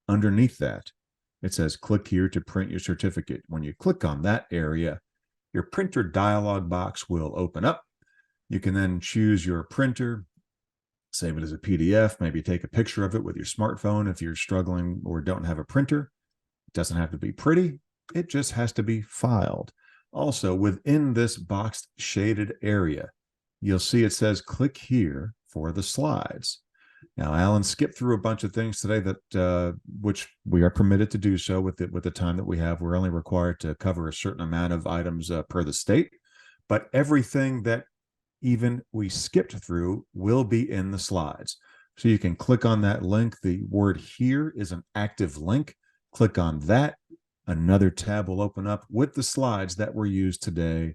Speaker 1: Underneath that, it says click here to print your certificate. When you click on that area, your printer dialog box will open up. You can then choose your printer, save it as a PDF, maybe take a picture of it with your smartphone if you're struggling or don't have a printer. It doesn't have to be pretty. It just has to be filed. Also, within this boxed shaded area, you'll see it says click here for the slides. Now, Alan skipped through a bunch of things today that which we are permitted to do so with the time that we have. We're only required to cover a certain amount of items per the state, but everything that even we skipped through will be in the slides. So you can click on that link. The word here is an active link. Click on that. Another tab will open up with the slides that were used today.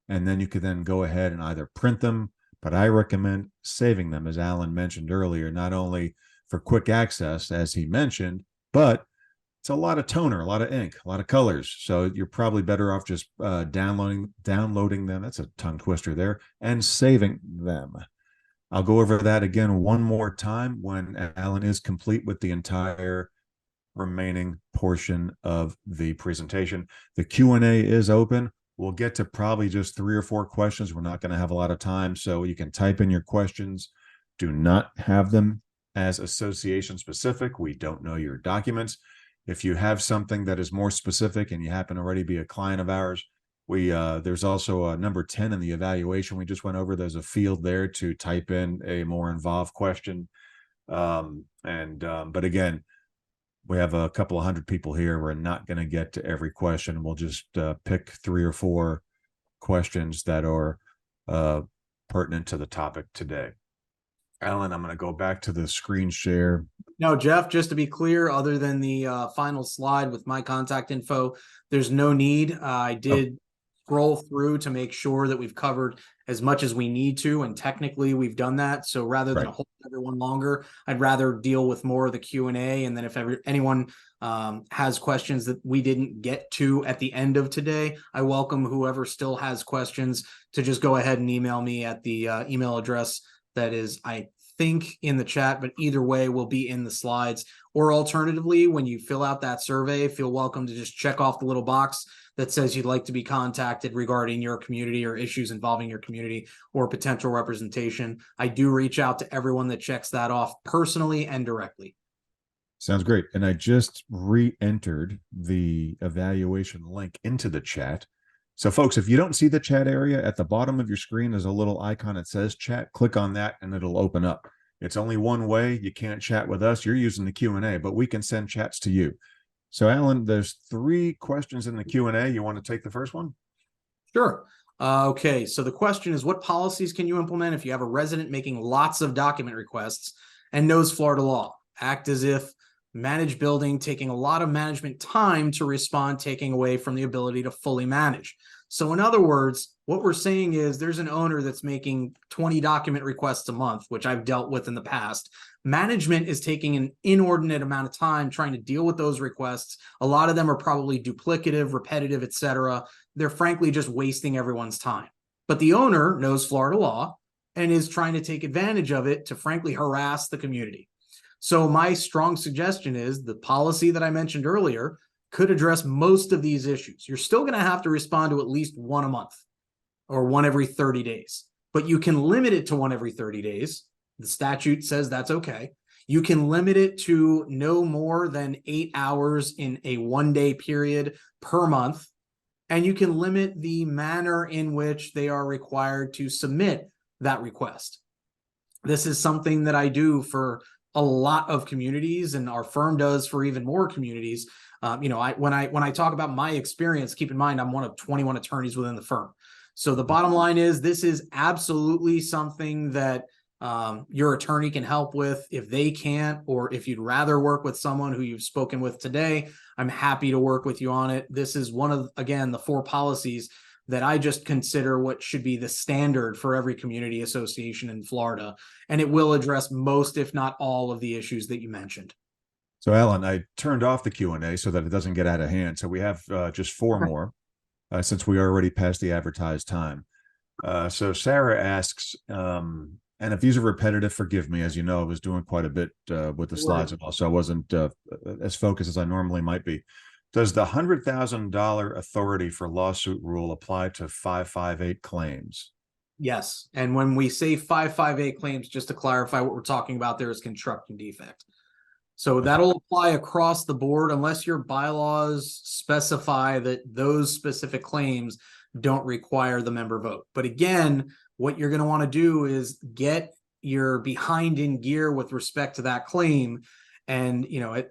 Speaker 1: And then you can then go ahead and either print them, but I recommend saving them, as Alan mentioned earlier, not only for quick access, as he mentioned, but it's a lot of toner, a lot of ink, a lot of colors. So you're probably better off just downloading them. That's a tongue twister there, and saving them. I'll go over that again one more time when Alan is complete with the entire remaining portion of the presentation. The Q&A is open. We'll get to probably just 3 or 4 questions. We're not going to have a lot of time, so you can type in your questions. Do not have them as association specific. We don't know your documents. If you have something that is more specific and you happen to already be a client of ours, there's also a number 10 in the evaluation we just went over. There's a field there to type in a more involved question. But again, we have a couple of hundred people here. We're not going to get to every question. We'll just pick 3 or 4 questions that are pertinent to the topic today. Alan, I'm going to go back to the screen share.
Speaker 2: No, Jeff, just to be clear, other than the final slide with my contact info, there's no need. I did scroll through to make sure that we've covered as much as we need to, and technically we've done that. So rather than hold everyone longer, I'd rather deal with more of the Q&A. And then if anyone has questions that we didn't get to at the end of today, I welcome whoever still has questions to just go ahead and email me at the email address that is, I think, in the chat, but either way will be in the slides. Or alternatively, when you fill out that survey, feel welcome to just check off the little box that says you'd like to be contacted regarding your community or issues involving your community or potential representation. I do reach out to everyone that checks that off personally and directly.
Speaker 1: Sounds great. And I just re-entered the evaluation link into the chat. So folks, if you don't see the chat area, at the bottom of your screen, there's a little icon that says chat. Click on that and it'll open up. It's only one way. You can't chat with us. You're using the Q&A, but we can send chats to you. So Alan, there's 3 questions in the Q&A. You want to take the first one?
Speaker 2: Sure. Okay. So the question is, what policies can you implement if you have a resident making lots of document requests and knows Florida law? Act as if managed building taking a lot of management time to respond, taking away from the ability to fully manage. So in other words, what we're saying is there's an owner that's making 20 document requests a month, which I've dealt with in the past. Management is taking an inordinate amount of time trying to deal with those requests. A lot of them are probably duplicative, repetitive, etc. They're frankly just wasting everyone's time. But the owner knows Florida law and is trying to take advantage of it to frankly harass the community. So my strong suggestion is the policy that I mentioned earlier could address most of these issues. You're still going to have to respond to at least 1 a month or 1 every 30 days, but you can limit it to 1 every 30 days. The statute says that's okay. You can limit it to no more than 8 hours in a 1-day period per month. And you can limit the manner in which they are required to submit that request. This is something that I do for a lot of communities, and our firm does for even more communities. When I talk about my experience, keep in mind I'm one of 21 attorneys within the firm. So the bottom line is this is absolutely something that your attorney can help with. If they can't, or if you'd rather work with someone who you've spoken with today, I'm happy to work with you on it. This is one of, again, the 4 policies that I just consider what should be the standard for every community association in Florida. And it will address most, if not all, of the issues that you mentioned.
Speaker 1: So Alan, I turned off the Q&A so that it doesn't get out of hand. So we have just 4 more since we are already past the advertised time. So Sarah asks, and if these are repetitive, forgive me. As you know, I was doing quite a bit with the slides and also I wasn't as focused as I normally might be. Does the $100,000 authority for lawsuit rule apply to 558 claims?
Speaker 2: Yes. And when we say 558 claims, just to clarify what we're talking about, there is construction defect. So that'll apply across the board unless your bylaws specify that those specific claims don't require the member vote. But again, what you're going to want to do is get your behind in gear with respect to that claim. And, you know,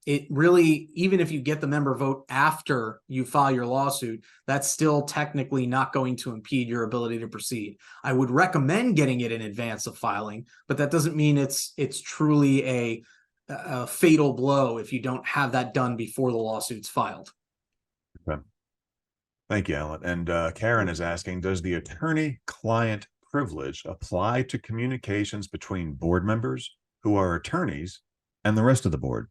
Speaker 2: it really, even if you get the member vote after you file your lawsuit, that's still technically not going to impede your ability to proceed. I would recommend getting it in advance of filing, but that doesn't mean it's truly a fatal blow if you don't have that done before the lawsuit's filed.
Speaker 1: Okay. Thank you, Alan. And Karen is asking, does the attorney-client privilege apply to communications between board members who are attorneys and the rest of the board?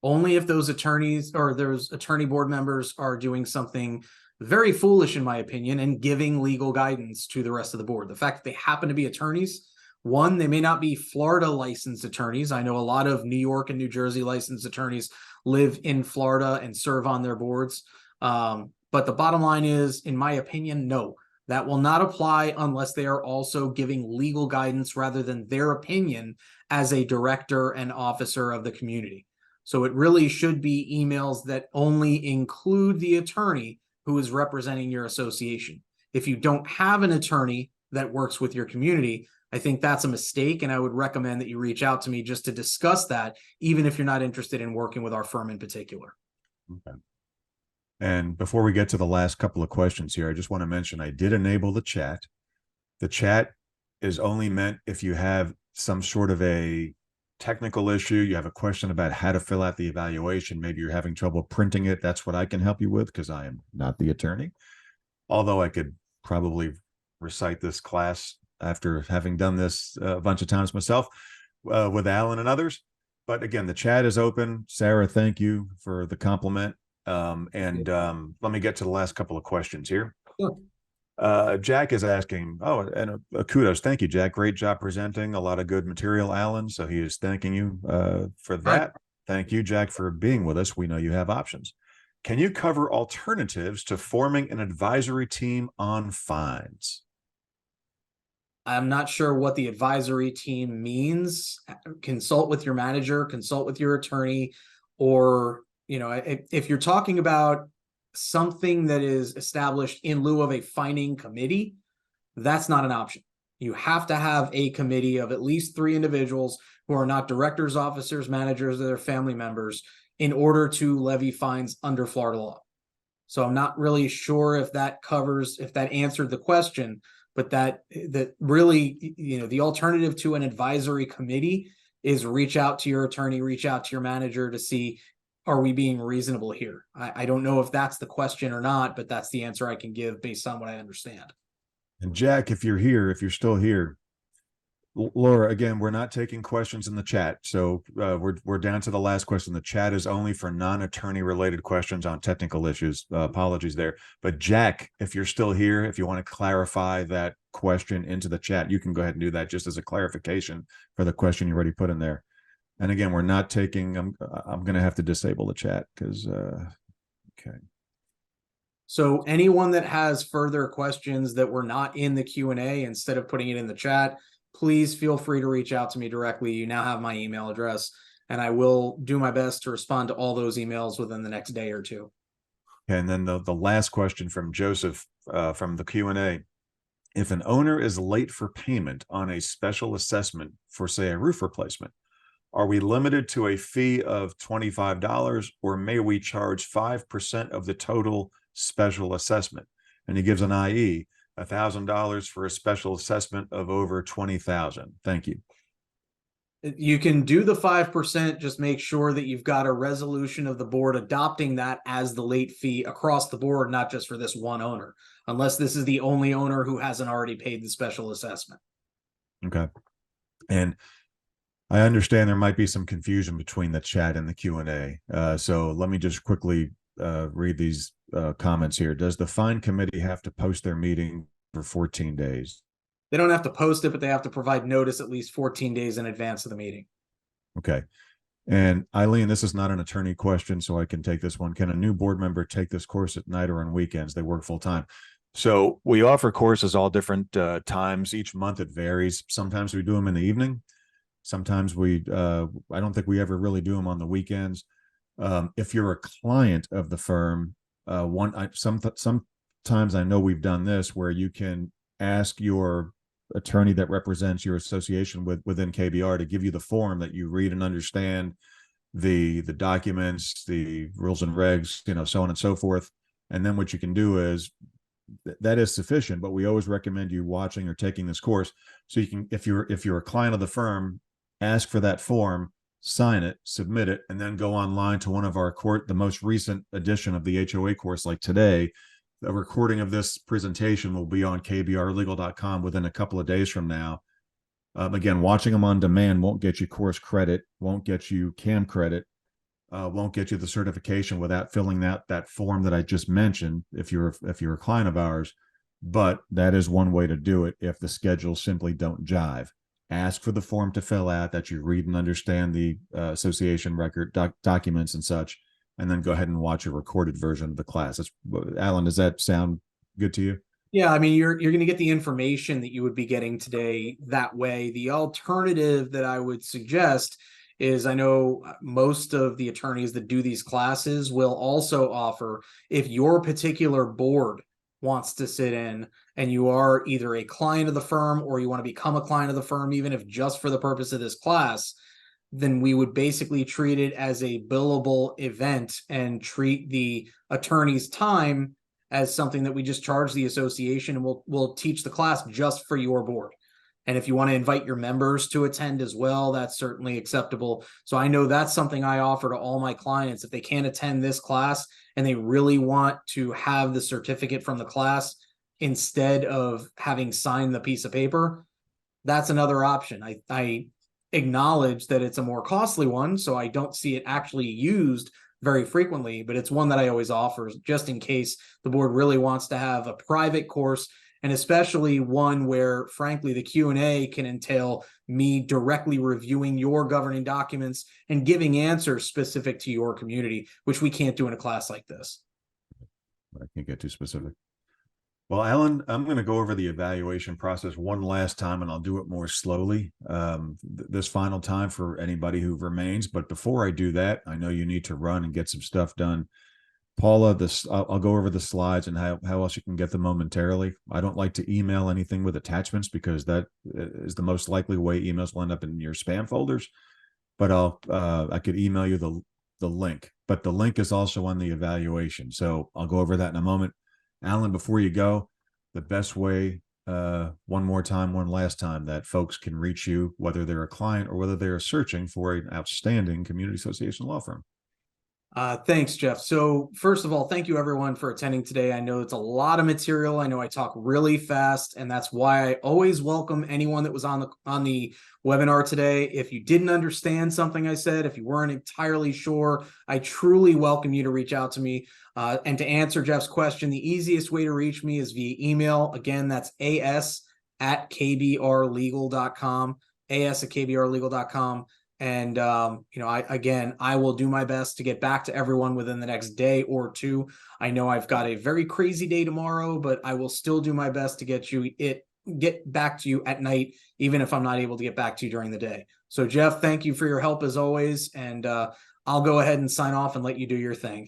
Speaker 2: Only if those attorneys or those attorney board members are doing something very foolish, in my opinion, and giving legal guidance to the rest of the board. The fact that they happen to be attorneys, one, they may not be Florida licensed attorneys. I know a lot of New York and New Jersey licensed attorneys live in Florida and serve on their boards. But the bottom line is, in my opinion, no, that will not apply unless they are also giving legal guidance rather than their opinion as a director and officer of the community. So it really should be emails that only include the attorney who is representing your association. If you don't have an attorney that works with your community, I think that's a mistake, and I would recommend that you reach out to me just to discuss that, even if you're not interested in working with our firm in particular.
Speaker 1: Okay. And before we get to the last couple of questions here, I just want to mention I did enable the chat. The chat is only meant if you have some sort of a technical issue, you have a question about how to fill out the evaluation, maybe you're having trouble printing it. That's what I can help you with because I am not the attorney. Although I could probably recite this class after having done this a bunch of times myself with Alan and others. But again, the chat is open. Sarah, thank you for the compliment. Let me get to the last couple of questions here.
Speaker 2: Sure.
Speaker 1: Jack is asking, kudos. Thank you, Jack. Great job presenting. A lot of good material, Alan. So he is thanking you for that. Thank you, Jack, for being with us. We know you have options. Can you cover alternatives to forming an advisory team on fines?
Speaker 2: I'm not sure what the advisory team means. Consult with your manager, consult with your attorney, or, you know, if you're talking about something that is established in lieu of a fining committee, that's not an option. You have to have a committee of at least 3 individuals who are not directors, officers, managers, or their family members in order to levy fines under Florida law. So I'm not really sure if that answered the question, but that really, you know, the alternative to an advisory committee is reach out to your attorney, reach out to your manager to see, are we being reasonable here? I don't know if that's the question or not, but that's the answer I can give based on what I understand.
Speaker 1: And Jack, if you're still here, Laura, again, we're not taking questions in the chat. So we're down to the last question. The chat is only for non-attorney related questions on technical issues. Apologies there. But Jack, if you're still here, if you want to clarify that question into the chat, you can go ahead and do that just as a clarification for the question you already put in there. And again, we're not taking, I'm going to have to disable the chat because, okay.
Speaker 2: So anyone that has further questions that were not in the Q&A, instead of putting it in the chat, please feel free to reach out to me directly. You now have my email address, and I will do my best to respond to all those emails within the next day or two.
Speaker 1: And then the last question from Joseph from the Q&A. If an owner is late for payment on a special assessment for, say, a roof replacement, are we limited to a fee of $25, or may we charge 5% of the total special assessment? And he gives an IE, $1,000 for a special assessment of over 20,000. Thank you.
Speaker 2: You can do the 5%, just make sure that you've got a resolution of the board adopting that as the late fee across the board, not just for this one owner, unless this is the only owner who hasn't already paid the special assessment.
Speaker 1: Okay. And I understand there might be some confusion between the chat and the Q&A. So let me just quickly read these comments here. Does the fine committee have to post their meeting for 14 days?
Speaker 2: They don't have to post it, but they have to provide notice at least 14 days in advance of the meeting.
Speaker 1: Okay. And Eileen, this is not an attorney question, so I can take this one. Can a new board member take this course at night or on weekends? They work full time. So we offer courses all different times. Each month it varies. Sometimes we do them in the evening. Sometimes I don't think we ever really do them on the weekends. If you're a client of the firm, sometimes I know we've done this where you can ask your attorney that represents your association within KBR to give you the form that you read and understand, the documents, the rules and regs, so on and so forth. And then what you can do is that is sufficient, but we always recommend you watching or taking this course so you can, if you're a client of the firm, ask for that form, sign it, submit it, and then go online to one of our the most recent edition of the HOA course, like today. A recording of this presentation will be on kbrlegal.com within a couple of days from now. Again, watching them on demand won't get you course credit, won't get you CAM credit, won't get you the certification without filling that form that I just mentioned if you're a client of ours. But that is one way to do it if the schedules simply don't jive. Ask for the form to fill out that you read and understand the association record documents and such, and then go ahead and watch a recorded version of the class. Alan, does that sound good to you?
Speaker 2: Yeah, I mean, you're going to get the information that you would be getting today that way. The alternative that I would suggest is, I know most of the attorneys that do these classes will also offer, if your particular board wants to sit in and you are either a client of the firm or you want to become a client of the firm, even if just for the purpose of this class, then we would basically treat it as a billable event and treat the attorney's time as something that we just charge the association, and we'll teach the class just for your board. And if you want to invite your members to attend as well, that's certainly acceptable. So I know that's something I offer to all my clients. If they can't attend this class and they really want to have the certificate from the class instead of having signed the piece of paper, that's another option. I acknowledge that it's a more costly one, so I don't see it actually used very frequently, but it's one that I always offer just in case the board really wants to have a private course, and especially one where, frankly, the Q&A can entail me directly reviewing your governing documents and giving answers specific to your community, which we can't do in a class like this.
Speaker 1: I can't get too specific. Well, Alan, I'm going to go over the evaluation process one last time, and I'll do it more slowly this final time for anybody who remains. But before I do that, I know you need to run and get some stuff done. Paula, I'll go over the slides and how else you can get them momentarily. I don't like to email anything with attachments because that is the most likely way emails will end up in your spam folders. But I could email you the link, but the link is also on the evaluation. So I'll go over that in a moment. Alan, before you go, the best way, one last time, that folks can reach you, whether they're a client or whether they're searching for an outstanding community association law firm.
Speaker 2: Thanks, Jeff. So first of all, thank you everyone for attending today. I know it's a lot of material. I know I talk really fast, and that's why I always welcome anyone that was on the webinar today. If you didn't understand something I said, if you weren't entirely sure, I truly welcome you to reach out to me. And to answer Jeff's question, the easiest way to reach me is via email. Again, that's as@kbrlegal.com, as@kbrlegal.com. And, I will do my best to get back to everyone within the next day or two. I know I've got a very crazy day tomorrow, but I will still do my best to get back to you at night, even if I'm not able to get back to you during the day. So Jeff, thank you for your help as always. And, I'll go ahead and sign off and let you do your thing.